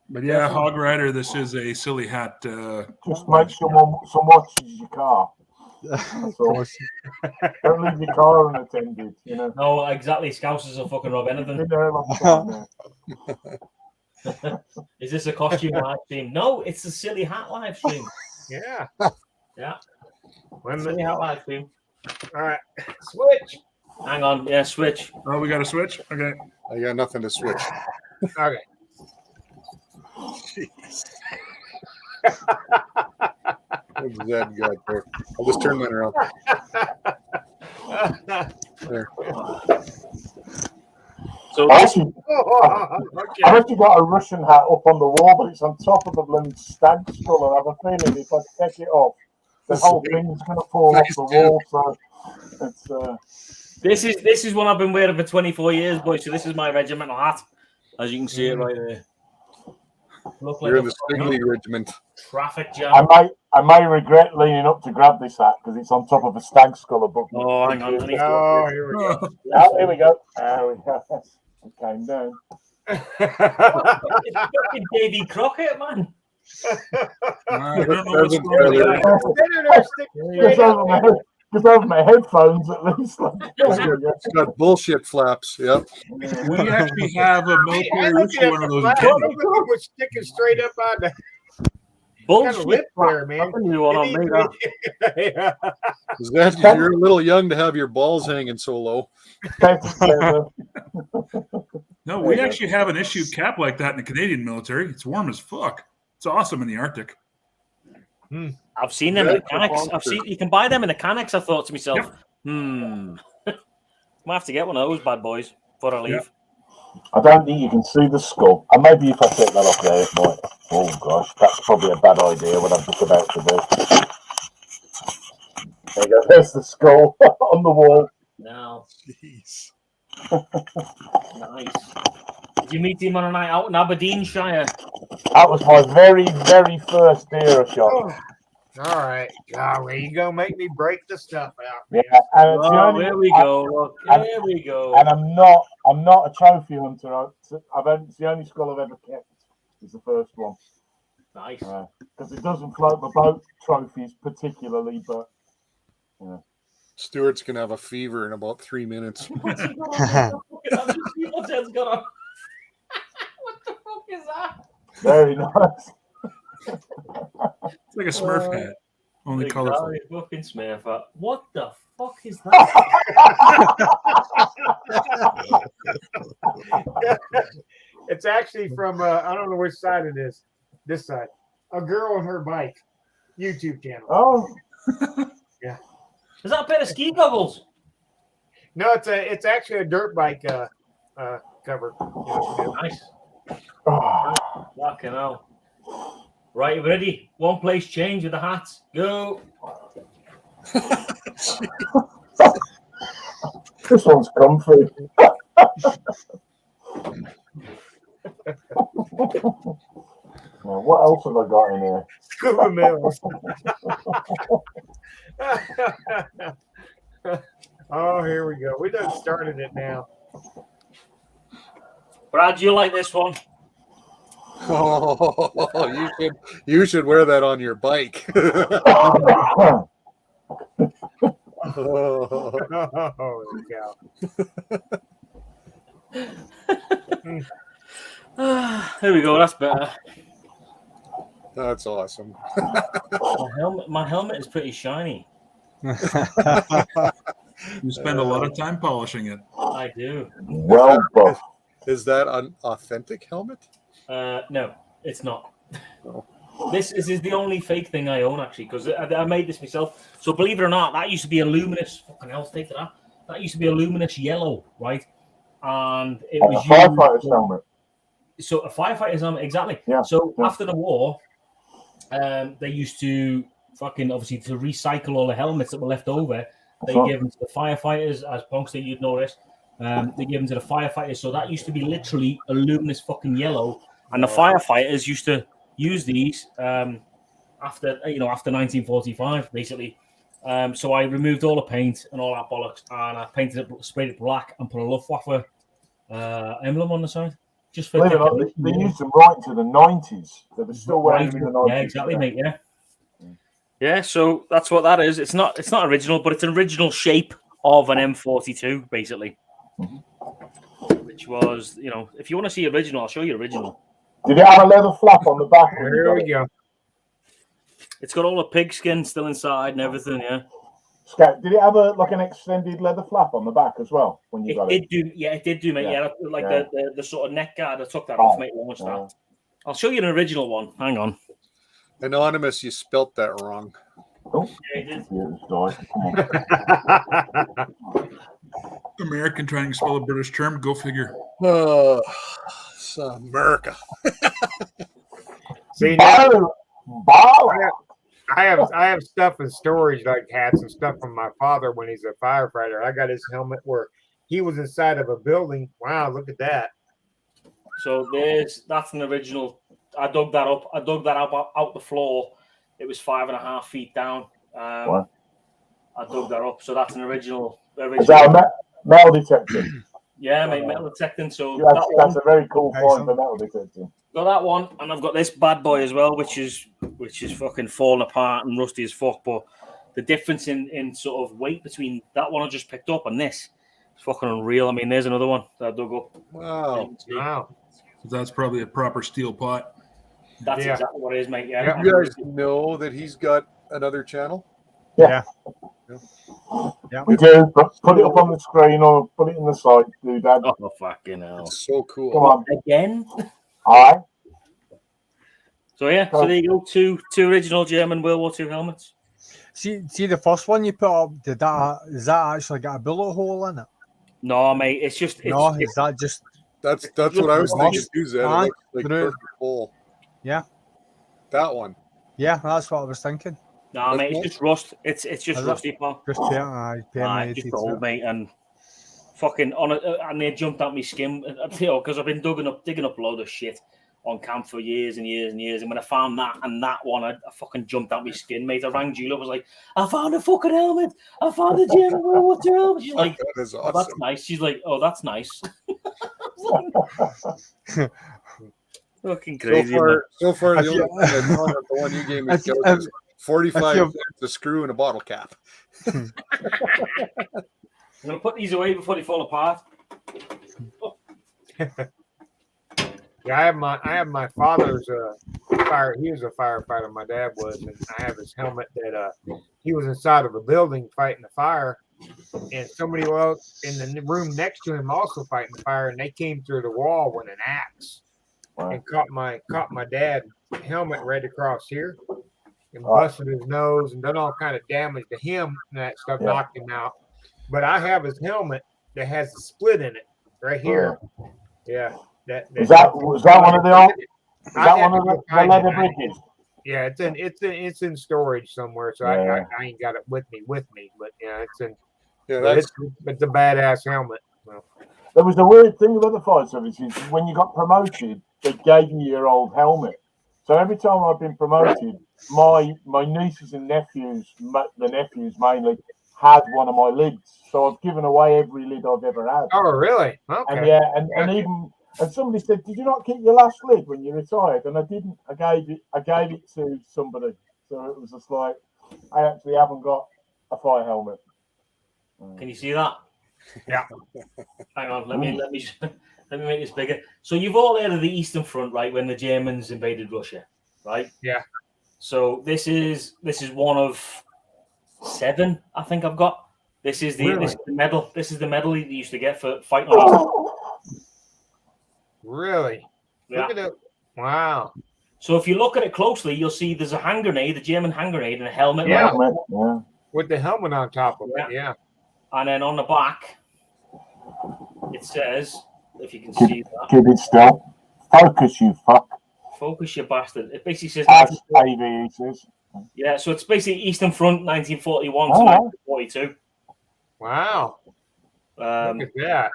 But yeah, Hog Rider, this is a silly hat. Just make someone watches your car. That's all. Don't leave your car unattended, you know. No, exactly. Scousers will fucking rob anything. Been there a long time. Is this a costume live stream? No, it's a silly hat live stream. Yeah. Yeah. When Silly hat live stream. All right. Switch. Hang on. Yeah, switch. Oh, we got to switch? Okay. I got nothing to switch. Okay. Jeez. What's Zed got there? I'll just turn mine around. There. So I've actually got a Russian hat up on the wall, but it's on top of the bloody stag skull, and I have a feeling if I take it off, the whole thing's going to fall off the wall. So it's this is one I've been wearing for 24 years, boys. So this is my regimental hat, as you can see it right there. Look like You're in the Stigley Regiment. Traffic jam. I may regret leaning up to grab this hat because it's on top of a stag skull above me. Oh, hang on. Oh, here we go. Oh, here we go. There we go. It came down. It's fucking Davy Crockett, man. I don't know what's going on. Just over my headphones, at least. It's got bullshit flaps. Yep. We actually have a military issue one of those. Was sticking straight up on the Bullshit. lip there, man. Zed, you're a little young to have your balls hanging so low. No, we actually have an issued cap like that in the Canadian military. It's warm as fuck. It's awesome in the Arctic. I've seen them in the Canucks. You can buy them in the Canucks. I thought to myself, might have to get one of those bad boys before I leave. Yep. I don't think you can see the skull. And maybe if I take that off there, it might. Oh gosh, that's probably a bad idea. What I'm just about to do. There you go. There's the skull on the wall. No. Jeez. Nice. Did you meet him on a night out in Aberdeenshire? That was my very, very first deer I shot. Oh, all right. Golly, you gonna make me break the stuff out. Yeah, and it's the only, there we go. Look, there we go. And I'm not a trophy hunter. It's the only skull I've ever kept. Is the first one. Nice. Because it doesn't float the boat trophies particularly, but you know. Stuart's gonna have a fever in about 3 minutes. What the fuck is that? Very nice. It's like a Smurf hat, only colorful. Fucking Smurf hat. What the fuck is that? It's actually from I don't know which side it is. This side. A girl on her bike. YouTube channel. Oh. Yeah. Is that a pair of ski goggles? No, it's actually a dirt bike cover. Nice. Fucking hell. Right, you ready? One place change with the hats. Go. This one's comfy. Now, what else have I got in here? Scuba Mills. Oh, here we go. We done started it now. Brad, do you like this one? Oh, you should wear that on your bike. Holy cow. There we go. That's better. That's awesome. My helmet is pretty shiny. You spend a lot of time polishing it. I do. Well, buff. Is that an authentic helmet? No, it's not. This is the only fake thing I own, actually, because I made this myself. So believe it or not, that used to be a luminous. Fucking hell, take that. That used to be a luminous yellow, right? And it was a firefighter's helmet. So a firefighter's helmet, exactly. Yeah. So after the war, they used to obviously to recycle all the helmets that were left over. They gave them to the firefighters as punks that you'd notice. They give them to the firefighters. So that used to be literally a luminous fucking yellow, and the firefighters used to use these after 1945, basically. So I removed all the paint and all that bollocks, and I painted it, sprayed it black, and put a Luftwaffe emblem on the side. Just for they used them right into the 90s. They were still wearing them in the 90s. Yeah, exactly, mate. Yeah. Yeah, so that's what that is. It's not original, but it's an original shape of an M42, basically. Which was, if you want to see original, I'll show you original. Did it have a leather flap on the back? There we go. It's got all the pigskin still inside and everything, yeah. Scott, did it have an extended leather flap on the back as well when you got it? It did do, mate. Yeah, the sort of neck guard. I took that off, mate. Launched that. I'll show you an original one. Hang on. Anonymous, you spelt that wrong. Oh, yeah, American trying to spell a British term. Go figure. It's America. See, now, I have stuff in storage, like hats and stuff from my father when he's a firefighter. I got his helmet where he was inside of a building. Wow, look at that. So that's an original. I dug that up. Out the floor. It was 5.5 feet down. I dug that up. So that's an original. Is that a metal detector? Yeah, mate, metal detecting. So that's a very cool point for metal detecting. Got that one, and I've got this bad boy as well, which is fucking falling apart and rusty as fuck. But the difference in sort of weight between that one I just picked up and this is fucking unreal. I mean, there's another one that I dug up. Wow. So that's probably a proper steel pot. That's exactly what it is, mate. Yeah. You guys know that he's got another channel? Yeah. We do. Put it up on the screen or put it in the site, dude. Oh, fucking hell. That's so cool. Come on. Again? All right. So there you go. Two original German World War II helmets. See the first one you put up. Does that actually got a bullet hole in it? No, mate. Is that just? That's what I was thinking too, Zed. It looks like perfect hole. Yeah. That one. Yeah, that's what I was thinking. No, mate. It's just rust. It's just rusty, pal. Just just old, mate, and fucking and they jumped out my skin, because I've been digging up a load of shit on camp for years and years and years. And when I found that one, I fucking jumped out my skin, mate. I rang Julia, I was like, I found a fucking helmet. I found a German World War II helmet. She's like, that is awesome. Oh, that's nice. She's like, oh, that's nice. Fucking crazy. So far the one you gave me was 45 cents a screw and a bottle cap. I'm gonna put these away before they fall apart. Yeah, I have my father's fire. He was a firefighter. My dad was, and I have his helmet that he was inside of a building fighting the fire, and somebody else in the room next to him also fighting the fire, and they came through the wall with an axe and caught my dad helmet right across here, and busted his nose and done all kind of damage to him, and that stuff knocked him out. But I have his helmet that has a split in it right here. Yeah. Was that one of the leather bridges? Yeah, it's in storage somewhere, so I ain't got it with me. But yeah, it's in. Yeah, it's a badass helmet. Well, there was a weird thing about the fire services. When you got promoted, they gave me your old helmet. So every time I've been promoted, my nieces and nephews, the nephews mainly, had one of my lids. So I've given away every lid I've ever had. Oh, really? Okay. And even. And somebody said, "Did you not keep your last lid when you retired?" And I didn't. I gave it to somebody. So it was just like, I actually haven't got a fire helmet. Can you see that? Yeah. Hang on. Let me make this bigger. So you've all heard of the Eastern Front, right? When the Germans invaded Russia, right? Yeah. So this is one of 7 I think I've got. This is the medal. This is the medal you used to get for fighting. Really? Yeah. Look at it. Wow. So if you look at it closely, you'll see there's a hand grenade, a German hand grenade, and a helmet. Yeah. With the helmet on top of it. Yeah. And then on the back, it says, if you can see that. Keep it still. Focus, you fuck. Focus, you bastard. It basically says. AV says. Yeah, so it's basically Eastern Front, 1941 to 1942. Wow. Look at that.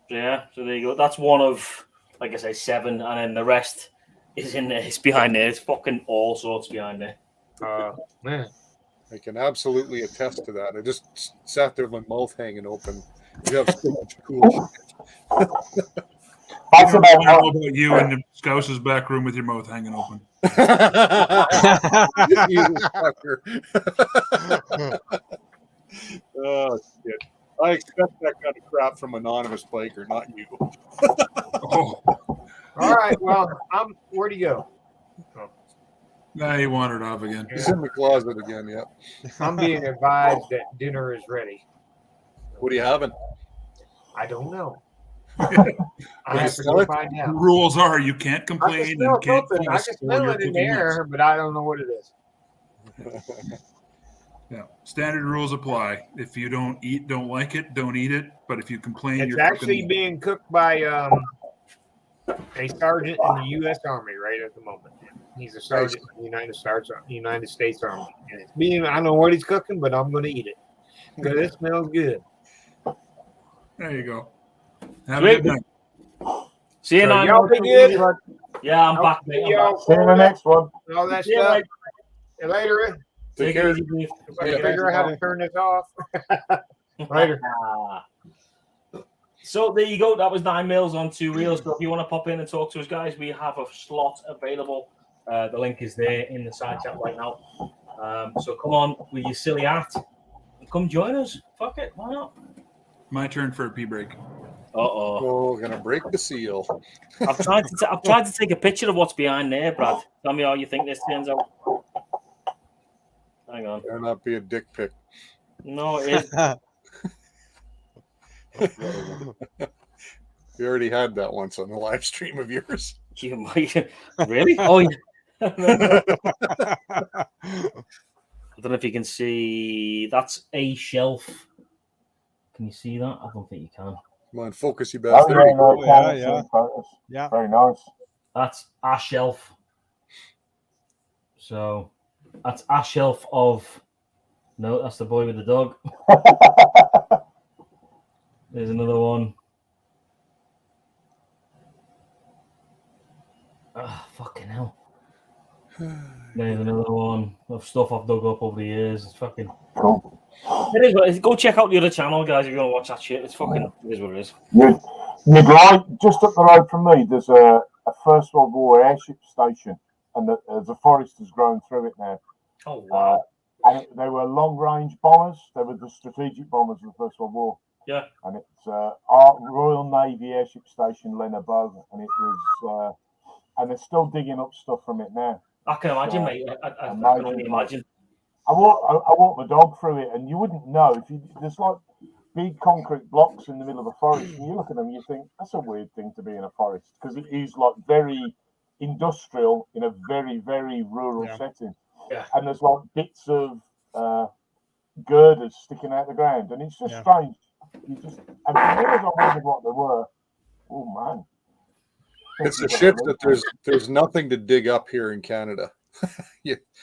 Yeah, so there you go. That's one of, like I say, 7, and then the rest is in there. It's behind there. It's fucking all sorts behind there. Man. I can absolutely attest to that. I just sat there with my mouth hanging open. You have so much cool shit. That's I about don't know about you in the Scouse's back room with your mouth hanging open. You fucker. Oh, shit. I expect that kind of crap from Anonymous Biker, not you. Oh, All right. Well, where'd he go? now he wandered off again. He's in the closet again, yeah. I'm being advised that dinner is ready. What are you having? I don't know. Can I you have to smell go it? find The out. rules are you can't I can complain smell and can't something. I fuss can or smell you're it in the cooking nuts. air, but I don't know what it is. Yeah, standard rules apply. If you don't like it, don't eat it. But if you complain, It's you're actually cooking. being cooked by a sergeant in the U.S. Army right at the moment. He's a sergeant in the United States Army. And it's being, I don't know what he's cooking, but I'm going to eat it because it smells good. There you go. Have a good night. See you So now. y'all be good. Yeah, I'm back, See mate. I'm y'all back. See you in the next one. and all that See you stuff. later. See you later. Take Take care. it easy, Beef. If I can figure out how to turn this off. Later. So there you go. That was 9 mils on 2 reels. So if you want to pop in and talk to us, guys, we have a slot available. The link is there in the side chat right now. So come on with your silly hat and come join us. Fuck it, why not? My turn for a pee break. Uh-oh. Oh, gonna break the seal. I've tried to take a picture of what's behind there, Brad. Tell me how you think this turns out. Hang on. Better not be a dick pic. No, it is. You already had that once on the live stream of yours. Really? Oh, yeah. I don't know if you can see. That's a shelf. Can you see that? I don't think you can. Come on, focus, you Oh, bastard. yeah, no, yeah, yeah, yeah. photos. Yeah. Very nice. That's a shelf. So that's a shelf of. No, that's the boy with the dog. There's another one. Ah, fucking hell. There's another one of stuff I've dug up over the years. It's fucking. Cool. It is what it is. Go check out the other channel, guys, if you want to watch that shit. It's fucking. It is what it is. You'd like, just up the road from me, there's a First World War airship station, and the forest has grown through it now. Oh, wow. And they were long-range bombers. They were the strategic bombers of the First World War. Yeah. And it's our Royal Navy airship station, Lenabo, and it was, and they're still digging up stuff from it now. I can imagine, mate. I can only imagine. I walked the dog through it, and you wouldn't know there's like big concrete blocks in the middle of a forest, and you look at them, you think that's a weird thing to be in a forest because it is like very industrial in a very, very rural setting. Yeah. And there's like bits of girders sticking out the ground, and it's just strange. And for years I wondered what they were. Oh man. It's a shit that there's nothing to dig up here in Canada.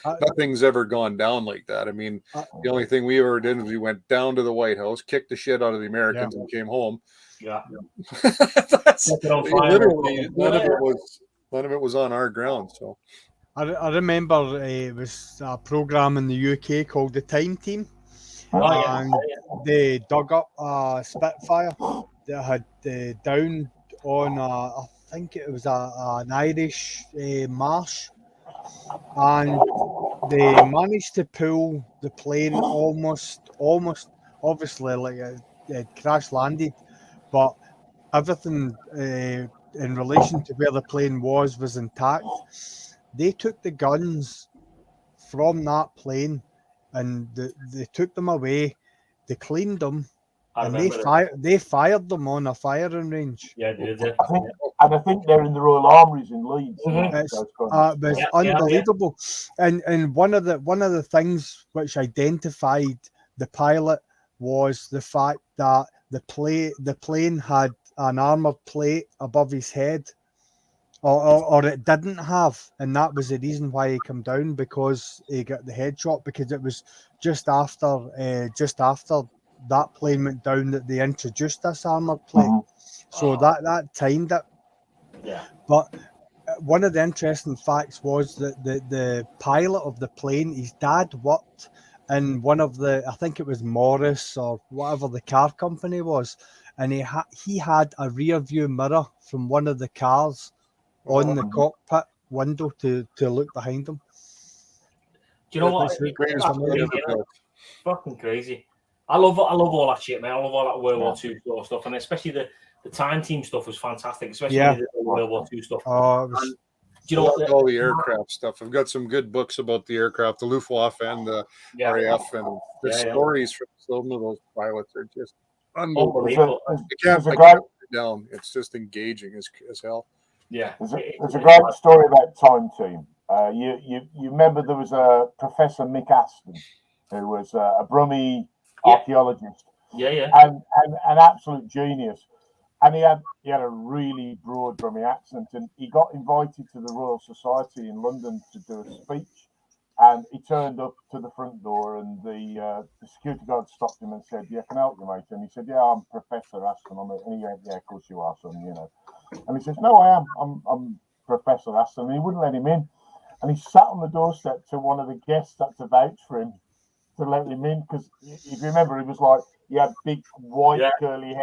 Nothing's ever gone down like that. I mean, the only thing we ever did was we went down to the White House, kicked the shit out of the Americans, and came home. Yeah. That's literally none of it was on our ground. So I remember it was a program in the UK called the Time Team, and they dug up a Spitfire that had downed on I think it was an Irish marsh, and they managed to pull the plane almost obviously like it crash landed, but everything in relation to where the plane was intact. They took the guns from that plane and they took them away. They cleaned them and they fired them on a firing range. Yeah, they did. I think they're in the Royal Armouries in Leeds. It was unbelievable. And one of the things which identified the pilot was the fact that the plane had an armoured plate above his head. Or it didn't have, and that was the reason why he came down, because he got the headshot, because it was just after that plane went down that they introduced this armored plane. So that timed it. Yeah. But one of the interesting facts was that the pilot of the plane, his dad worked in one of the, I think it was Morris or whatever the car company was, and he had a rear view mirror from one of the cars on the cockpit window to look behind him. Do you know what? Greatest plane ever built. Fucking crazy. I love all that shit, man. I love all that World War II sort of stuff, and especially the time team stuff was fantastic, especially when they did the World War II stuff. Oh, it was. Do you know what? All the aircraft stuff. I've got some good books about the aircraft, the Luftwaffe and the RAF, and the stories from some of those pilots are just unbelievable. You can't put it down. It's just engaging as hell. Yeah, there's a great story about time team. You remember there was a Professor Mick Aston who was a Brummie archaeologist. Yeah. And an absolute genius. And he had a really broad Brummie accent, and he got invited to the Royal Society in London to do a speech. And he turned up to the front door, and the security guard stopped him and said, "Yeah, can I help you, mate?" And he said, "Yeah, I'm Professor Aston." And he went, "Yeah, of course you are, son, you know." And he says, "No, I am. I'm Professor Aston." And he wouldn't let him in. And he sat on the doorstep till one of the guests had to vouch for him to let him in, because if you remember, he was like, he had big white curly hair,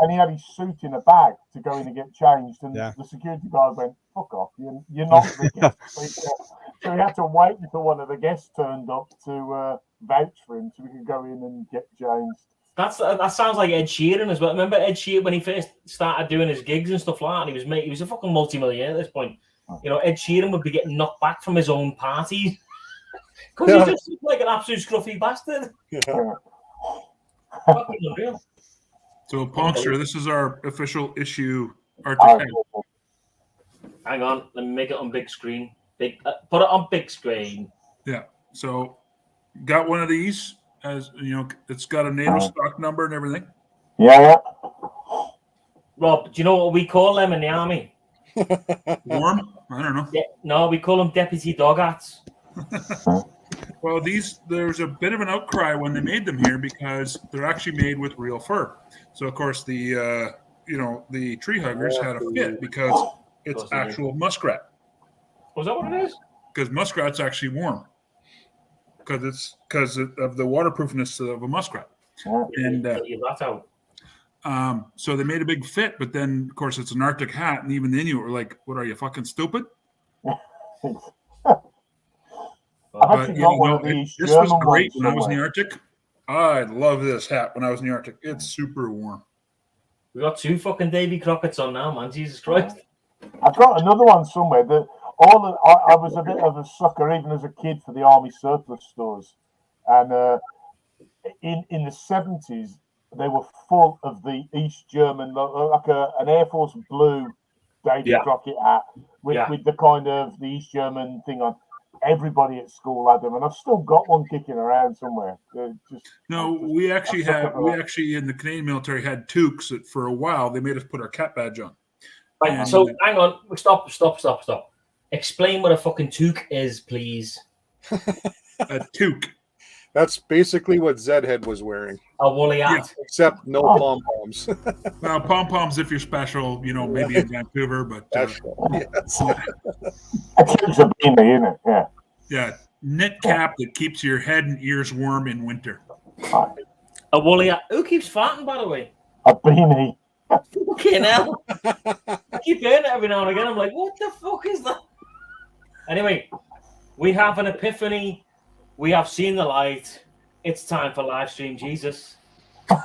and he had his suit in a bag to go in and get changed. And the security guard went, "Fuck off, you're not the guest." So he had to wait until one of the guests turned up to vouch for him so we could go in and get changed. That sounds like Ed Sheeran as well. Remember Ed Sheeran when he first started doing his gigs and stuff like that? And he was a fucking multi-millionaire at this point. You know, Ed Sheeran would be getting knocked back from his own parties because he just looked like an absolute scruffy bastard. Fucking unreal. So, Punkster, this is our official issue Arctic. Hang on, let me make it on big screen. Put it on big screen. Yeah. So, got one of these, as you know, it's got a NATO stock number and everything. Yeah. Rob, do you know what we call them in the army? Warm? I don't know. Yeah, no, we call them deputy dog hats. Well, there's a bit of an outcry when they made them here because they're actually made with real fur. So, of course, the tree huggers had a fit because it's actual muskrat. Was that what it is? Because muskrat's actually warm. Because of the waterproofness of a muskrat. And so they made a big fit, but then, of course, it's an Arctic hat, and even the Inuit were like, "What are you, fucking stupid?" This was great when I was in the Arctic. I love this hat when I was in the Arctic. It's super warm. We got 2 fucking Davy Crockett's on now, man. Jesus Christ. I've got another one somewhere. I was a bit of a sucker, even as a kid, for the army surplus stores. And in the 70s, they were full of the East German, like an Air Force blue Davy Crockett hat with the kind of the East German thing on. Everybody at school had them, and I've still got one kicking around somewhere. We actually in the Canadian military had toques that for a while they made us put our cat badge on. Right, so hang on, stop. Explain what a fucking toque is, please. A toque. That's basically what Zedhead was wearing. A woolly hat. Except no pom-poms. Well, pom-poms if you're special, maybe in Vancouver, but... It's a beanie, isn't it? Yeah. Yeah, knit cap that keeps your head and ears warm in winter. A woolly hat. Who keeps farting, by the way? A beanie. Fucking hell. I keep hearing it every now and again. I'm like, what the fuck is that? Anyway, we have an epiphany. We have seen the light. It's time for live stream Jesus. Okay,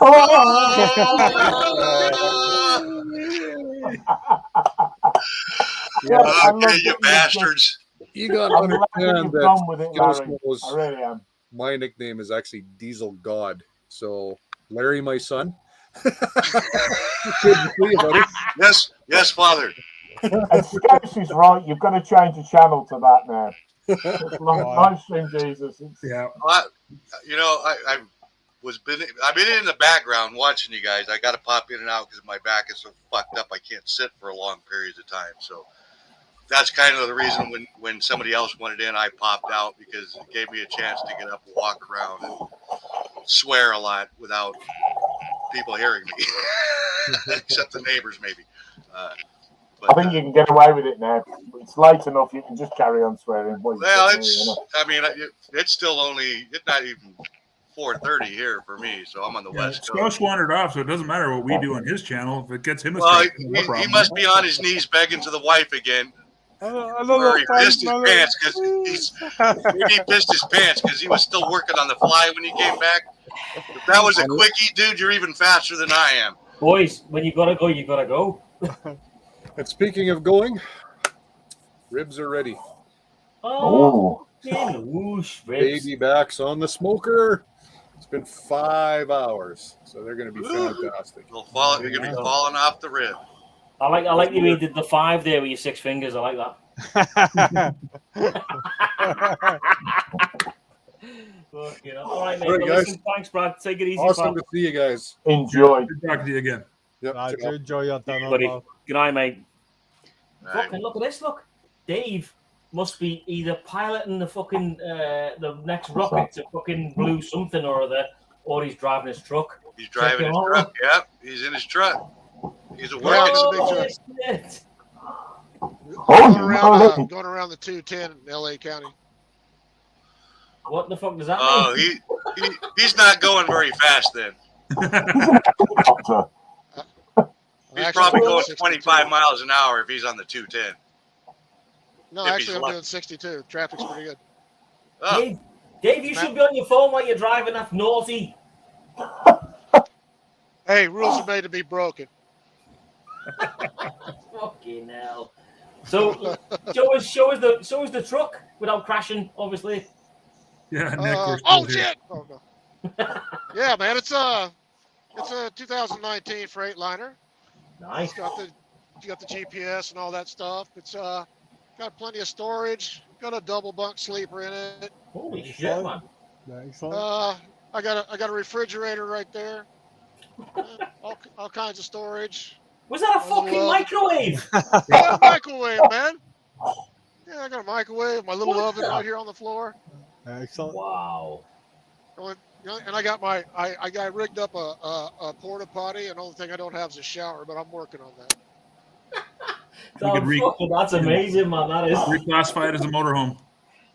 you bastards. You got to understand that I really am. My nickname is actually Diesel God. So, Larry, my son. Good to see you, buddy. Yes, Father. And Scouse is right. You've got to change the channel to that now. Live stream Jesus. Yeah. I've been in the background watching you guys. I got to pop in and out because my back is so fucked up. I can't sit for a long periods of time. So that's kind of the reason when somebody else wanted in, I popped out because it gave me a chance to get up and walk around and swear a lot without people hearing me, except the neighbors maybe. I think you can get away with it now. It's late enough. You can just carry on swearing. Well, it's still only, it's not even 4:30 here for me, so I'm on the West Coast. Scosh wandered off, so it doesn't matter what we do on his channel. If it gets him a well, strike, he must be on his knees begging to the wife again. Or he pissed his pants because maybe he pissed his pants because he was still working on the fly when he came back. If that was a quickie, dude, you're even faster than I am. Boys, when you gotta go, you gotta go. And speaking of going, ribs are ready. Oh, whoosh, ribs. Baby backs on the smoker. It's been 5 hours, so they're going to be fantastic. You're going to be falling off the rib. I like the way you did the 5 there with your 6 fingers. I like that. All right, mate. All right, guys. Listen, thanks, Brad. Take it easy. Awesome to see you guys. Enjoy. good talking to you again. Yep. Enjoy your dinner, Buddy. pal. Good night, mate. Right. Fucking look at this. Look, Dave must be either piloting the fucking the next rocket to fucking blue something or other, or he's driving his truck. He's driving his truck. Yep, he's in his truck. He's a Yeah, working. it's a big truck. Shit. Going around the 210 in LA County. What the fuck does that Oh, mean? he's not going very fast then. He's probably going 25 miles an hour if he's on the 210. No, if actually, he's I'm doing 62. Traffic's pretty good. Oh, Dave, you should be on your phone while you're driving. That's naughty. Hey, rules are made to be broken. Fucking hell. So, show us the truck without crashing, obviously. Yeah, Nick. We're still Oh here. shit! Oh no. Yeah, man, it's a 2019 Freightliner. Nice. It's got the GPS and all that stuff. It's got plenty of storage. Got a double bunk sleeper in it. Holy shit, man. I got a refrigerator right there. All kinds of storage. Was that a fucking microwave? Yeah, a microwave, man. Yeah, I got a microwave. My little oven right here on the floor. Excellent. Wow. And I got I got rigged up a porta potty, and the only thing I don't have is a shower, but I'm working on that. That's amazing, man. That is. Reclassify it as a motorhome.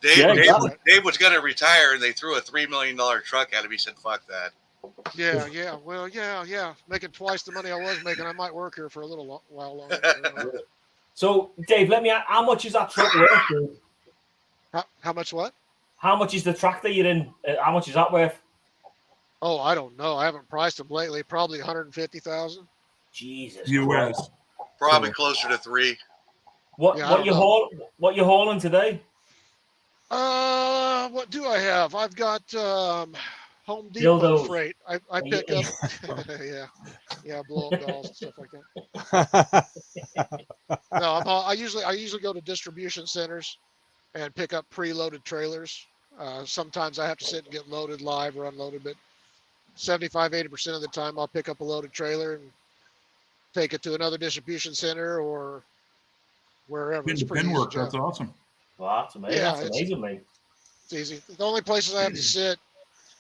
Dave was going to retire, and they threw a $3 million truck at him. He said, "Fuck that." Yeah. Well, yeah. Making twice the money I was making, I might work here for a little while longer. So, Dave, let me ask, how much is that truck worth? Dude? How much what? How much is the tractor you're in? How much is that worth? Oh, I don't know. I haven't priced them lately. Probably 150,000. Jesus. US. Probably closer to 3. What you hauling today? What do I have? I've got Home Depot freight. I pick up. yeah, blow up dolls and stuff like that. No, I usually go to distribution centers and pick up preloaded trailers. Sometimes I have to sit and get loaded live or unloaded, but 75-80% of the time I'll pick up a loaded trailer and take it to another distribution center or wherever. It's pin work. That's awesome. Wow, that's amazing. Yeah, that's amazing, mate. It's easy. The only places I have to sit,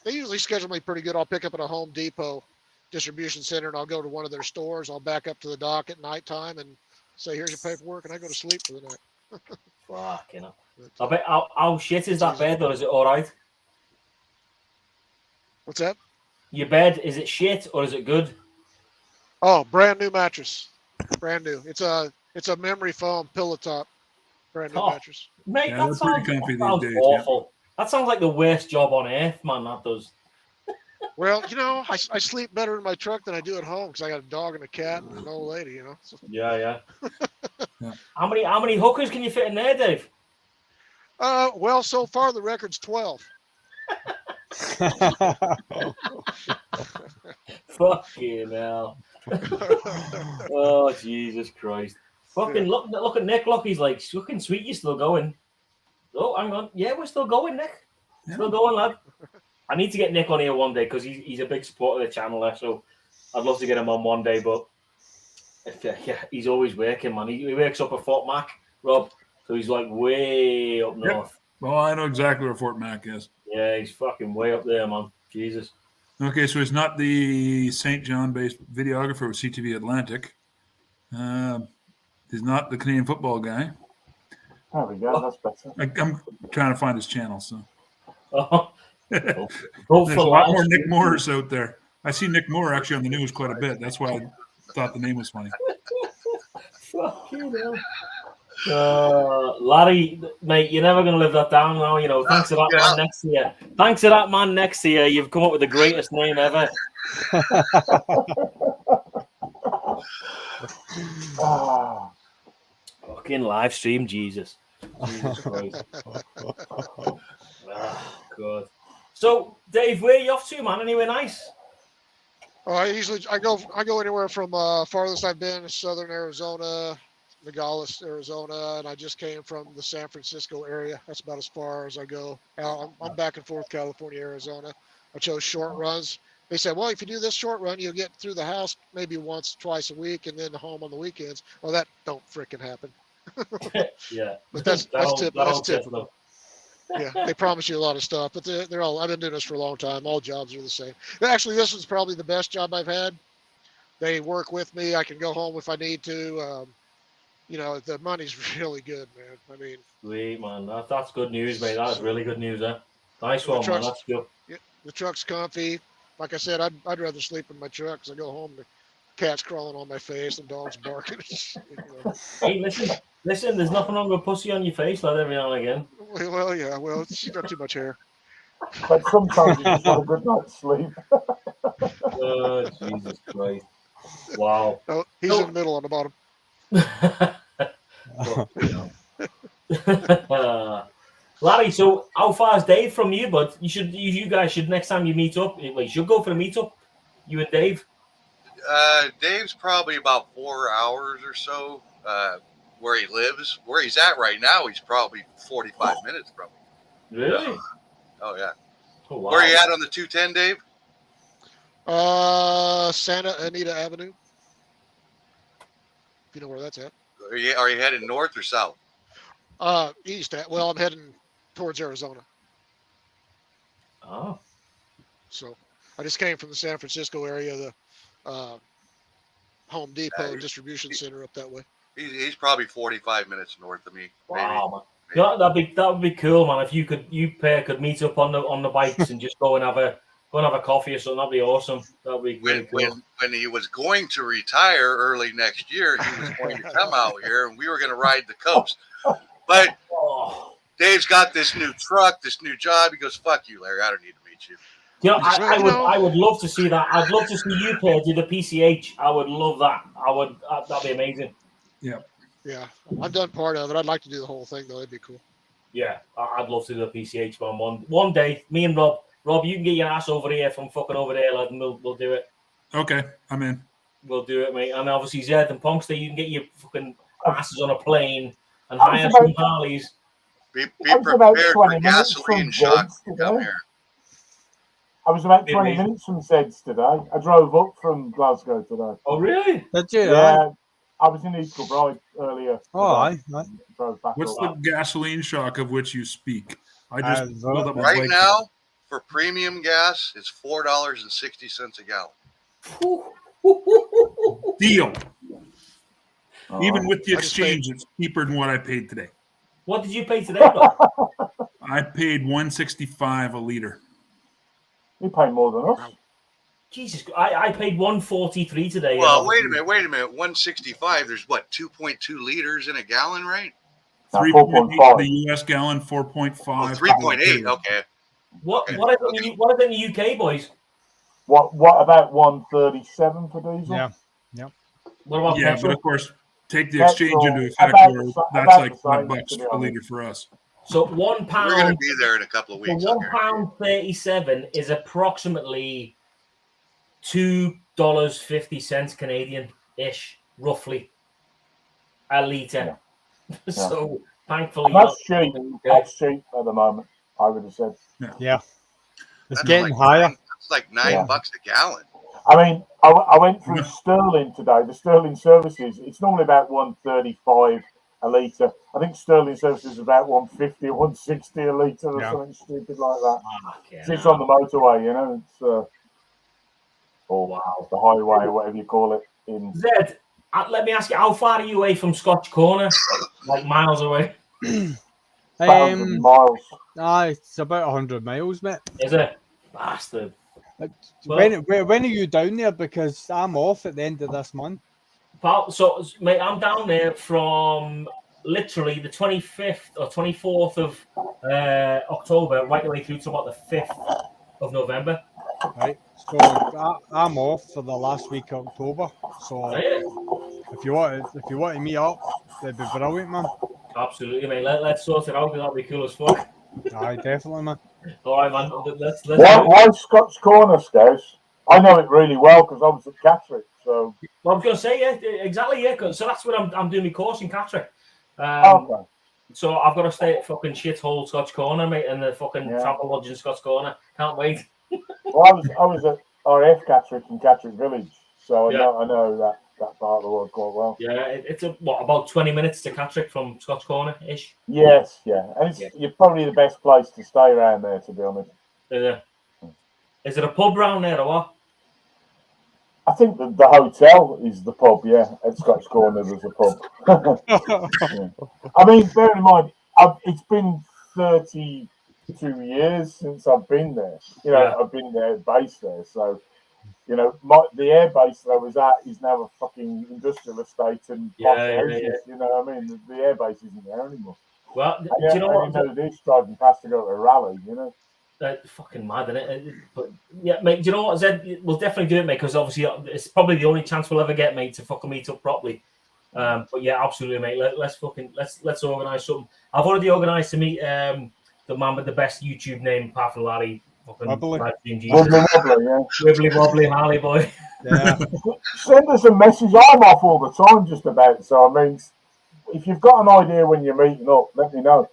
they usually schedule me pretty good. I'll pick up at a Home Depot distribution center and I'll go to one of their stores. I'll back up to the dock at nighttime and say, "Here's your paperwork," and I go to sleep for the night. Fucking hell. I bet, how shit is that bed, though? Is it all right? What's that? Your bed, is it shit or is it good? Oh, brand new mattress. Brand new. It's a memory foam pillow top. Brand new mattress. Mate, Yeah, that they're sounds, pretty comfy that sounds these days, awful. That sounds like the worst job on earth, man. That does. Well, I sleep better in my truck than I do at home because I got a dog and a cat and an old lady, So. Yeah. How many hookers can you fit in there, Dave? Well, so far the record's 12. Fucking hell. Oh, Jesus Christ. Fucking look at Nick. Look, he's like, fucking sweet, you still going. Oh, hang on. Yeah, we're still going, Nick. Still going, lad. I need to get Nick on here one day because he's a big supporter of the channel there, so I'd love to get him on one day, but he's always working, man. He works up at Fort Mac, Rob, so he's like way up north. Well, I know exactly where Fort Mac is. Yeah, he's fucking way up there, man. Jesus. Okay, so he's not the St. John-based videographer with CTV Atlantic. He's not the Canadian football guy. There we go. That's better. I'm trying to find his channel. So Vote there's for a lot live more Nick stream. Moores out there. I see Nick Moore actually on the news quite a bit. That's why I thought the name was funny. Fuck you, Larry, mate, you're never going to live that down now. You know, thanks to that man next to you. Thanks to that man next to you, you've come up with the greatest name ever. Fucking live stream, Jesus. Jesus Christ. God. So, Dave, where are you off to, man? Anywhere nice? I go anywhere from farthest I've been, Southern Arizona, Nogales, Arizona, and I just came from the San Francisco area. That's about as far as I go. I'm back and forth, California, Arizona. I chose short runs. They said, well, if you do this short run, you'll get through the house maybe once, twice a week, and then home on the weekends. Well, that don't frickin' happen. Yeah, but that's typical. Yeah, they promise you a lot of stuff, but they're all. I've been doing this for a long time. All jobs are the same. Actually, this is probably the best job I've had. They work with me. I can go home if I need to. You know, the money's really good, man. I mean, sweet, man. That's good news, mate. That's really good news, eh? Nice one, man. That's good. Yeah, the truck's comfy. Like I said, I'd rather sleep in my truck because I go home, the cat's crawling on my face and dogs barking. You know. Hey, listen. There's nothing wrong with pussy on your face, like every now and again. Well, yeah. Well, she's got too much hair. But sometimes you just want a good night's sleep. Oh, Jesus Christ! Wow. Oh, he's in the middle on the bottom. Larry, so how far is Dave from you? But you guys should next time you meet up. You should go for a meetup. You and Dave. Dave's probably about 4 hours or so where he lives. Where he's at right now, he's probably 45 minutes from me. Really? Oh yeah. Oh, wow. Where are you at on the 210, Dave? Santa Anita Avenue. If you know where that's at. Are you heading north or south? East. Well, I'm heading towards Arizona. Oh. So I just came from the San Francisco area, the Home Depot distribution center up that way. He's probably 45 minutes north of me. Wow, man. Yeah, that would be cool, man. If you pair could meet up on the bikes and just go and have a coffee or something, that'd be awesome. That'd be really cool. When he was going to retire early next year, he was going to come out here and we were going to ride the coast. But Dave's got this new truck, this new job. He goes, "Fuck you, Larry. I don't need to meet you." You know, I would love to see that. I'd love to see you pair do the PCH. I would love that. That'd be amazing. Yeah. Yeah, I've done part of it. I'd like to do the whole thing though. That'd be cool. Yeah, I'd love to do the PCH one day. Me and Rob, you can get your ass over here from fucking over there, lad, and we'll do it. Okay, I'm in. We'll do it, mate. And obviously Zed and Punkster, you can get your fucking asses on a plane and hire some Harleys. Be prepared for gasoline shock to come here. I was about 20 minutes from Zed's today. I drove up from Glasgow today. Oh, really? Did you? Yeah. I was in East Kilbride earlier. Oh, aye. What's the gasoline shock of which you speak? I just right now for premium gas, it's $4.60 a gallon. Deal. Even with the exchange, it's cheaper than what I paid today. What did you pay today, though? I paid $1.65 a liter. You pay more than us. Jesus, I paid $1.43 today. Well, wait a minute. 165. There's what, 2.2 liters in a gallon, right? 3.8 the US gallon, 4.5. Oh, 3.8. Okay. What is it in the UK, boys? What about 137 for diesel? Yeah. What about petrol? But of course, take the exchange into effect. That's like $5 a liter for us. So £1. We're going to be there in a couple of weeks. So £1.37 is approximately $2.50 Canadian-ish, roughly, a litre. Yeah. So thankfully, that's cheap. That's cheap at the moment. I would have said. Yeah. It's getting higher. It's like $9 a gallon. I mean, I went through Sterling today. The Sterling services, it's normally about 135 a litre. I think Sterling services is about 150 or 160 a litre or something stupid like that. So it's on the motorway, you know. It's or Wow. the highway, or whatever you call it. In Zed, let me ask you, how far are you away from Scotch Corner? Like miles away? 1,000 miles. It's about 100 miles, mate. Is it? Bastard. When are you down there? Because I'm off at the end of this month. Pal, so, mate, I'm down there from literally the 25th or 24th of October right the way through to about the 5th of November. Right. So I'm off for the last week of October. So if you want to meet up, that'd be brilliant, man. Absolutely, mate. Let's sort it out. That'd be cool as fuck. Aye, definitely, man. All right, man. Let's why Scotch Corner, Scouts? I know it really well because I was at Catterick. So well, I was going to say, yeah, exactly, yeah. So that's what I'm doing my course in Catterick. okay. So I've got to stay at fucking shithole Scotch Corner, mate, and the fucking travel lodge in Scotch Corner. Can't wait. Well, I was at RF Catterick in Catterick Village, so I know that part of the world quite well. Yeah, it's about 20 minutes to Catterick from Scotch Corner ish. Yes, yeah, and you're probably the best place to stay around there, to be honest. Is it a pub round there or what? I think the hotel is the pub. Yeah, at Scotch Corner there's a pub. Yeah. I mean, bear in mind, it's been 32 years since I've been there. You know, I've been there, based there. So, you know, the air base that I was at is now a fucking industrial estate and posh houses. You know what I mean? The air base isn't there anymore. Well, do you know what? I know this driving past to go to a rally, you know. Fucking mad, isn't it? But yeah, mate, do you know what, Zed? We'll definitely do it, mate, because obviously it's probably the only chance we'll ever get, mate, to fucking meet up properly. But yeah, absolutely, mate. Let's organise something. I've already organised to meet the man with the best YouTube name, apart from Larry. Wibbly wobbly, yeah. Wibbly wobbly, Harley boy. Yeah. Send us a message. I'm off all the time, just about. So I mean, if you've got an idea when you're meeting up, let me know.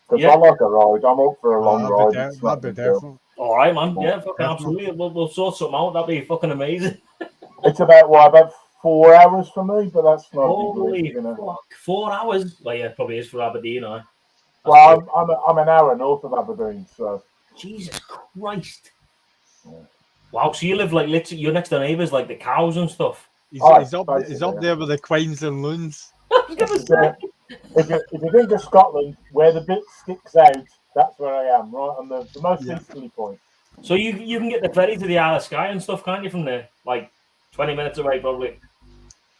Because I like a ride. I'm up for a long ride. That'd be definitely. All right, man. Yeah, fucking absolutely. We'll sort something out. That'd be fucking amazing. It's about 4 hours for me, but that's not. Holy fuck, 4 hours? Well, yeah, probably is for Aberdeen. Well, I'm an hour north of Aberdeen, so. Jesus Christ! Yeah. Wow, so you live like literally, your next door neighbours, like the cows and stuff. He's up there with the queens and loons. If you think of Scotland, where the bit sticks out, that's where I am, right on the most easterly point. So you can get the ferry to the Isle of Skye and stuff, can't you, from there? Like 20 minutes away, probably.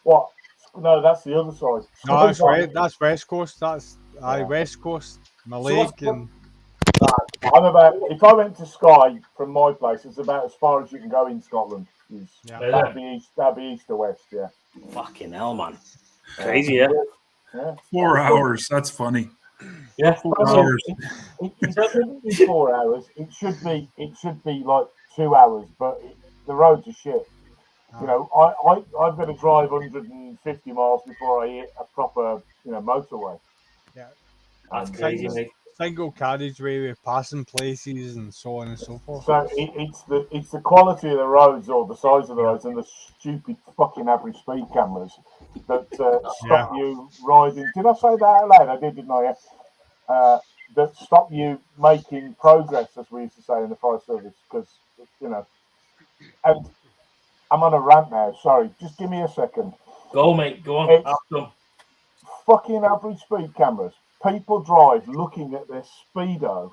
What? No, that's the other side. No, that's West Coast. That's West Coast. Malaysia and. If I went to Skye from my place, it's about as far as you can go in Scotland. That'd be east or west, yeah. Fucking hell, man. Crazy, yeah. 4 hours. That's funny. Yeah, 4 hours. It doesn't be 4 hours. It should be like 2 hours, but the roads are shit. You know, I've got to drive 150 miles before I hit a proper, motorway. Yeah, that's crazy, mate. Single carriageway with passing places and so on and so forth. So it's the quality of the roads or the size of the roads and the stupid fucking average speed cameras that stop you riding. Did I say that out loud? I did, didn't I? That stop you making progress, as we used to say in the fire service, because and I'm on a rant now. Sorry, just give me a second. Go, mate. Go on. Fucking average speed cameras. People drive looking at their speedo,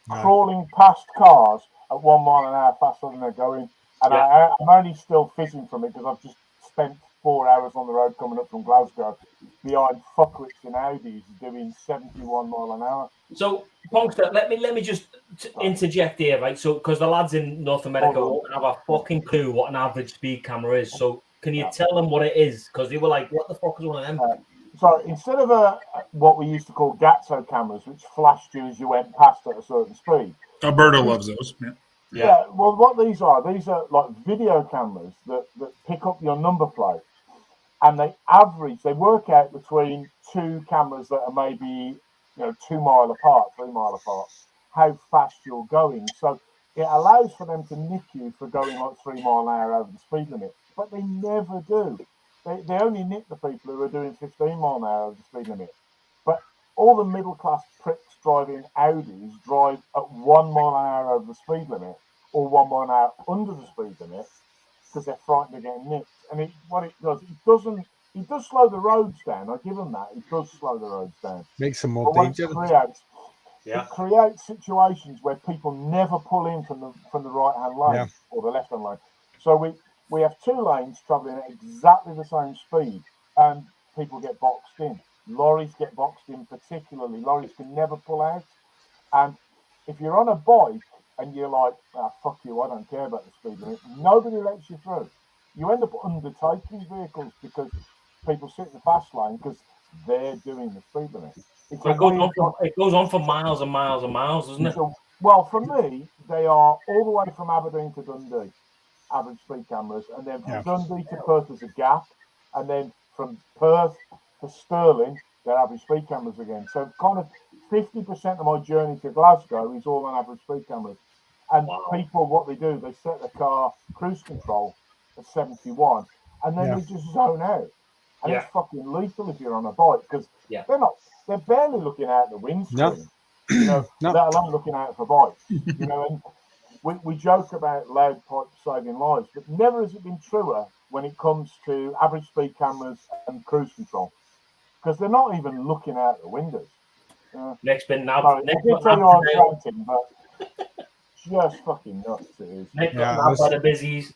crawling past cars at 1 mile an hour faster than they're going. And I'm only still fizzing from it because I've just spent 4 hours on the road coming up from Glasgow behind fuckwits and Audis doing 71 mile an hour. So, Punkster, let me just interject here, right? So, because the lads in North America won't have a fucking clue what an average speed camera is. So, can you tell them what it is? Because they were like, what the fuck is one of them? So instead of what we used to call Gatso cameras, which flashed you as you went past at a certain speed. Alberta loves those. Yeah. Well, what these are like video cameras that pick up your number plate, and they work out between two cameras that are maybe 2 mile apart, 3 mile apart, how fast you're going. So it allows for them to nick you for going like 3 mile an hour over the speed limit, but they never do. They only nick the people who are doing 15 mile an hour over the speed limit. But all the middle class pricks driving Audis drive at 1 mile an hour over the speed limit or 1 mile an hour under the speed limit because they're frightened of getting nipped. And what it does, it does slow the roads down. I give them that. It does slow the roads down. Makes them more But what dangerous. it creates situations where people never pull in from the right hand lane or the left hand lane. So we have two lanes travelling at exactly the same speed, and people get boxed in. Lorries get boxed in, particularly. Lorries can never pull out. And if you're on a bike and you're like, fuck you, I don't care about the speed limit, nobody lets you through. You end up undertaking vehicles because people sit in the fast lane because they're doing the speed limit. It goes on for miles and miles and miles, doesn't it? Well, for me, they are all the way from Aberdeen to Dundee, average speed cameras, and then from Dundee to Perth there's a gap, and then from Perth to Stirling, they're average speed cameras again. So kind of 50% of my journey to Glasgow is all on average speed cameras. And people, what they do, they set the car cruise control at 71, and then they just zone out. And it's fucking lethal if you're on a bike, because they're barely looking out the windscreen, let alone looking out for bikes. And we joke about loud pipes saving lives, but never has it been truer when it comes to average speed cameras and cruise control, because they're not even looking out the windows. Next bit now. I did tell you I'm ranting, but just fucking nuts it is. Next by the busies.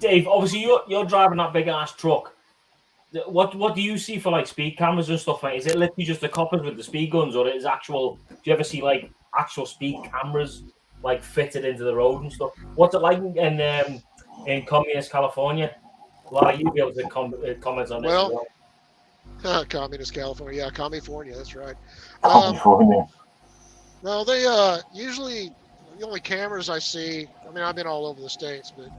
Dave, obviously you're driving that big ass truck. What do you see for like speed cameras and stuff like? Is it literally just the coppers with the speed guns, or is actual? Do you ever see like actual speed cameras like fitted into the road and stuff? What's it like in communist California? A lot of you be able to comment on this. Well, communist California, California, that's right. California. No, they usually the only cameras I see. I mean, I've been all over the states, but.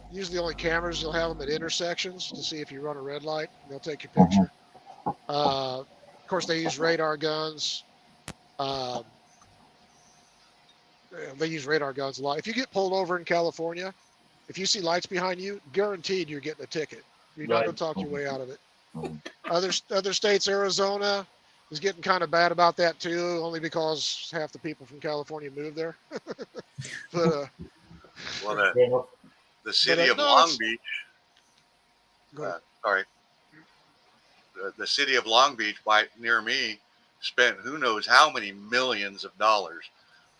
Usually the only cameras, you'll have them at intersections to see if you run a red light. They'll take your picture. Of course, they use radar guns. They use radar guns a lot. If you get pulled over in California, if you see lights behind you, guaranteed you're getting a ticket. You're not going to talk your way out of it. Other states, Arizona is getting kind of bad about that too, only because half the people from California moved there. But the city of Long Beach. The city of Long Beach, near me, spent who knows how many millions of dollars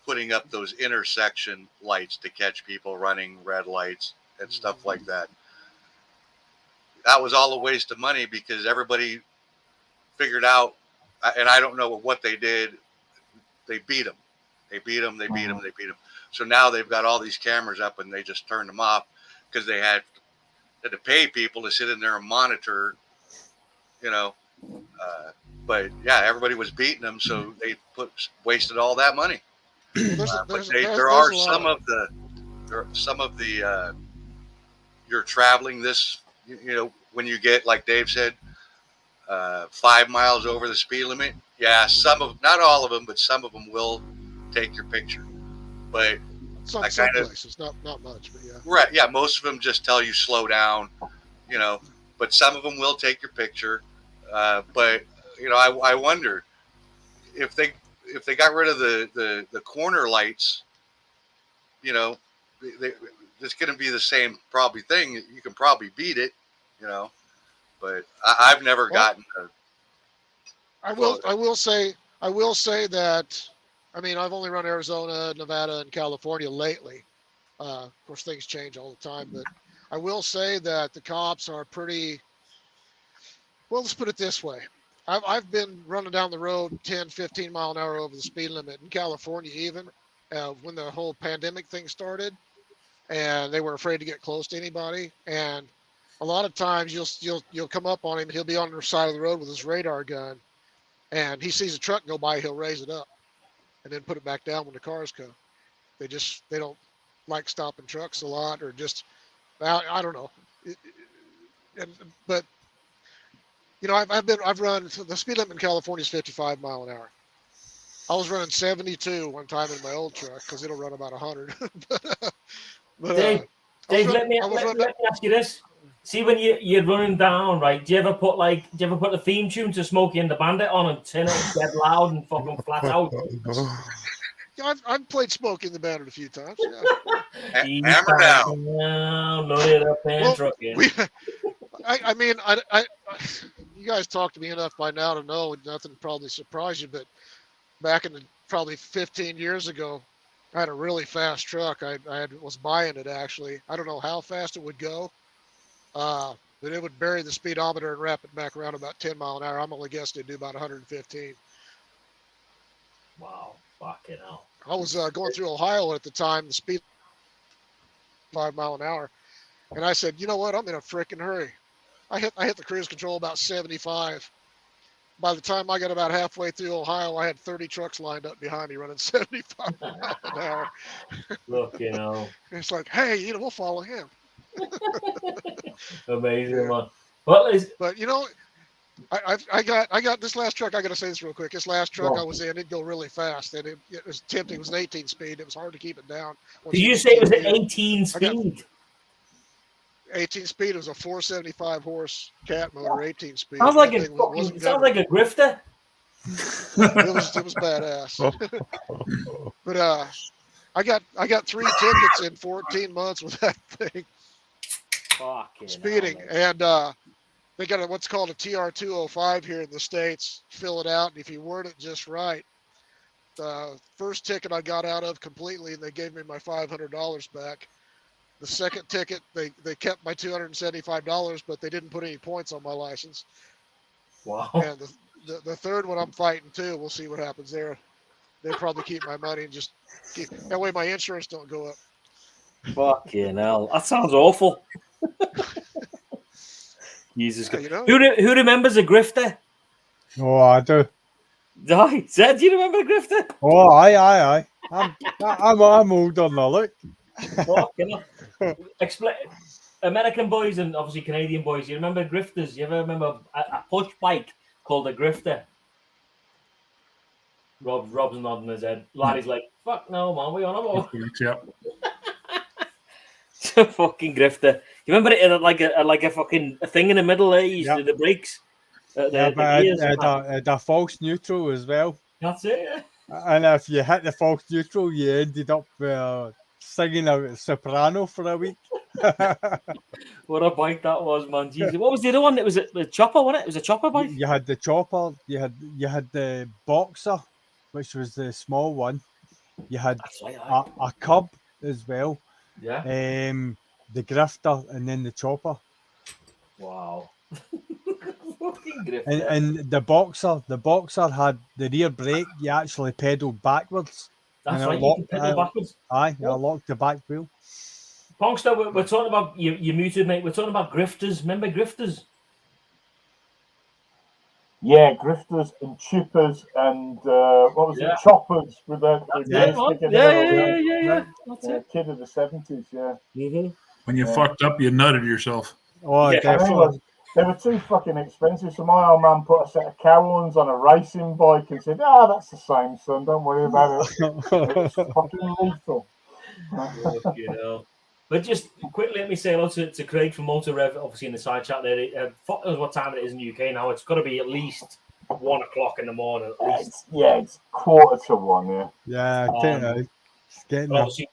putting up those intersection lights to catch people running red lights and stuff like that. That was all a waste of money because everybody figured out, and I don't know what they did. They beat them. They beat them. So now they've got all these cameras up and they just turned them off because they had to pay people to sit in there and monitor, but everybody was beating them. So they wasted all that money. There are some of the you're traveling this, when you get, like Dave said, 5 miles over the speed limit. Yeah. Not all of them, but some of them will take your picture. But some places, not much, but right, most of them just tell you slow down, but some of them will take your picture. But I wonder if they got rid of the corner lights, it's going to be the same probably thing. You can probably beat it, but I've never gotten. I will say that. I mean, I've only run Arizona, Nevada, and California lately. Of course, things change all the time, but I will say that the cops are pretty, well, let's put it this way. I've been running down the road 10, 15 mile an hour over the speed limit in California, even when the whole pandemic thing started, and they were afraid to get close to anybody. And a lot of times you'll come up on him, and he'll be on the side of the road with his radar gun, and he sees a truck go by, he'll raise it up and then put it back down when the cars come. They don't like stopping trucks a lot, or just, I don't know. But I've run, the speed limit in California is 55 mile an hour. I was running 72 one time in my old truck because it'll run about 100. Dave, let me ask you this. See, when you're running down, right? Do you ever put the theme tune to Smokey and the Bandit on and turn it dead loud and fucking flat out? I've played Smoke in the Bandit a few times. Yeah. Hammer down. Loaded up and Well, trucking. I mean, you guys talked to me enough by now to know nothing probably surprised you, but back in probably 15 years ago, I had a really fast truck. I was buying it actually. I don't know how fast it would go, but it would bury the speedometer and wrap it back around about 10 mile an hour. I'm only guessing it'd do about 115. Wow, fucking hell. I was going through Ohio at the time. The speed 5 mile an hour, and I said, you know what? I'm in a freaking hurry. I hit the cruise control about 75. By the time I got about halfway through Ohio, I had 30 trucks lined up behind me running 75 miles an hour. Look, you know. It's like, hey, we'll follow him. Amazing, man. But you know, I got this last truck. I got to say this real quick. This last truck I was in, it'd go really fast, and it was tempting. It was an 18 speed. It was hard to keep it down. Did you say it was an 18 speed? 18 speed. It was a 475 horse cat motor, 18 speed. Sounds like a grifter. It was badass. But I got 3 tickets in 14 months with that thing. Fucking speeding, hell, and they got what's called a TR-205 here in the States. Fill it out, and if you word it just right, the first ticket I got out of completely, and they gave me my $500 back. The second ticket, they kept my $275, but they didn't put any points on my license. Wow. And the third one I'm fighting too. We'll see what happens there. They'll probably keep my money and just keep that way my insurance don't go up. Fucking hell. That sounds awful. Jesus Christ. You know? Who remembers a grifter? Oh, I do. Zed, do you remember a grifter? Oh, aye. I'm old on the look. Explain. American boys and obviously Canadian boys, you remember grifters? You ever remember a push bike called a grifter? Rob's nodding his head. Larry's like, fuck no, man, we on about? Yep. It's a fucking grifter. You remember it had like a fucking thing in the middle there? You used the brakes. The false neutral as well. That's it. Yeah. And if you hit the false neutral, you ended up singing a soprano for a week. What a bike that was, man! Jesus. What was the other one? It was the chopper, wasn't it? It was a chopper bike. You had the chopper. You had the boxer, which was the small one. You had a cub as well. Yeah. The grifter and then the chopper. Wow. Fucking grifter. And the boxer had the rear brake. You actually pedaled backwards. That's right. You can pedal backwards. Aye, I locked the back wheel. Pongster, we're talking about you muted, mate. We're talking about grifters. Remember grifters? Yeah, grifters and chippers and what was it? Choppers with that. Yeah. That's it. Kid of the 70s, yeah. Mm-hmm. When you fucked up, you nutted yourself. Oh, definitely. They were too fucking expensive. So my old man put a set of cow-horns on a racing bike and said, that's the same, son. Don't worry about it. It's fucking lethal. But just quickly, let me say hello to Craig from Motor Rev, obviously in the side chat there. Fuck knows what time it is in the UK now. It's got to be at least 1 o'clock in the morning. At least. It's 1:45, yeah. It's getting obviously,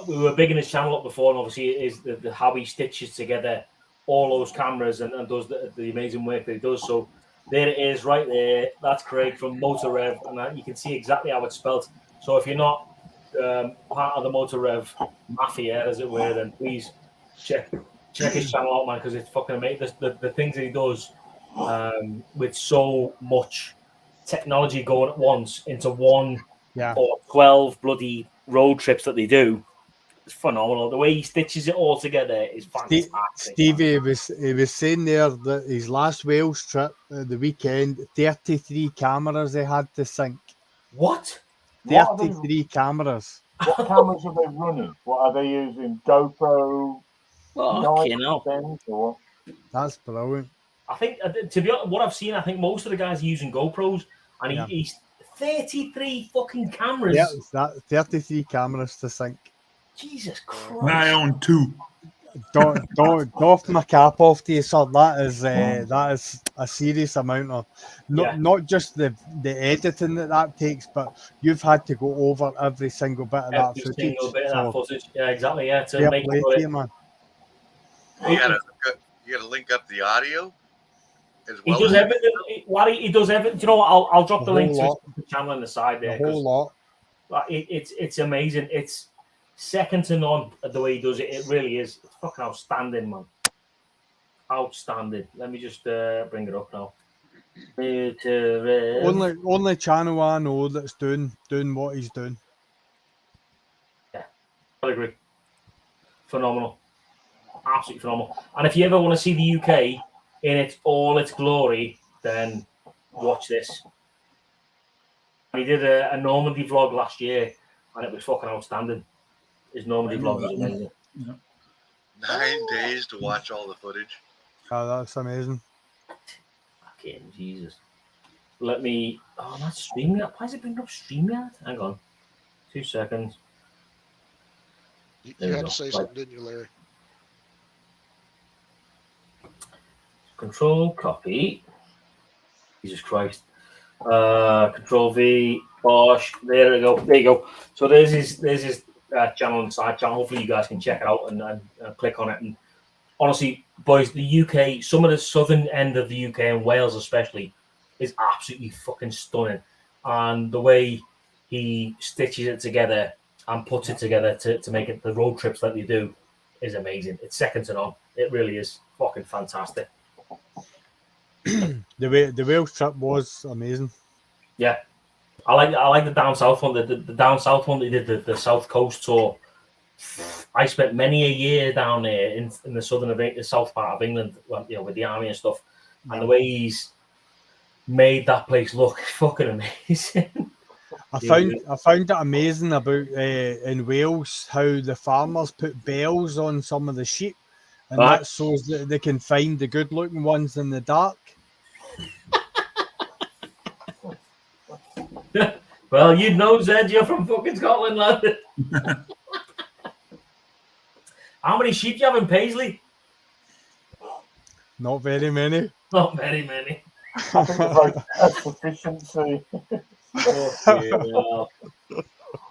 we were bigging his channel up before, and obviously it is the how he stitches together all those cameras and does the amazing work that he does. So there it is, right there. That's Craig from Motor Rev, and you can see exactly how it's spelled. So if you're not part of the Motor Rev mafia, as it were, then please check his channel out, man, because it's fucking amazing. The things that he does with so much technology going at once into one or 12 bloody road trips that they do. It's phenomenal. The way he stitches it all together is fantastic. Stevie, he was saying there that his last Wales trip the weekend, 33 cameras they had to sync. What? 33 cameras. What cameras are they running? What are they using? GoPro? Or That's brilliant. I think, to be honest, what I've seen, I think most of the guys are using GoPros, and he's 33 fucking cameras. Yeah, 33 cameras to sync. Jesus Christ. And I own 2. don't doff my cap off to you, sir. That is a serious amount of not just the editing that takes, but you've had to go over every single bit of that footage. Single bit of that footage. Yeah, exactly. Yeah, to fair make play sure to you, man. You gotta link up the audio as well. He does everything. Larry, he does everything. Do you know what? I'll drop the link to the channel on the side there. The whole lot. It's amazing. It's second to none the way he does it. It really is. It's fucking outstanding, man. Outstanding. Let me just bring it up now. Only channel I know that's doing what he's doing. Yeah, I agree. Phenomenal. Absolutely phenomenal. And if you ever want to see the UK in all its glory, then watch this. He did a Normandy vlog last year, and it was fucking outstanding. His Normandy vlog was amazing. Yeah. 9 days to watch all the footage. Oh, that's amazing. Fucking Jesus. Let me... Oh, that's StreamYard. Why is it bringing up StreamYard? Hang on. 2 seconds. You had to say something, didn't you, Larry? Control, copy. Jesus Christ. Control V, Bosh. There we go. There you go. So there's his channel and side channel. Hopefully you guys can check it out and click on it. And honestly, boys, the UK, some of the southern end of the UK and Wales especially, is absolutely fucking stunning. And the way he stitches it together and puts it together to make it the road trips that they do is amazing. It's second to none. It really is fucking fantastic. The Wales trip was amazing. Yeah, I like the down south one. The down south one they did the South Coast tour. I spent many a year down there in the south part of England, with the army and stuff. And the way he's made that place look fucking amazing. I found it amazing about in Wales how the farmers put bells on some of the sheep, and that's so that they can find the good looking ones in the dark. Well, you'd know, Zed, you're from fucking Scotland, lad. How many sheep do you have in Paisley? Not very many. Not very many. I think it's like sufficiency.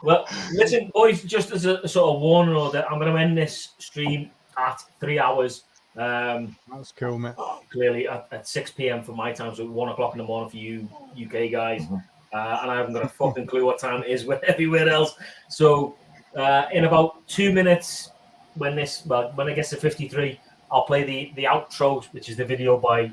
Well, listen, boys, just as a sort of warning order, I'm going to end this stream at 3 hours. That's cool, mate. Clearly at 6 p.m. for my time, so 1 o'clock in the morning for you UK guys. And I haven't got a fucking clue what time it is everywhere else. So in about 2 minutes, when it gets to 53, I'll play the outro, which is the video by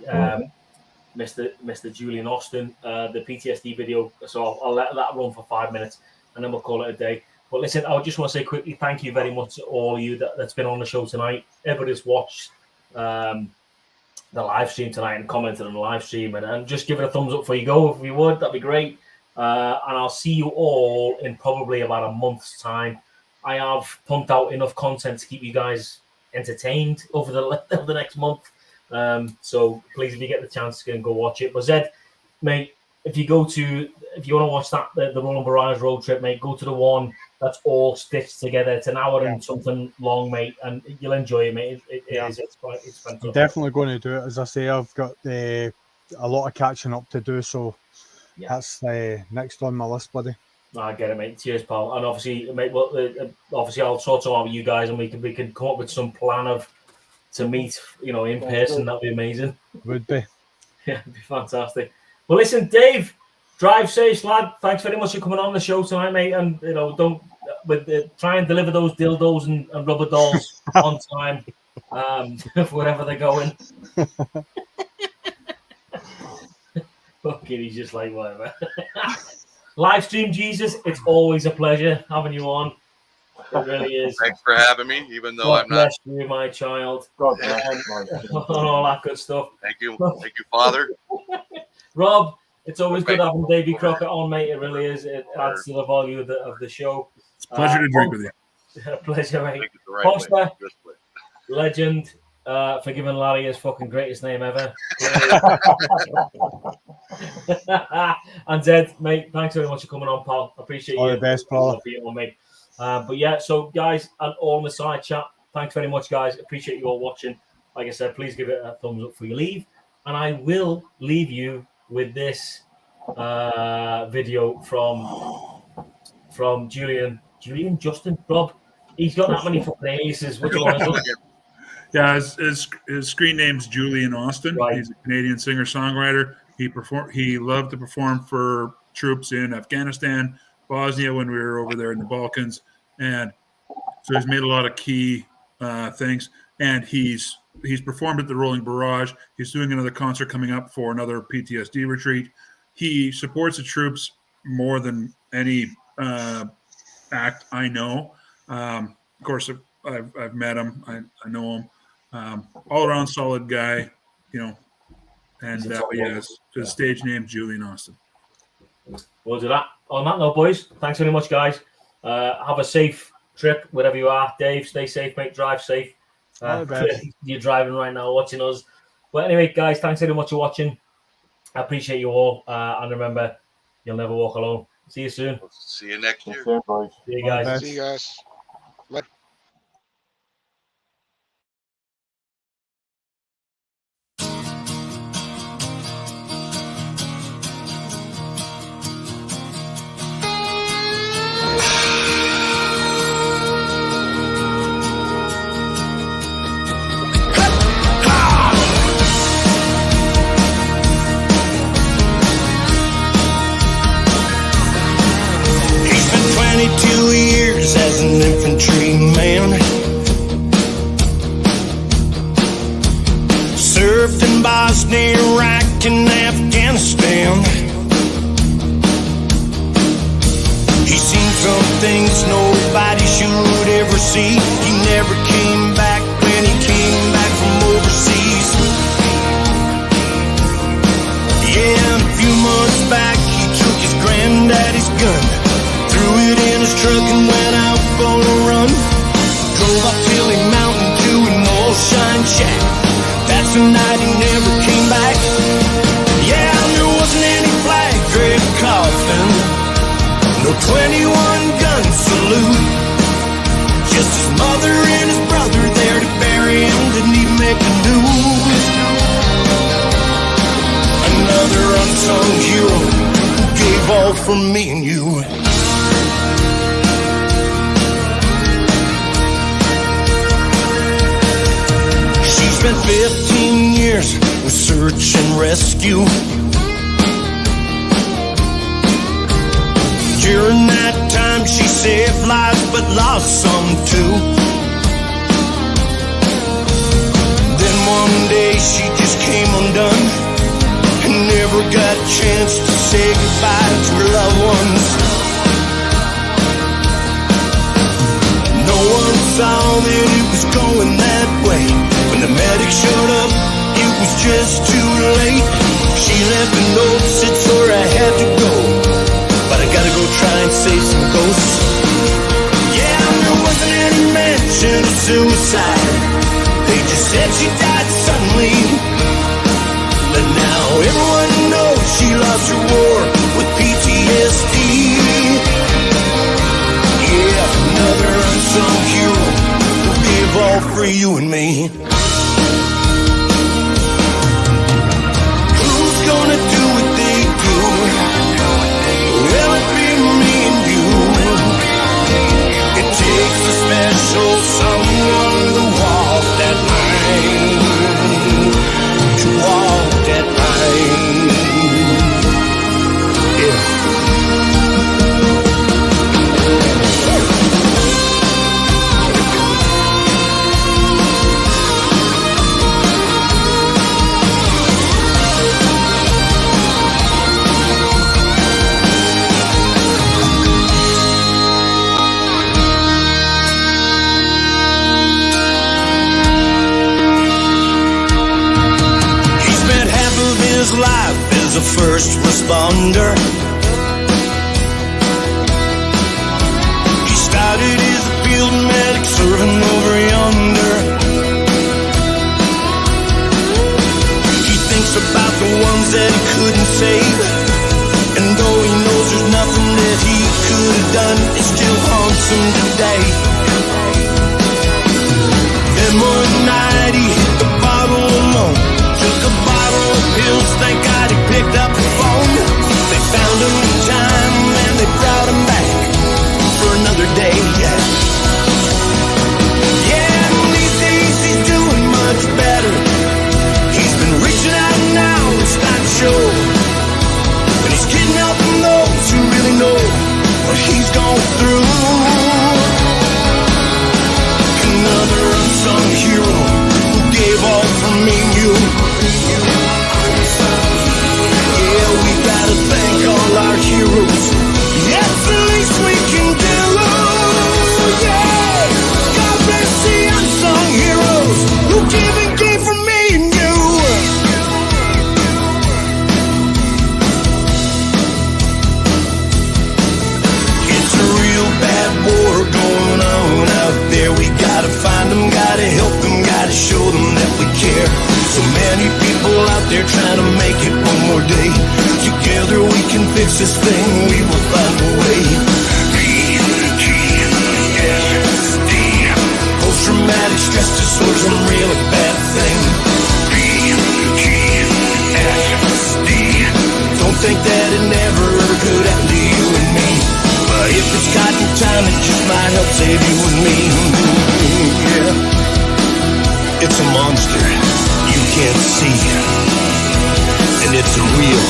Mr. Julian Austin, the PTSD video. So I'll let that run for 5 minutes, and then we'll call it a day. But listen, I just want to say quickly, thank you very much to all of you that's been on the show tonight. Everybody's watched the live stream tonight and commented on the live stream, and just give it a thumbs up before you go, if you would. That'd be great. And I'll see you all in probably about a month's time. I have pumped out enough content to keep you guys entertained over the next month. So please, if you get the chance, go watch it. But Zed, mate, if you want to watch that the Roland Barrage road trip, mate, go to the one that's all stitched together. It's an hour and something long, mate, and you'll enjoy it, mate. It's fantastic. I'm definitely going to do it. As I say, I've got a lot of catching up to do, so that's next on my list, buddy. I get it, mate. Cheers, pal. And obviously, mate, obviously I'll sort out with you guys, and we can come up with some plan to meet, in person. That'd be amazing. Would be. Yeah, it'd be fantastic. Well, listen, Dave, drive safe, lad. Thanks very much for coming on the show tonight, mate. And don't try and deliver those dildos and rubber dolls on time, wherever they're going. Fucking, he's just like whatever. Live stream Jesus, it's always a pleasure having you on. It really is. Thanks for having me, even though God I'm not. bless you, my child. God bless you. All that good stuff. Thank you, Father. Rob, it's always good having Davy Crockett on, mate. It really is. It adds to the value of the show. It's a pleasure to drink with you. Pleasure, mate. Right Foster, legend, for giving Larry his fucking greatest name ever. And Zed, mate, thanks very much for coming on, pal. Appreciate you. All the best, pal. But yeah, so guys, and all in the side chat, thanks very much, guys. Appreciate you all watching. Like I said, please give it a thumbs up before you leave. And I will leave you with this video from Julian, Justin, Rob. He's got that many fucking aliases. Which one is it? Yeah, his screen name's Julian Austin. Right. He's a Canadian singer-songwriter. He loved to perform for troops in Afghanistan, Bosnia when we were over there in the Balkans, and so he's made a lot of key things. And he's performed at the Rolling Barrage. He's doing another concert coming up for another PTSD retreat. He supports the troops more than any act I know. Of course, I've met him. I know him. All around solid guy, you know. And his stage name Julian Austin. We'll do that. On that note, boys, thanks very much, guys. Have a safe trip wherever you are. Dave, stay safe, mate. Drive safe. You're driving right now, watching us. But anyway, guys, thanks very much for watching. I appreciate you all. And remember, you'll never walk alone. See you soon. See you next year. See you guys. See you guys. Later. As an infantryman, served in Bosnia, Iraq, and Afghanistan. He's seen some things nobody should ever see. He never came back when he came back from overseas. Yeah, a few months back he took his granddaddy's gun, threw it in his truck and went out on a run. Drove up Tilly Mountain to an old shine shack. That's the night he never came back. Yeah, there wasn't any flag draped coffin, no 21-gun salute. Just his mother and his brother there to bury him. Didn't even make the news. Another unsung hero who gave all for me and you. Spent 15 years with search and rescue. During that time she saved lives but lost some too. Then one day she just came undone and never got a chance to say goodbye to her loved ones. No one saw that it was going that way. When the medic showed up, it was just too late. She left a note, said sorry I had to go, but I gotta go try and save some ghosts. Yeah, there wasn't any mention of suicide. They just said she died suddenly. But now everyone knows she lost her war with PTSD. Yeah, another unsung hero who gave all for you and me. Gonna do what they do. Will it be me and you? It takes a special someone to walk that line. To walk that line. Yeah. Life as a first responder. He started as a field medic serving over yonder. He thinks about the ones that he couldn't save, and though he knows there's nothing that he could have done, it still haunts him today. he's gone through. Another unsung hero who gave all for me and you. Yeah, we gotta thank all our heroes. That's the least we can do. Yeah, God bless the unsung heroes who gave for me and you. It's a real bad war going on out there. We gotta find them, gotta help them, gotta show them that we care. So many people out there trying to make it one more day. Together we can fix this thing, we will find a way. Post-traumatic stress disorder's a really bad thing. Don't think that it never could happen to you and me. But if it's caught in time, it just might help save you and me. Yeah. It's a monster you can't see. And it's a real